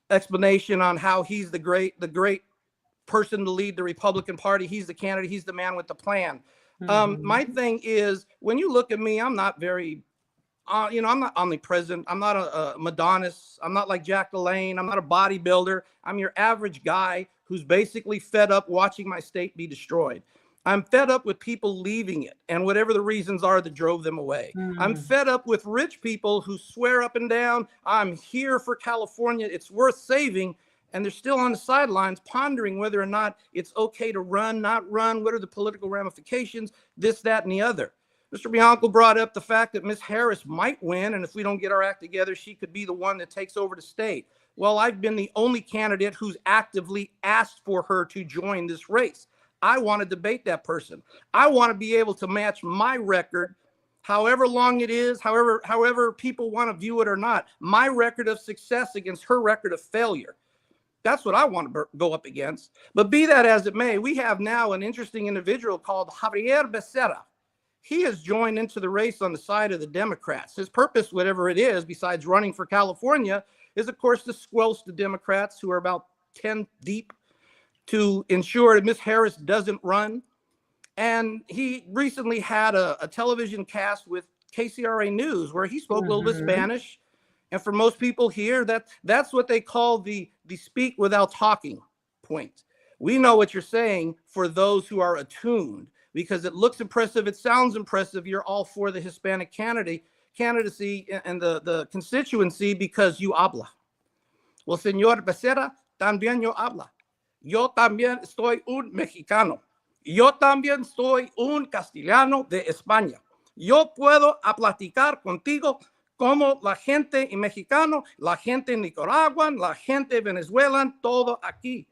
explanation on how he's the great person to lead the Republican Party. He's the candidate. He's the man with the plan. My thing is, when you look at me, I'm not very, I'm not omnipresent. I'm not a Madonnas. I'm not like Jack LaLanne. I'm not a bodybuilder. I'm your average guy who's basically fed up watching my state be destroyed. I'm fed up with people leaving it, and whatever the reasons are that drove them away. I'm fed up with rich people who swear up and down, I'm here for California, it's worth saving, and they're still on the sidelines pondering whether or not it's okay to run, not run, what are the political ramifications, this, that, and the other. Mr. Bianco brought up the fact that Ms. Harris might win, and if we don't get our act together, she could be the one that takes over the state. Well, I've been the only candidate who's actively asked for her to join this race. I want to debate that person. I want to be able to match my record, however long it is, however people want to view it or not, my record of success against her record of failure. That's what I want to go up against. But be that as it may, we have now an interesting individual called Javier Becerra. He has joined into the race on the side of the Democrats. His purpose, whatever it is, besides running for California, is, of course, to squelch the Democrats, who are about 10 deep, to ensure that Ms. Harris doesn't run. And he recently had a television cast with KCRA News where he spoke a little bit Spanish. And for most people here, that's what they call the speak without talking point. We know what you're saying for those who are attuned, because it looks impressive, it sounds impressive, you're all for the Hispanic candidacy and the constituency because you habla. Well, Señor Becerra, también yo habla. Yo también soy un mexicano. Yo también soy un castellano de España. Yo puedo platicar contigo como la gente mexicano, la gente Nicaragua, la gente Venezuela, todo aquí.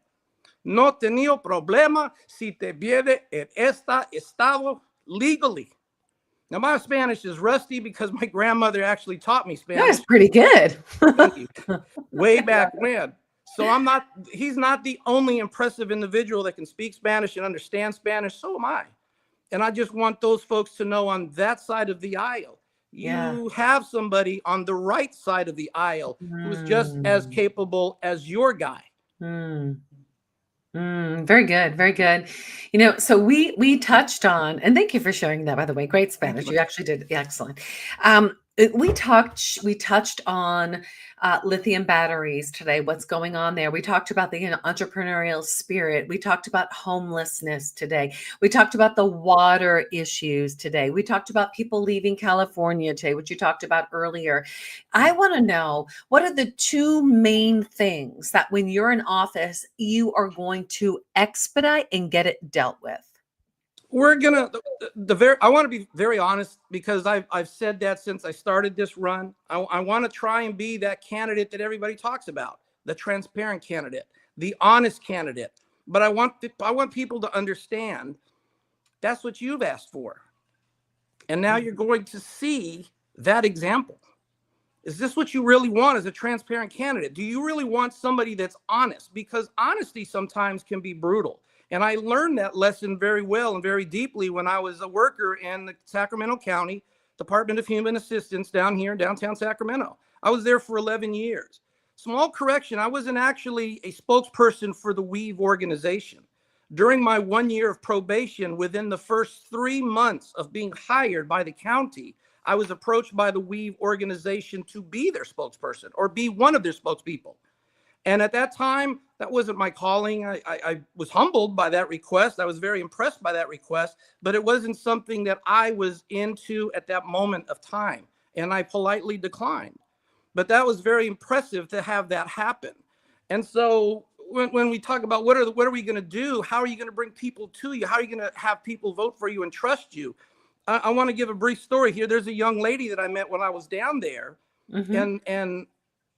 No he tenido problema si te viene en este estado legally. Now, my Spanish is rusty because my grandmother actually taught me Spanish. That's pretty good. Way back when. So he's not the only impressive individual that can speak Spanish and understand Spanish. So am I. And I just want those folks to know on that side of the aisle, you have somebody on the right side of the aisle who's just as capable as your guy. Very good. Very good. So we touched on, and thank you for sharing that, by the way, great Spanish. You actually did excellent. We touched on lithium batteries today, what's going on there. We talked about the entrepreneurial spirit. We talked about homelessness today. We talked about the water issues today. We talked about people leaving California today, which you talked about earlier. I want to know, what are the two main things that when you're in office, you are going to expedite and get it dealt with? We're gonna I want to be very honest, because I've said that since I started this run. I want to try and be that candidate that everybody talks about, the transparent candidate, the honest candidate. But I want people to understand that's what you've asked for, and now you're going to see that example. Is this what you really want as a transparent candidate? Do you really want somebody that's honest? Because honesty sometimes can be brutal. And I learned that lesson very well and very deeply when I was a worker in the Sacramento County Department of Human Assistance down here in downtown Sacramento. I was there for 11 years. Small correction, I wasn't actually a spokesperson for the Weave organization. During my 1 year of probation, within the first 3 months of being hired by the county, I was approached by the Weave organization to be their spokesperson or be one of their spokespeople. And at that time, that wasn't my calling. I was humbled by that request. I was very impressed by that request, but it wasn't something that I was into at that moment of time. And I politely declined. But that was very impressive to have that happen. And so when we talk about what are we going to do? How are you going to bring people to you? How are you going to have people vote for you and trust you? I want to give a brief story here. There's a young lady that I met when I was down there. Mm-hmm. And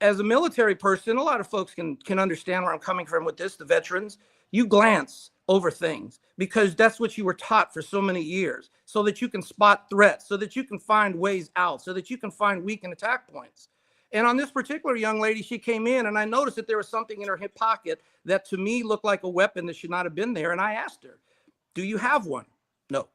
as a military person, a lot of folks can understand where I'm coming from with this, the veterans. You glance over things because that's what you were taught for so many years, so that you can spot threats, so that you can find ways out, so that you can find weak and attack points. And on this particular young lady, she came in and I noticed that there was something in her hip pocket that to me looked like a weapon that should not have been there. And I asked her, do you have one? No.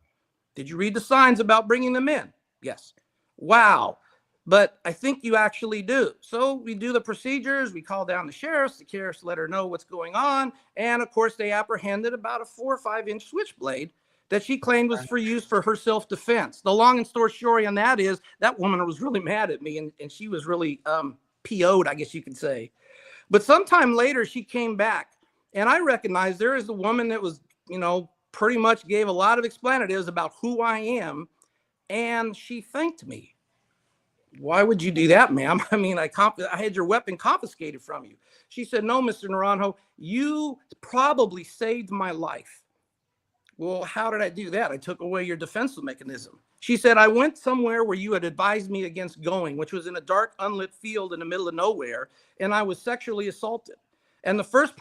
Did you read the signs about bringing them in? Yes. Wow. But I think you actually do. So we do the procedures. We call down the sheriffs let her know what's going on. And of course, they apprehended about a 4 or 5 inch switchblade that she claimed was for use for her self-defense. The long and short story on that is that woman was really mad at me and she was really PO'd, I guess you could say. But sometime later, she came back and I recognized there is a woman that was, pretty much gave a lot of explanatives about who I am. And she thanked me. Why would you do that, ma'am? I mean, I had your weapon confiscated from you. She said, no, Mr. Naranjo, you probably saved my life. Well, how did I do that? I took away your defensive mechanism. She said, I went somewhere where you had advised me against going, which was in a dark, unlit field in the middle of nowhere, and I was sexually assaulted. And the first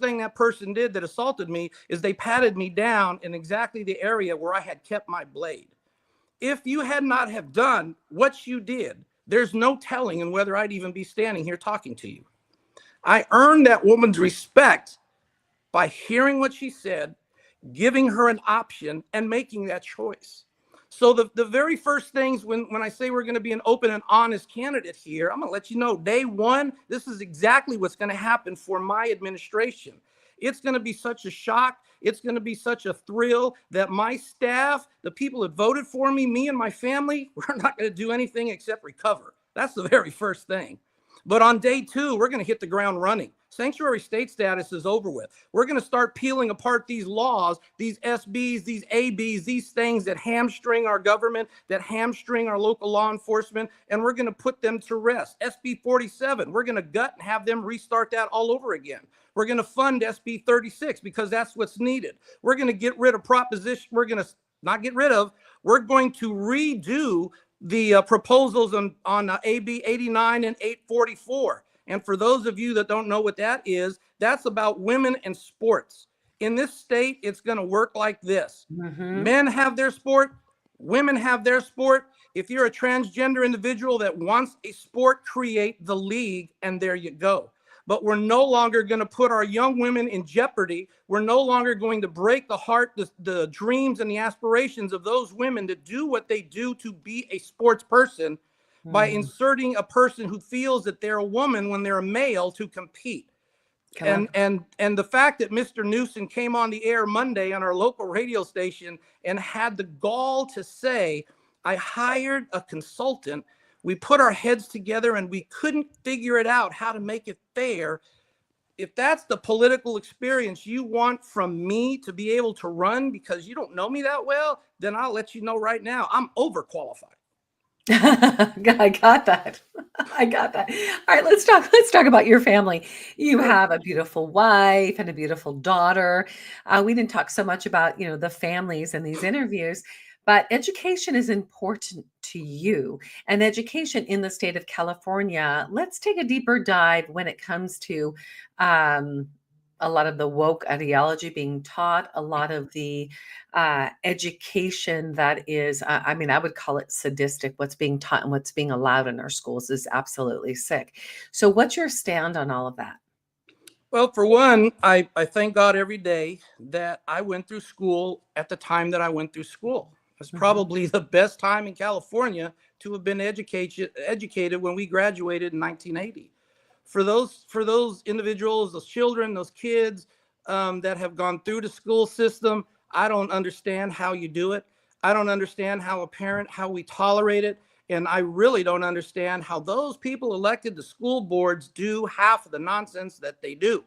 thing that person did that assaulted me is they patted me down in exactly the area where I had kept my blade. If you had not have done what you did, there's no telling in whether I'd even be standing here talking to you. I earned that woman's respect by hearing what she said, giving her an option, and making that choice. So the very first things when I say we're going to be an open and honest candidate here, I'm going to let you know, day one, this is exactly what's going to happen for my administration. It's going to be such a shock. It's going to be such a thrill that my staff, the people that voted for me, me and my family, we're not going to do anything except recover. That's the very first thing. But on day two, we're going to hit the ground running. Sanctuary state status is over with. We're going to start peeling apart these laws, these SBs, these ABs, these things that hamstring our government, that hamstring our local law enforcement, and we're going to put them to rest. SB 47, we're going to gut and have them restart that all over again. We're going to fund SB 36 because that's what's needed. We're going to get rid of proposition. We're going to not get rid of. We're going to redo the proposals on AB 89 and 844. And for those of you that don't know what that is, that's about women and sports. In this state, it's going to work like this. Mm-hmm. Men have their sport. Women have their sport. If you're a transgender individual that wants a sport, create the league, and there you go. But we're no longer going to put our young women in jeopardy. We're no longer going to break the heart, the dreams and the aspirations of those women to do what they do to be a sports person by inserting a person who feels that they're a woman when they're a male to compete. And the fact that Mr. Newsom came on the air Monday on our local radio station and had the gall to say, I hired a consultant. We put our heads together and we couldn't figure it out how to make it fair. If that's the political experience you want from me to be able to run because you don't know me that well, then I'll let you know right now, I'm overqualified. I got that. I got that. All right, let's talk about your family. You have a beautiful wife and a beautiful daughter. We didn't talk so much about, the families in these interviews, but education is important to you, and education in the state of California. Let's take a deeper dive when it comes to a lot of the woke ideology being taught, a lot of the education that is, I mean, I would call it sadistic. What's being taught and what's being allowed in our schools is absolutely sick. So, what's your stand on all of that? Well, for one, I thank God every day that I went through school at the time that I went through school. It's probably the best time in California to have been educated when we graduated in 1980. For those individuals, those children, those kids that have gone through the school system, I don't understand how you do it. I don't understand how we tolerate it. And I really don't understand how those people elected to school boards do half of the nonsense that they do.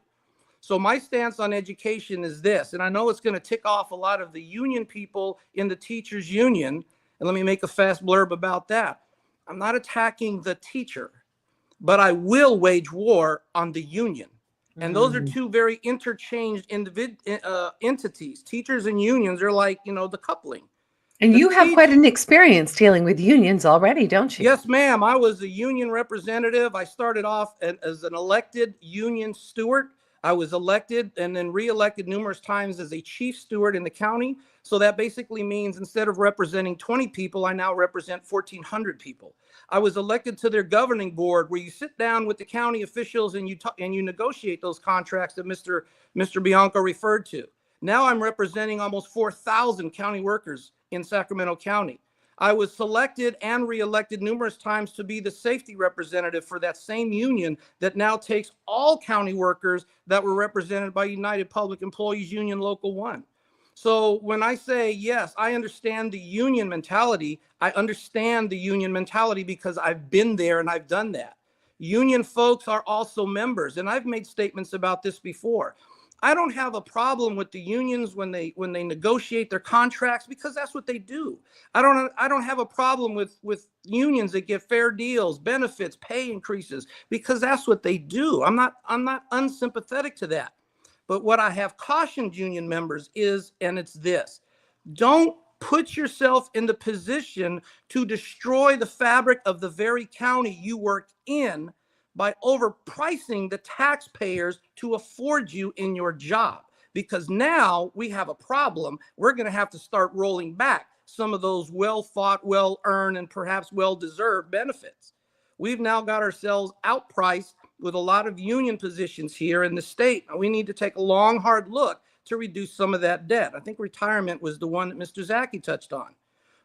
So my stance on education is this, and I know it's going to tick off a lot of the union people in the teachers union. And let me make a fast blurb about that. I'm not attacking the teacher, but I will wage war on the union. And those are two very interchanged entities. Teachers and unions are like, the coupling. And you have quite an experience dealing with unions already, don't you? Yes, ma'am. I was a union representative. I started off as an elected union steward. I was elected and then reelected numerous times as a chief steward in the county. So that basically means instead of representing 20 people, I now represent 1,400 people. I was elected to their governing board, where you sit down with the county officials and you negotiate those contracts that Mr. Bianco referred to. Now I'm representing almost 4,000 county workers in Sacramento County. I was selected and reelected numerous times to be the safety representative for that same union that now takes all county workers that were represented by United Public Employees Union Local 1. So when I say, yes, I understand the union mentality, I understand the union mentality because I've been there and I've done that. Union folks are also members, and I've made statements about this before. I don't have a problem with the unions when they negotiate their contracts, because that's what they do. I don't have a problem with unions that get fair deals, benefits, pay increases, because that's what they do. I'm not unsympathetic to that. But what I have cautioned union members is, and it's this: don't put yourself in the position to destroy the fabric of the very county you work in by overpricing the taxpayers to afford you in your job. Because now we have a problem. We're going to have to start rolling back some of those well-fought, well-earned, and perhaps well-deserved benefits. We've now got ourselves outpriced with a lot of union positions here in the state. We need to take a long, hard look to reduce some of that debt. I think retirement was the one that Mr. Zacky touched on.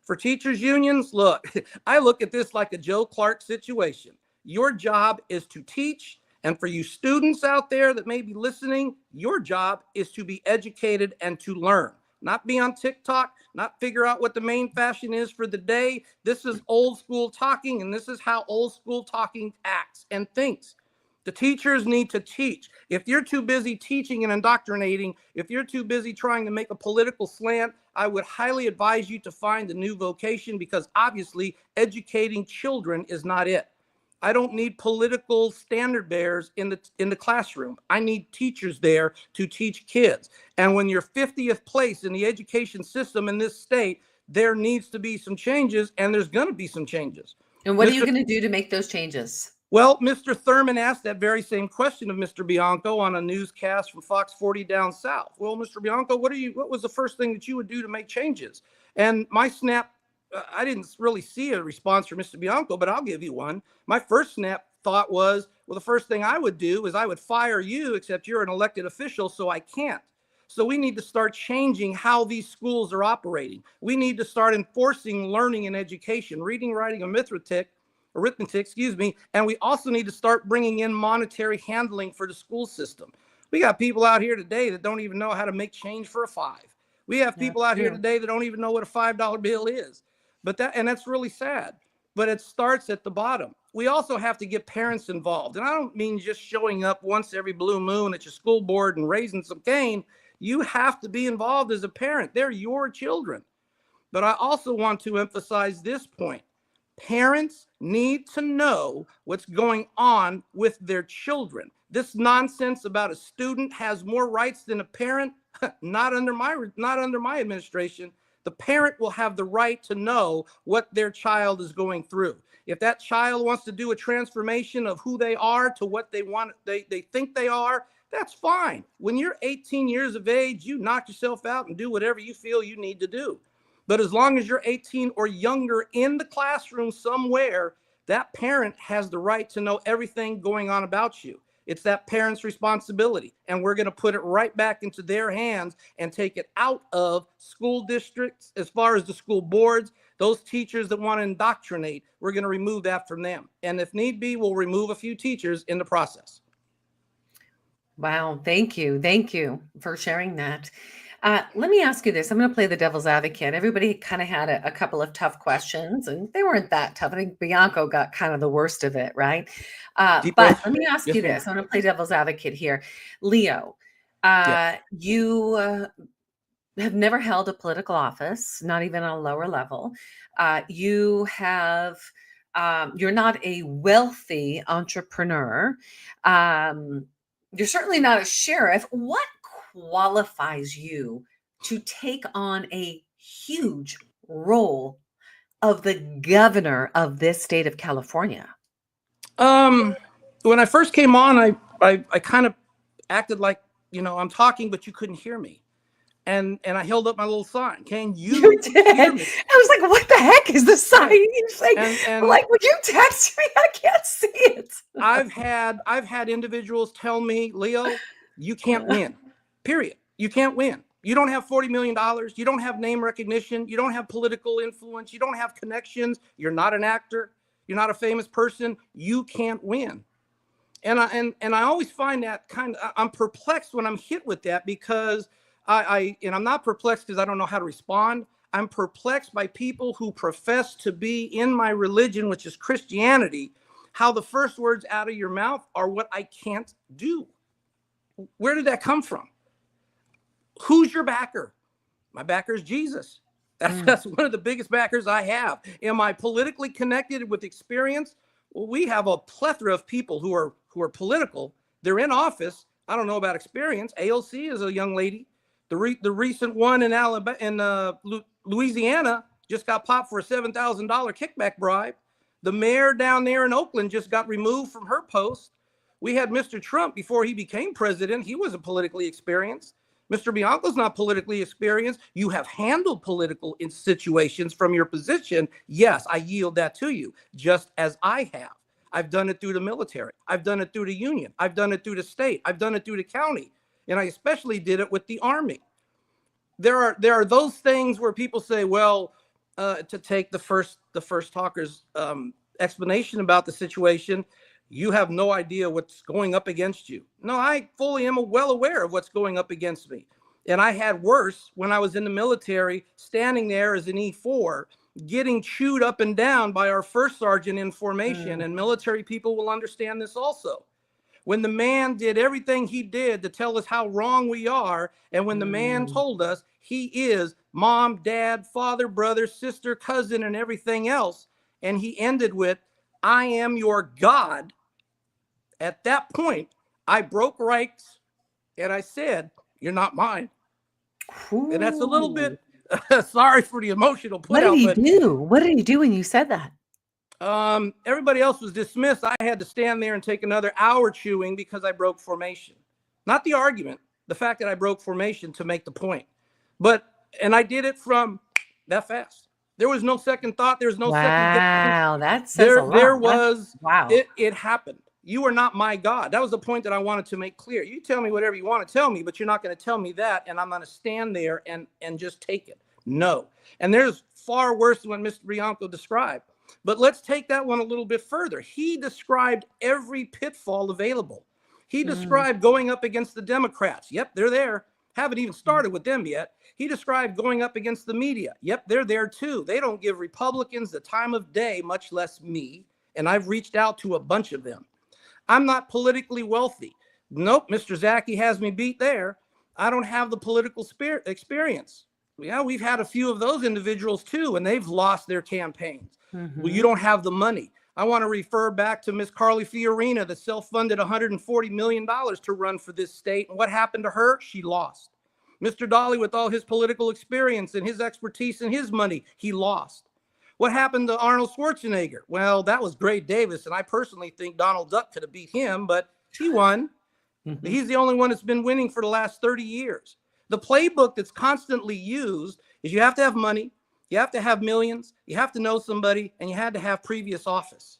For teachers unions, look, I look at this like a Joe Clark situation. Your job is to teach. And for you students out there that may be listening, your job is to be educated and to learn, not be on TikTok, not figure out what the main fashion is for the day. This is old school talking, and this is how old school talking acts and thinks. The teachers need to teach. If you're too busy teaching and indoctrinating, if you're too busy trying to make a political slant, I would highly advise you to find a new vocation, because obviously educating children is not it. I don't need political standard bearers in the classroom. I need teachers there to teach kids. And when you're 50th place in the education system in this state, there needs to be some changes, and there's going to be some changes. And what are you going to do to make those changes? Well, Mr. Thurman asked that very same question of Mr. Bianco on a newscast from Fox 40 down south. Well, Mr. Bianco, what was the first thing that you would do to make changes? And my snap, I didn't really see a response from Mr. Bianco, but I'll give you one. My first snap thought was, well, the first thing I would do is I would fire you, except you're an elected official, so I can't. So we need to start changing how these schools are operating. We need to start enforcing learning and education, reading, writing, arithmetic, and we also need to start bringing in monetary handling for the school system. We got people out here today that don't even know how to make change for a $5. We have people out here today that don't even know what a $5 bill is. And that's really sad. But it starts at the bottom. We also have to get parents involved. And I don't mean just showing up once every blue moon at your school board and raising some cane. You have to be involved as a parent. They're your children. But I also want to emphasize this point. Parents need to know what's going on with their children. This nonsense about a student has more rights than a parent, not under my administration. The parent will have the right to know what their child is going through. If that child wants to do a transformation of who they are to what they think they are, That's fine. When you're 18 years of age, you knock yourself out and do whatever you feel you need to do. But as long as you're 18 or younger in the classroom somewhere, that parent has the right to know everything going on about you. It's that parent's responsibility. And we're going to put it right back into their hands and take it out of school districts, as far as the school boards, those teachers that want to indoctrinate, we're going to remove that from them. And if need be, we'll remove a few teachers in the process. Wow. Thank you. Thank you for sharing that. Let me ask you this. I'm going to play the devil's advocate. Everybody kind of had a couple of tough questions, and they weren't that tough. I think Bianco got kind of the worst of it, right? But let me ask you this. I'm going to play devil's advocate here. Leo, you have never held a political office, not even on a lower level. You have, you're not a wealthy entrepreneur. You're certainly not a sheriff. What qualifies you to take on a huge role of the governor of this state of California? When I first came on, I kind of acted like, I'm talking, but you couldn't hear me. And I held up my little sign. Can you did. hear me? I was like, what the heck is the sign? Like, would you text me? I can't see it. I've had individuals tell me, Leo, you can't win. Period. You can't win. You don't have $40 million. You don't have name recognition. You don't have political influence. You don't have connections. You're not an actor. You're not a famous person. You can't win. And I always find that I'm perplexed when I'm hit with that, because I'm not perplexed because I don't know how to respond. I'm perplexed by people who profess to be in my religion, which is Christianity, how the first words out of your mouth are what I can't do. Where did that come from? Who's your backer? My backer is Jesus. That's one of the biggest backers I have. Am I politically connected with experience? Well, we have a plethora of people who are political. They're in office. I don't know about experience. AOC is a young lady. The recent one in Alabama, in Louisiana, just got popped for a $7,000 kickback bribe. The mayor down there in Oakland just got removed from her post. We had Mr. Trump before he became president. He wasn't politically experienced. Mr. Bianco's not politically experienced. You have handled political situations from your position. Yes, I yield that to you, just as I have. I've done it through the military. I've done it through the union. I've done it through the state. I've done it through the county. And I especially did it with the Army. There are those things where people say, well, to take the first talker's explanation about the situation, you have no idea what's going up against you. No, I fully am well aware of what's going up against me. And I had worse when I was in the military, standing there as an E4, getting chewed up and down by our first sergeant in formation. And military people will understand this also. When the man did everything he did to tell us how wrong we are, and when the man told us he is mom, dad, father, brother, sister, cousin, and everything else, and he ended with, I am your God. At that point, I broke ranks and I said, you're not mine. Ooh. And that's a little bit, sorry for the emotional put out. What did he do? What did he do when you said that? Everybody else was dismissed. I had to stand there and take another hour chewing because I broke formation. Not the argument, the fact that I broke formation to make the point. And I did it from that fast. There was no second thought. There was no second guessing. Wow, that says a lot. There was, wow. It happened. You are not my God. That was the point that I wanted to make clear. You tell me whatever you want to tell me, but you're not going to tell me that, and I'm going to stand there and just take it. No. And there's far worse than what Mr. Bianco described. But let's take that one a little bit further. He described every pitfall available. He described going up against the Democrats. Yep, they're there. Haven't even started with them yet. He described going up against the media. Yep, they're there too. They don't give Republicans the time of day, much less me. And I've reached out to a bunch of them. I'm not politically wealthy. Nope, Mr. Zacky has me beat there. I don't have the political experience. Yeah, we've had a few of those individuals too, and they've lost their campaigns. Well, you don't have the money. I want to refer back to Miss Carly Fiorina that self-funded $140 million to run for this state. And what happened to her? She lost. Mr. Dolly, with all his political experience and his expertise and his money, he lost. What happened to Arnold Schwarzenegger? Well, that was Gray Davis, and I personally think Donald Duck could have beat him, but he won. Mhm. He's the only one that's been winning for the last 30 years. The playbook that's constantly used is you have to have money, you have to have millions, you have to know somebody, and you had to have previous office.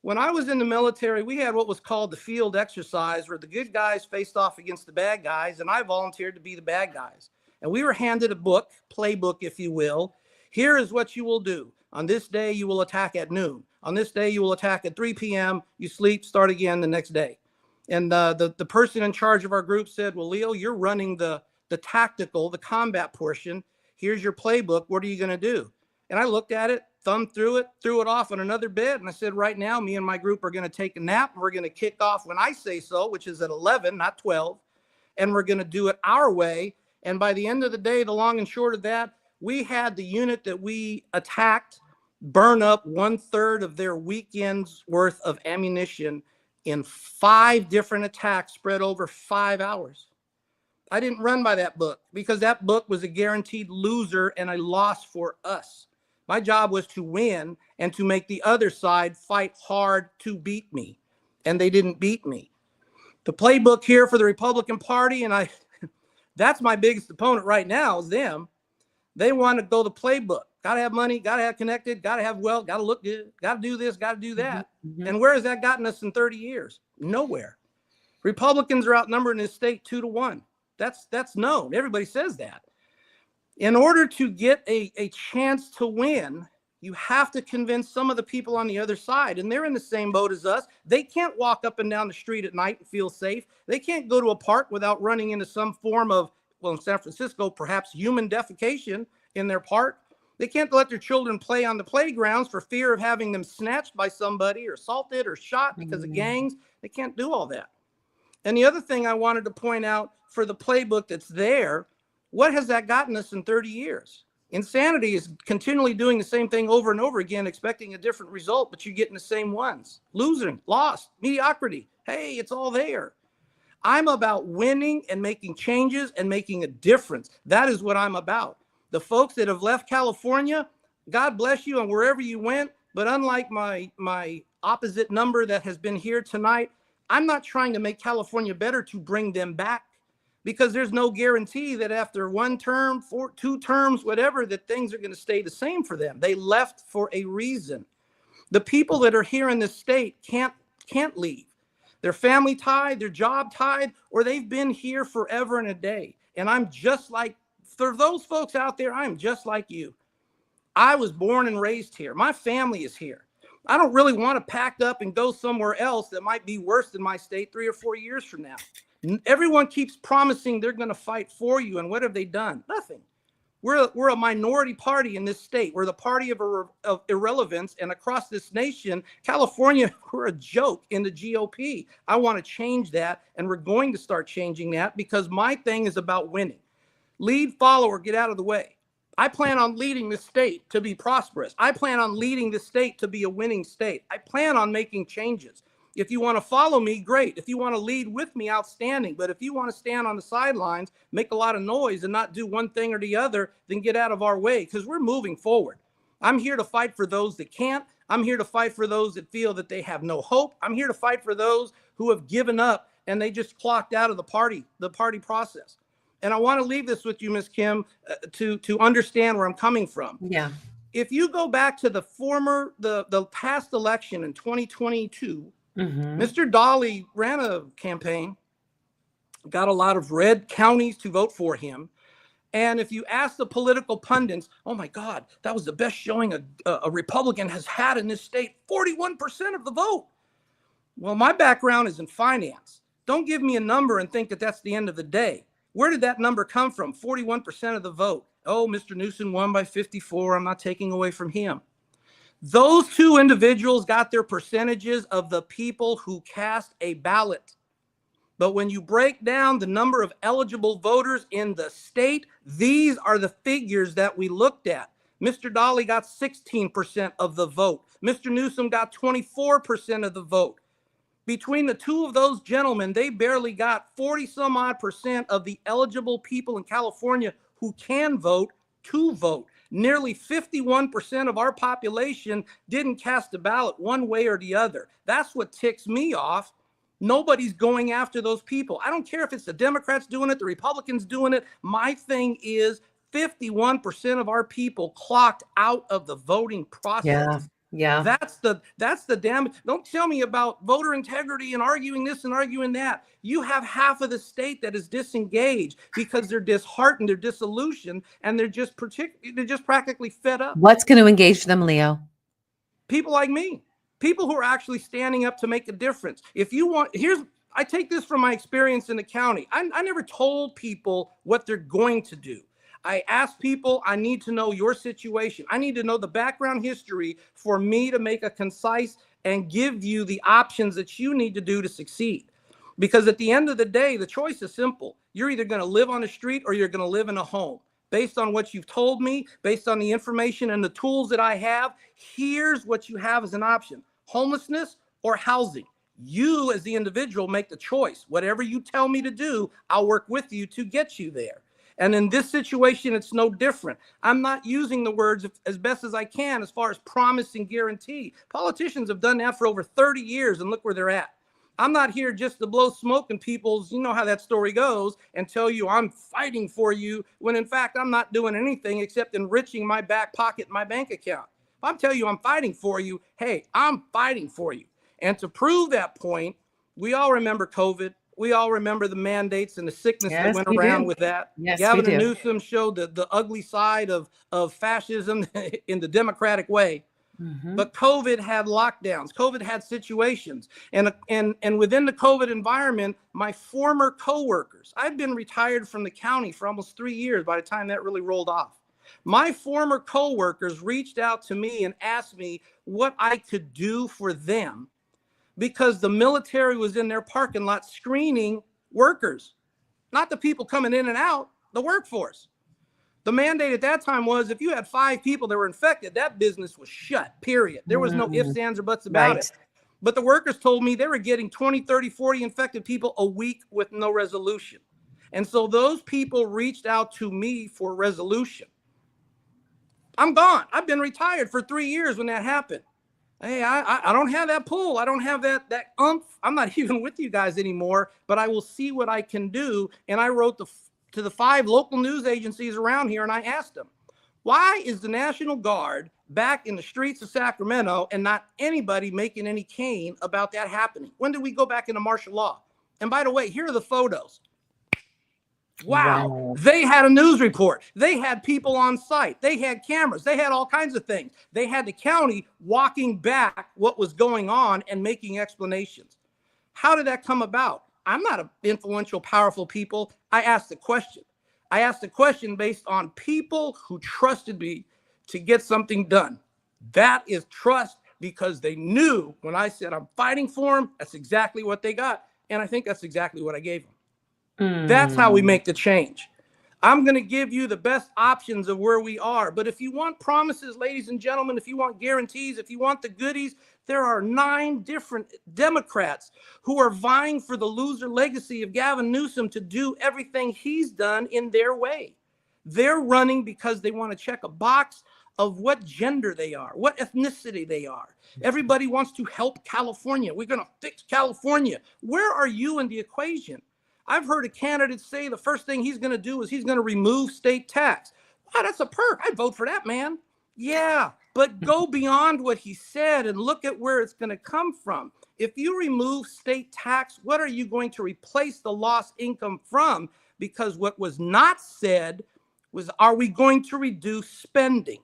When I was in the military, we had what was called the field exercise, where the good guys faced off against the bad guys, and I volunteered to be the bad guys. And we were handed a book, playbook, if you will. Here is what you will do. On this day, you will attack at noon. On this day, you will attack at 3 p.m. You sleep, start again the next day. And the person in charge of our group said, well, Leo, you're running the tactical, the combat portion. Here's your playbook. What are you going to do? And I looked at it, thumbed through it, threw it off on another bed. And I said, right now, me and my group are going to take a nap. And we're going to kick off when I say so, which is at 11, not 12. And we're going to do it our way. And by the end of the day, the long and short of that, we had the unit that we attacked burn up 1/3 of their weekend's worth of ammunition in 5 different attacks spread over 5 hours. I didn't run by that book because that book was a guaranteed loser and a loss for us. My job was to win and to make the other side fight hard to beat me. And they didn't beat me. The playbook here for the Republican Party, and that's my biggest opponent right now, is them. They want to go the playbook. Got to have money, got to have connected, got to have wealth, got to look good, got to do this, got to do that. Mhm. And where has that gotten us in 30 years? Nowhere. Republicans are outnumbered in this state 2-1. That's known. Everybody says that. In order to get a chance to win, you have to convince some of the people on the other side, and they're in the same boat as us. They can't walk up and down the street at night and feel safe. They can't go to a park without running into some form of, well, in San Francisco, perhaps human defecation in their park. They can't let their children play on the playgrounds for fear of having them snatched by somebody or assaulted or shot because of gangs. They can't do all that. And the other thing I wanted to point out for the playbook that's there, what has that gotten us in 30 years? Insanity is continually doing the same thing over and over again, expecting a different result, but you're getting the same ones. Losing, lost, mediocrity. Hey, it's all there. I'm about winning and making changes and making a difference. That is what I'm about. The folks that have left California, God bless you and wherever you went, but unlike my opposite number that has been here tonight, I'm not trying to make California better to bring them back, because there's no guarantee that after 1 term, 2 terms, whatever, that things are going to stay the same for them. They left for a reason. The people that are here in this state can't leave. Their family tied, their job tied, or they've been here forever and a day. And I'm just like, for those folks out there, I'm just like you. I was born and raised here. My family is here. I don't really want to pack up and go somewhere else that might be worse than my state 3 or 4 years from now. Everyone keeps promising they're going to fight for you. And what have they done? Nothing. We're a minority party in this state. We're the party of irrelevance. And across this nation, California, we're a joke in the GOP. I want to change that. And we're going to start changing that, because my thing is about winning. Lead, follower, get out of the way. I plan on leading the state to be prosperous. I plan on leading the state to be a winning state. I plan on making changes. If you want to follow me, great. If you want to lead with me, outstanding. But if you want to stand on the sidelines, make a lot of noise and not do one thing or the other, then get out of our way, because we're moving forward. I'm here to fight for those that can't. I'm here to fight for those that feel that they have no hope. I'm here to fight for those who have given up and they just clocked out of the party process. And I want to leave this with you, Ms. Kim, to understand where I'm coming from. Yeah. If you go back to the past election in 2022, Mr. Dolly ran a campaign, got a lot of red counties to vote for him. And if you ask the political pundits, oh my God, that was the best showing a Republican has had in this state, 41% of the vote. Well, my background is in finance. Don't give me a number and think that that's the end of the day. Where did that number come from? 41% of the vote. Oh, Mr. Newsom won by 54. I'm not taking away from him. Those 2 individuals got their percentages of the people who cast a ballot. But when you break down the number of eligible voters in the state, these are the figures that we looked at. Mr. Dolly got 16% of the vote. Mr. Newsom got 24% of the vote. Between the 2 of those gentlemen, they barely got 40 some odd % of the eligible people in California who can vote to vote. Nearly 51% of our population didn't cast a ballot one way or the other. That's what ticks me off. Nobody's going after those people. I don't care if it's the Democrats doing it, the Republicans doing it. My thing is 51% of our people clocked out of the voting process. Yeah. That's the damage. Don't tell me about voter integrity and arguing this and arguing that. You have half of the state that is disengaged because they're disheartened, they're disillusioned, and they're just practically fed up. What's going to engage them, Leo? People like me, people who are actually standing up to make a difference. If you want, I take this from my experience in the county. I never told people what they're going to do. I asked people, I need to know your situation. I need to know the background history for me to make a concise and give you the options that you need to do to succeed. Because at the end of the day, the choice is simple. You're either going to live on the street or you're going to live in a home. Based on what you've told me, based on the information and the tools that I have, here's what you have as an option: homelessness or housing. You as the individual make the choice. Whatever you tell me to do, I'll work with you to get you there. And in this situation, it's no different. I'm not using the words as best as I can as far as promise and guarantee. Politicians have done that for over 30 years, and look where they're at. I'm not here just to blow smoke in people's, you know how that story goes, and tell you I'm fighting for you, when in fact I'm not doing anything except enriching my back pocket and my bank account. If I'm telling you I'm fighting for you, hey, I'm fighting for you. And to prove that point, we all remember COVID. We all remember the mandates and the sickness that went around with that. Yes, Gavin Newsom showed the ugly side of fascism in the Democratic way. Mm-hmm. But COVID had lockdowns. COVID had situations. And within the COVID environment, my former coworkers, I've been retired from the county for almost 3 years by the time that really rolled off. My former coworkers reached out to me and asked me what I could do for them, because the military was in their parking lot screening workers, not the people coming in and out, the workforce. The mandate at that time was if you had 5 people that were infected, that business was shut, period. There was no ifs, ands, or buts about it. But the workers told me they were getting 20, 30, 40 infected people a week with no resolution. And so those people reached out to me for resolution. I'm gone. I've been retired for 3 years when that happened. Hey, I don't have that pull. I don't have that umph. I'm not even with you guys anymore, but I will see what I can do. And I wrote to the 5 local news agencies around here, and I asked them, why is the National Guard back in the streets of Sacramento and not anybody making any cane about that happening? When did we go back into martial law? And by the way, here are the photos. Wow. They had a news report. They had people on site. They had cameras. They had all kinds of things. They had the county walking back what was going on and making explanations. How did that come about? I'm not an influential, powerful people. I asked the question. I asked the question based on people who trusted me to get something done. That is trust, because they knew when I said I'm fighting for them, that's exactly what they got. And I think that's exactly what I gave them. That's how we make the change. I'm going to give you the best options of where we are. But if you want promises, ladies and gentlemen, if you want guarantees, if you want the goodies, there are 9 different Democrats who are vying for the loser legacy of Gavin Newsom to do everything he's done in their way. They're running because they want to check a box of what gender they are, what ethnicity they are. Everybody wants to help California. We're going to fix California. Where are you in the equation? I've heard a candidate say the first thing he's going to do is he's going to remove state tax. Wow, that's a perk. I'd vote for that, man. Yeah, but go beyond what he said and look at where it's going to come from. If you remove state tax, what are you going to replace the lost income from? Because what was not said was, are we going to reduce spending?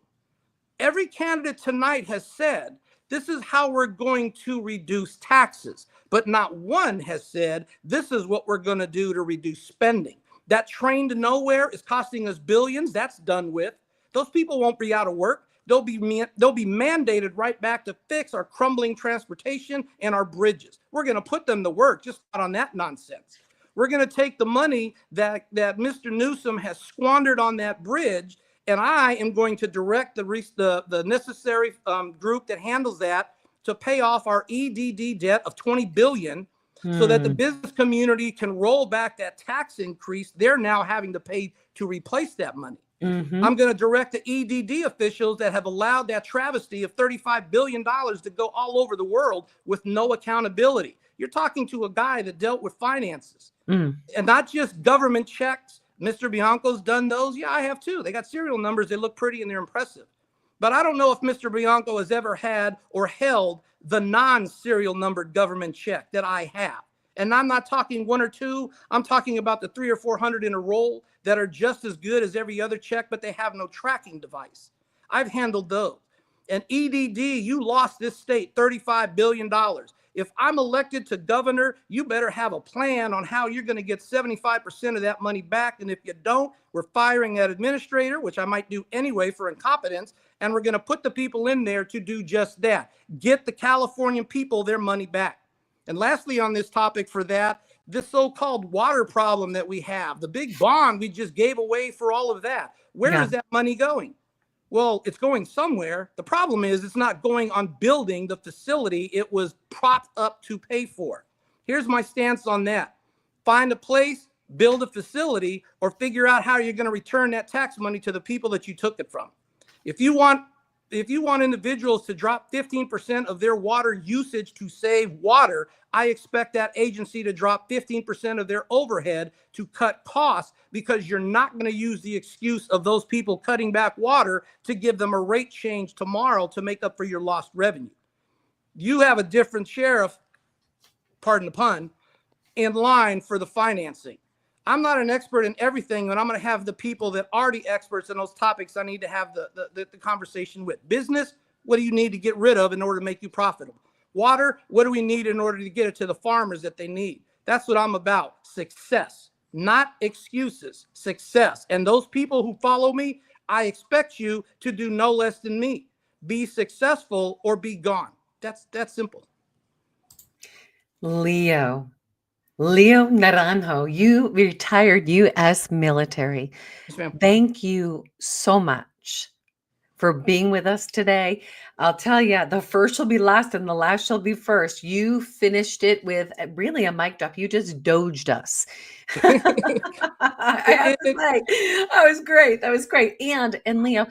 Every candidate tonight has said, this is how we're going to reduce taxes. But not one has said, this is what we're going to do to reduce spending. That train to nowhere is costing us billions. That's done with. Those people won't be out of work. They'll be mandated right back to fix our crumbling transportation and our bridges. We're going to put them to work, just not on that nonsense. We're going to take the money that Mr. Newsom has squandered on that bridge, and I am going to direct the necessary group that handles that to pay off our EDD debt of $20 billion so that the business community can roll back that tax increase they're now having to pay to replace that money. Mhm. I'm going to direct the EDD officials that have allowed that travesty of $35 billion to go all over the world with no accountability. You're talking to a guy that dealt with finances Mm. and not just government checks. Mr. Bianco's done those. Yeah, I have too. They got serial numbers. They look pretty and they're impressive. But I don't know if Mr. Bianco has ever had or held the non-serial numbered government check that I have. And I'm not talking one or two. I'm talking about the 300 or 400 in a roll that are just as good as every other check, but they have no tracking device. I've handled those. And EDD, you lost this state $35 billion. If I'm elected to governor, you better have a plan on how you're going to get 75% of that money back. And if you don't, we're firing that administrator, which I might do anyway for incompetence. And we're going to put the people in there to do just that. Get the Californian people their money back. And lastly, on this topic for that, this so-called water problem that we have, the big bond we just gave away for all of that. Where is that money going? Well, it's going somewhere. The problem is it's not going on building the facility it was propped up to pay for. Here's my stance on that. Find a place, build a facility, or figure out how you're going to return that tax money to the people that you took it from. If you want individuals to drop 15% of their water usage to save water, I expect that agency to drop 15% of their overhead to cut costs, because you're not going to use the excuse of those people cutting back water to give them a rate change tomorrow to make up for your lost revenue. You have a different sheriff, pardon the pun, in line for the financing. I'm not an expert in everything, but I'm going to have the people that are the experts in those topics I need to have the conversation with. Business, what do you need to get rid of in order to make you profitable? Water, what do we need in order to get it to the farmers that they need? That's what I'm about. Success, not excuses. Success. And those people who follow me, I expect you to do no less than me. Be successful or be gone. That's simple. Leo Naranjo, you retired U.S. military. Yes, ma'am. Thank you so much for being with us today. I'll tell you, the first shall be last and the last shall be first. You finished it with really a mic drop. You just doged us. I have to say, that was great. That was great. And Leo,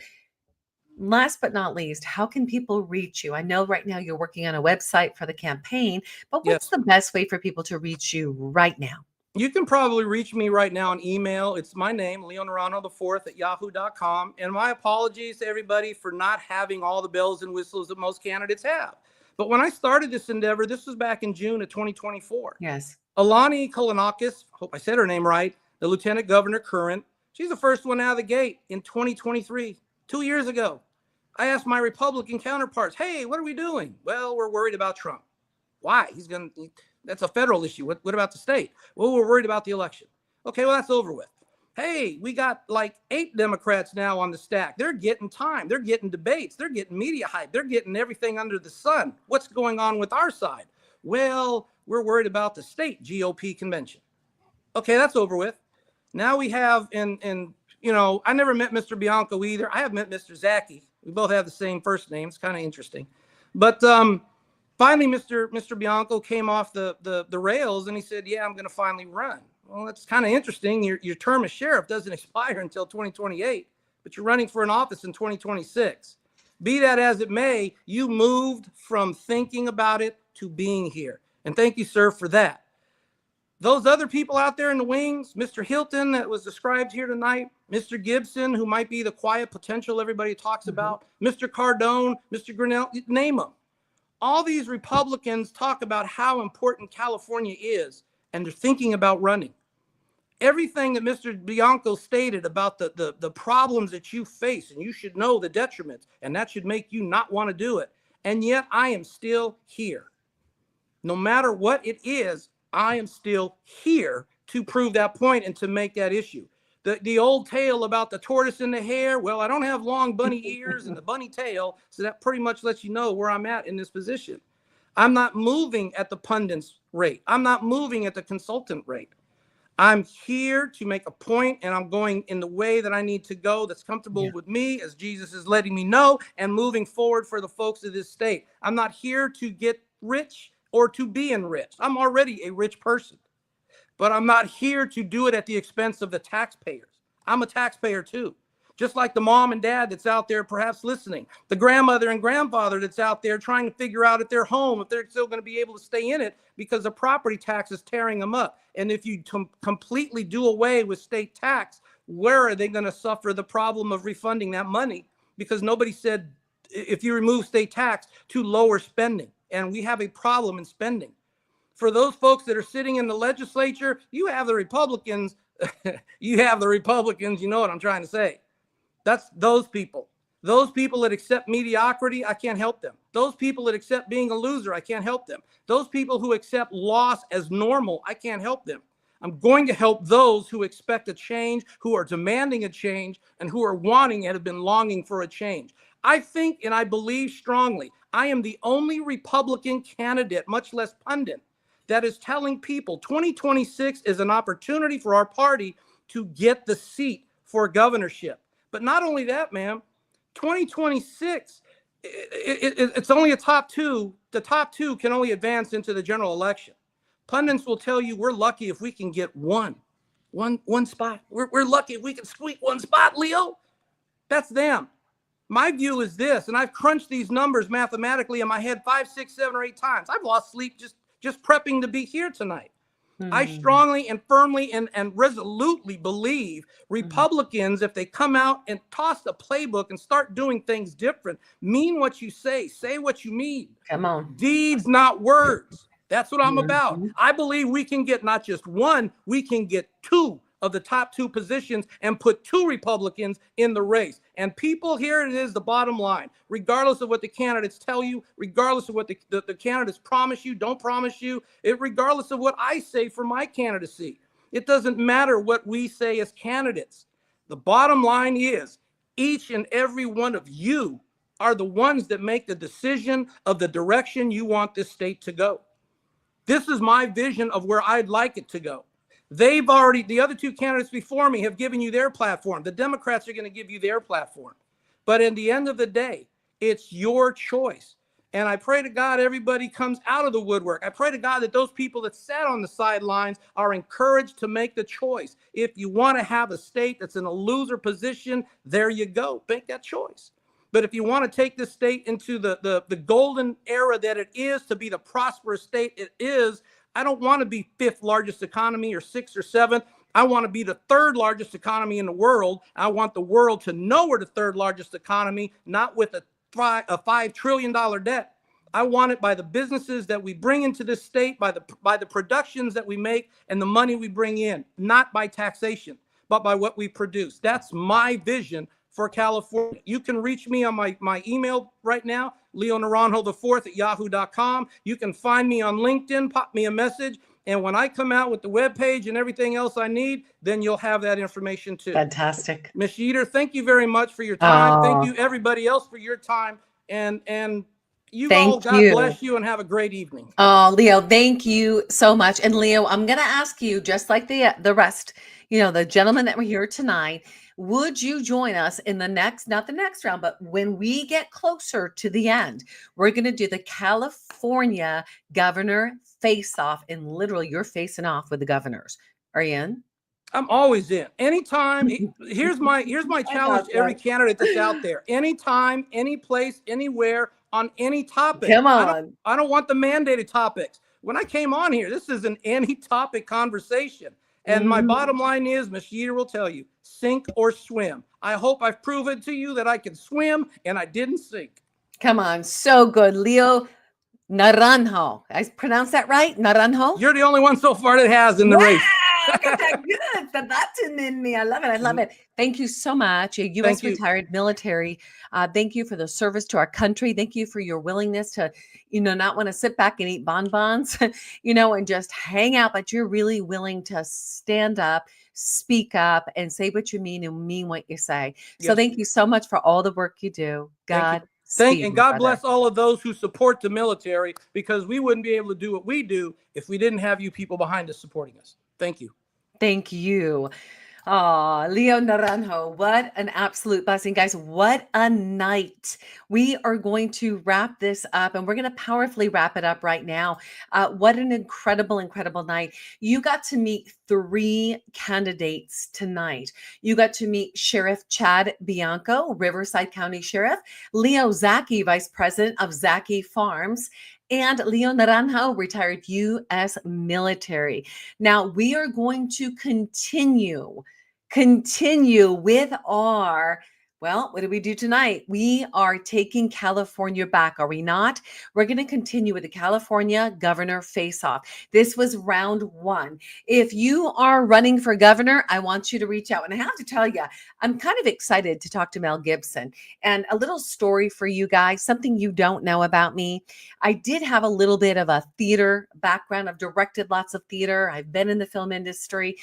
last but not least, how can people reach you? I know right now you're working on a website for the campaign, but what's the best way for people to reach you right now? You can probably reach me right now on email. It's my name, leonaranjo4@yahoo.com. And my apologies to everybody for not having all the bells and whistles that most candidates have. But when I started this endeavor, this was back in June of 2024. Yes. Alani Kolanakis, hope I said her name right, the lieutenant governor current, she's the first one out of the gate in 2023, 2 years ago. I asked my Republican counterparts, hey, what are we doing? Well, we're worried about Trump. Why? That's a federal issue. What about the state? Well, we're worried about the election. Okay, well, that's over with. Hey, we got like 8 Democrats now on the stack. They're getting time. They're getting debates. They're getting media hype. They're getting everything under the sun. What's going on with our side? Well, we're worried about the state GOP convention. Okay, that's over with. Now we have, and you know, I never met Mr. Bianco either. I have met Mr. Zacky. We both have the same first name. It's kind of interesting. But finally, Mr. Bianco came off the rails and he said, yeah, I'm going to finally run. Well, that's kind of interesting. Your term as sheriff doesn't expire until 2028, but you're running for an office in 2026. Be that as it may, you moved from thinking about it to being here. And thank you, sir, for that. Those other people out there in the wings, Mr. Hilton that was described here tonight, Mr. Gibson, who might be the quiet potential everybody talks about, Mr. Cardone, Mr. Grinnell, name them. All these Republicans talk about how important California is, and they're thinking about running. Everything that Mr. Bianco stated about the problems that you face, and you should know the detriments, and that should make you not want to do it. And yet I am still here. No matter what it is, I am still here to prove that point and to make that issue. The old tale about the tortoise and the hare, well, I don't have long bunny ears and the bunny tail, so that pretty much lets you know where I'm at in this position. I'm not moving at the pundit's rate. I'm not moving at the consultant rate. I'm here to make a point, and I'm going in the way that I need to go that's comfortable with me, as Jesus is letting me know, and moving forward for the folks of this state. I'm not here to get rich or to be enriched. I'm already a rich person. But I'm not here to do it at the expense of the taxpayers. I'm a taxpayer too. Just like the mom and dad that's out there perhaps listening, the grandmother and grandfather that's out there trying to figure out at their home if they're still going to be able to stay in it because the property tax is tearing them up. And if you completely do away with state tax, where are they going to suffer the problem of refunding that money? Because nobody said if you remove state tax to lower spending. And we have a problem in spending. For those folks that are sitting in the legislature, you have the Republicans. You have the Republicans. You know what I'm trying to say. That's those people. Those people that accept mediocrity, I can't help them. Those people that accept being a loser, I can't help them. Those people who accept loss as normal, I can't help them. I'm going to help those who expect a change, who are demanding a change, and who are wanting and have been longing for a change. I think and I believe strongly, I am the only Republican candidate, much less pundit, that is telling people 2026 is an opportunity for our party to get the seat for governorship. But not only that, ma'am, 2026, it's only a top two. The top two can only advance into the general election. Pundits will tell you we're lucky if we can get one spot. We're lucky if we can squeak one spot, Leo. That's them. My view is this, and I've crunched these numbers mathematically in my head 5, 6, 7, or 8 times. I've lost sleep just prepping to be here tonight. I strongly and firmly and resolutely believe Republicans, if they come out and toss the playbook and start doing things different, mean what you say what you mean. Come on. Deeds, not words. That's what I'm about. I believe we can get not just one, we can get 2 of the top 2 positions and put 2 Republicans in the race. And people, here it is, the bottom line. Regardless of what the candidates tell you, regardless of what the candidates promise you, don't promise you, regardless of what I say for my candidacy, it doesn't matter what we say as candidates. The bottom line is each and every one of you are the ones that make the decision of the direction you want this state to go. This is my vision of where I'd like it to go. The other 2 candidates before me have given you their platform. The Democrats are going to give you their platform. But in the end of the day, it's your choice. And I pray to God everybody comes out of the woodwork. I pray to God that those people that sat on the sidelines are encouraged to make the choice. If you want to have a state that's in a loser position, there you go. Make that choice. But if you want to take this state into the golden era that it is, to be the prosperous state it is, I don't want to be 5th largest economy or 6th or 7th. I want to be the 3rd largest economy in the world. I want the world to know we're the 3rd largest economy, not with a $5 trillion debt. I want it by the businesses that we bring into this state, by the productions that we make and the money we bring in, not by taxation, but by what we produce. That's my vision for California. You can reach me on my email right now, leonaranjo4@yahoo.com. You can find me on LinkedIn, pop me a message. And when I come out with the webpage and everything else I need, then you'll have that information too. Fantastic. Ms. Yeater, thank you very much for your time. Thank you everybody else for your time. And you all, God bless you and have a great evening. Oh, Leo, thank you so much. And Leo, I'm going to ask you, just like the rest, the gentlemen that were here tonight, would you join us in the next, not the next round, but when we get closer to the end, we're going to do the California governor face-off, and literally you're facing off with the governors. Are you in? I'm always in. Anytime. Here's my challenge to every candidate that's out there. Anytime, any place, anywhere, on any topic. Come on. I don't want the mandated topics. When I came on here, this is an any topic conversation. And my bottom line is, Ms. Yeater will tell you, sink or swim. I hope I've proven to you that I can swim and I didn't sink. Come on. So good. Leo Naranjo. I pronounced that right? Naranjo? You're the only one so far that has in the race. Got that good. The Latin in me. I love it. I love it. Thank you so much. A U.S. retired military. Thank you for the service to our country. Thank you for your willingness to, not want to sit back and eat bonbons, and just hang out, but you're really willing to stand up, speak up, and say what you mean and mean what you say. Yes. So thank you so much for all the work you do. God and God bless all of those who support the military, because we wouldn't be able to do what we do if we didn't have you people behind us supporting us. Thank you. Thank you. Oh, Leo Naranjo, what an absolute blessing. Guys, what a night. We are going to wrap this up and we're going to powerfully wrap it up right now. What an incredible, incredible night. You got to meet 3 candidates tonight. You got to meet Sheriff Chad Bianco, Riverside County Sheriff, Leo Zacky, Vice President of Zacky Farms, and Leo Naranjo, retired U.S. military. Now we are going to continue with our, well, what do we do tonight? We are taking California back, are we not? We're going to continue with the California Governor Face-Off. This was round 1. If you are running for governor, I want you to reach out. And I have to tell you, I'm kind of excited to talk to Mel Gibson. And a little story for you guys, something you don't know about me. I did have a little bit of a theater background. I've directed lots of theater. I've been in the film industry.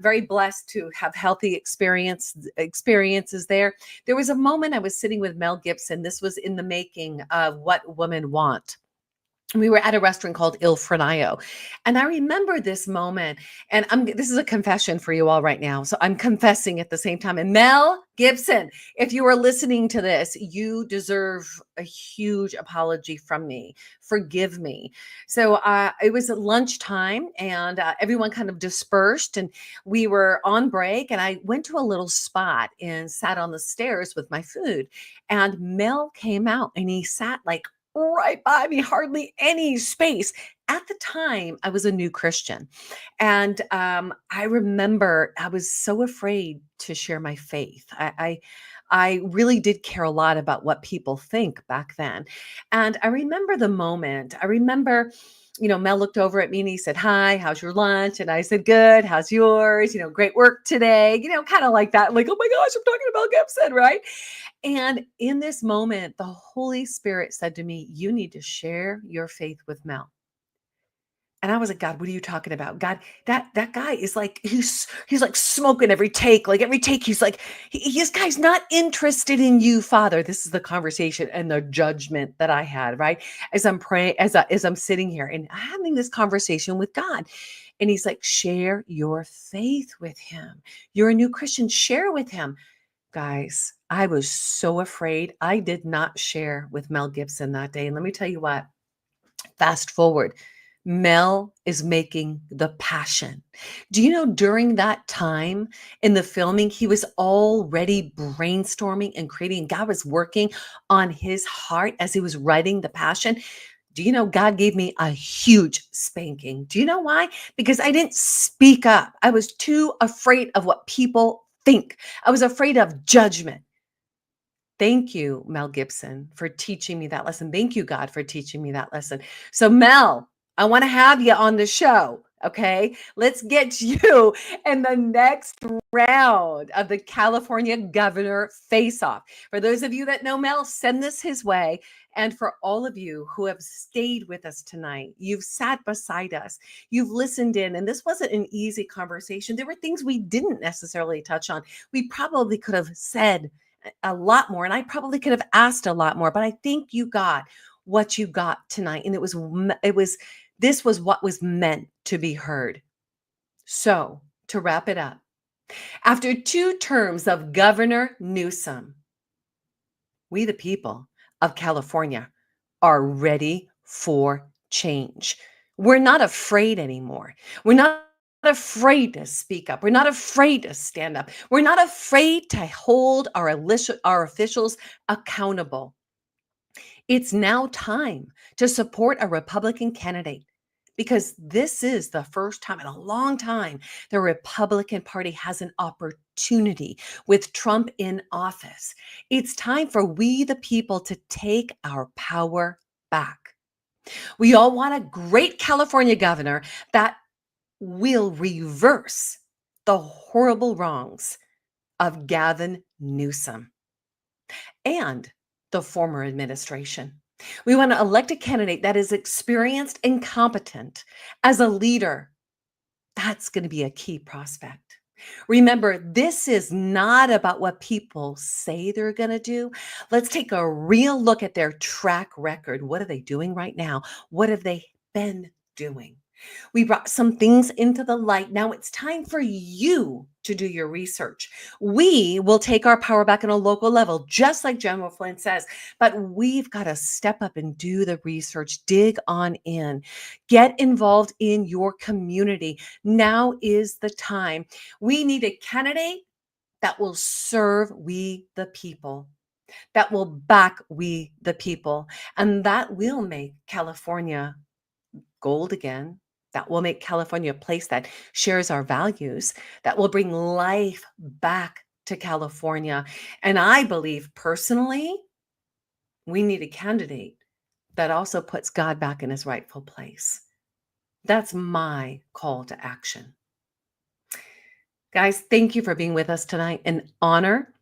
Very blessed to have healthy experiences there. There was a moment I was sitting with Mel Gibson. This was in the making of What Women Want. We were at a restaurant called Il Fornaio. And I remember this moment, and this is a confession for you all right now. So I'm confessing at the same time. And Mel Gibson, if you are listening to this, you deserve a huge apology from me. Forgive me. So it was at lunchtime and everyone kind of dispersed and we were on break. And I went to a little spot and sat on the stairs with my food. And Mel came out and he sat like right by me, hardly any space. At the time, I was a new Christian. And I remember I was so afraid to share my faith. I really did care a lot about what people think back then. And I remember the moment. I remember, Mel looked over at me and he said, "Hi, how's your lunch?" And I said, "Good, how's yours? Great work today." Kind of like that. Like, oh my gosh, I'm talking about Gibson, right? And in this moment, the Holy Spirit said to me, "You need to share your faith with Mel." And I was like, "God, what are you talking about? God, that guy is like, he's like smoking every take. Like every take, he's like, this guy's not interested in you, Father." This is the conversation and the judgment that I had, right? As I'm praying, as I'm sitting here and having this conversation with God. And he's like, "Share your faith with him. You're a new Christian, share with him." Guys, I was so afraid. I did not share with Mel Gibson that day. And let me tell you what, fast forward, Mel is making The Passion. Do you know during that time in the filming, he was already brainstorming and creating, God was working on his heart as he was writing The Passion. Do you know God gave me a huge spanking? Do you know why? Because I didn't speak up. I was too afraid of what people think. I was afraid of judgment. Thank you, Mel Gibson, for teaching me that lesson. Thank you, God, for teaching me that lesson. So, Mel, I want to have you on the show. Okay, let's get you in the next round of the California Governor Face-Off. For those of you that know Mel, send this his way. And for all of you who have stayed with us tonight, you've sat beside us, you've listened in, and this wasn't an easy conversation. There were things we didn't necessarily touch on. We probably could have said a lot more, and I probably could have asked a lot more, but I think you got what you got tonight. And this was what was meant to be heard. So to wrap it up, after 2 terms of Governor Newsom, we, the people of California, are ready for change. We're not afraid anymore. We're not afraid to speak up. We're not afraid to stand up. We're not afraid to hold our officials accountable. It's now time to support a Republican candidate because this is the first time in a long time the Republican Party has an opportunity with Trump in office. It's time for we, the people, to take our power back. We all want a great California governor that will reverse the horrible wrongs of Gavin Newsom and the former administration. We want to elect a candidate that is experienced and competent as a leader. That's going to be a key prospect. Remember, this is not about what people say they're going to do. Let's take a real look at their track record. What are they doing right now? What have they been doing? We brought some things into the light. Now it's time for you to do your research. We will take our power back on a local level, just like General Flynn says, but we've got to step up and do the research, dig on in, get involved in your community. Now is the time. We need a candidate that will serve we the people, that will back we the people, and that will make California gold again. That will make California a place that shares our values, that will bring life back to California. And I believe personally, we need a candidate that also puts God back in his rightful place. That's my call to action. Guys, thank you for being with us tonight. An honor.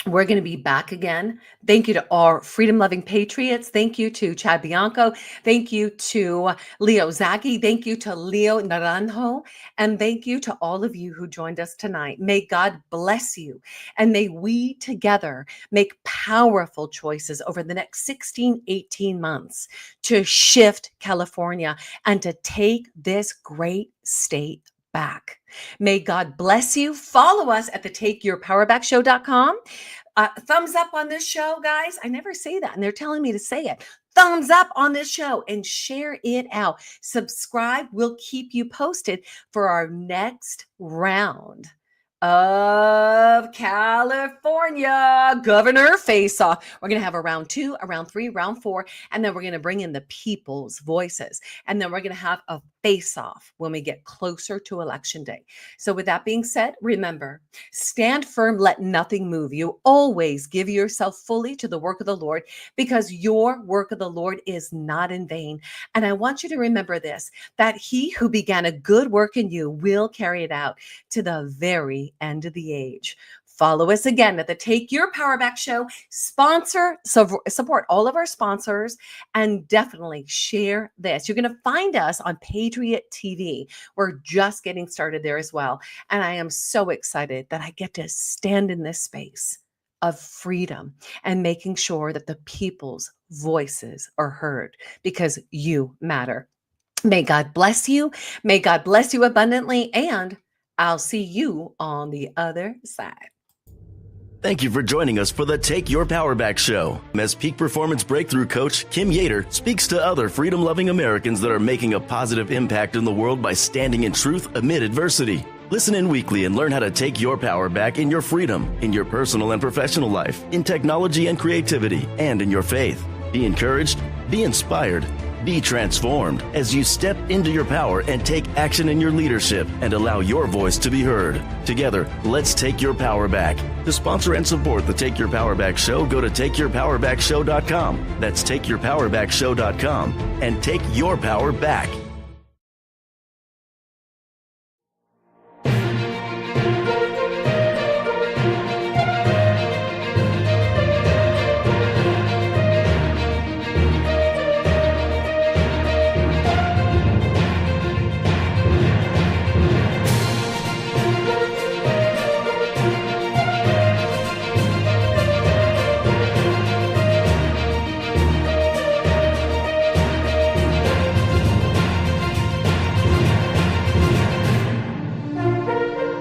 We're going to be back again. Thank you to our freedom-loving patriots. Thank you to Chad Bianco. Thank you to Leo Zacky. Thank you to Leo Naranjo. And thank you to all of you who joined us tonight. May God bless you. And may we together make powerful choices over the next 16, 18 months to shift California and to take this great state back. May God bless you. Follow us at the Takeyourpowerbackshow.com. Thumbs up on this show, guys. I never say that, and they're telling me to say it. Thumbs up on this show and share it out. Subscribe. We'll keep you posted for our next round of California Governor Face-Off. We're going to have a round 2, a round 3, round 4, and then we're going to bring in the people's voices. And then we're going to have a face-off when we get closer to Election Day. So with that being said, remember, stand firm, let nothing move you. Always give yourself fully to the work of the Lord, because your work of the Lord is not in vain. And I want you to remember this, that he who began a good work in you will carry it out to the very end of the age. Follow us again at the Take Your Power Back Show. Support all of our sponsors, and definitely share this. You're going to find us on Patriot TV. We're just getting started there as well. And I am so excited that I get to stand in this space of freedom and making sure that the people's voices are heard, because you matter. May God bless you. May God bless you abundantly. And I'll see you on the other side. Thank you for joining us for the Take Your Power Back Show. As Peak Performance Breakthrough Coach Kim Yeater speaks to other freedom-loving Americans that are making a positive impact in the world by standing in truth amid adversity. Listen in weekly and learn how to take your power back in your freedom, in your personal and professional life, in technology and creativity, and in your faith. Be encouraged, be inspired, be transformed as you step into your power and take action in your leadership and allow your voice to be heard. Together, let's take your power back. To sponsor and support the Take Your Power Back Show, go to takeyourpowerbackshow.com. That's takeyourpowerbackshow.com, and take your power back.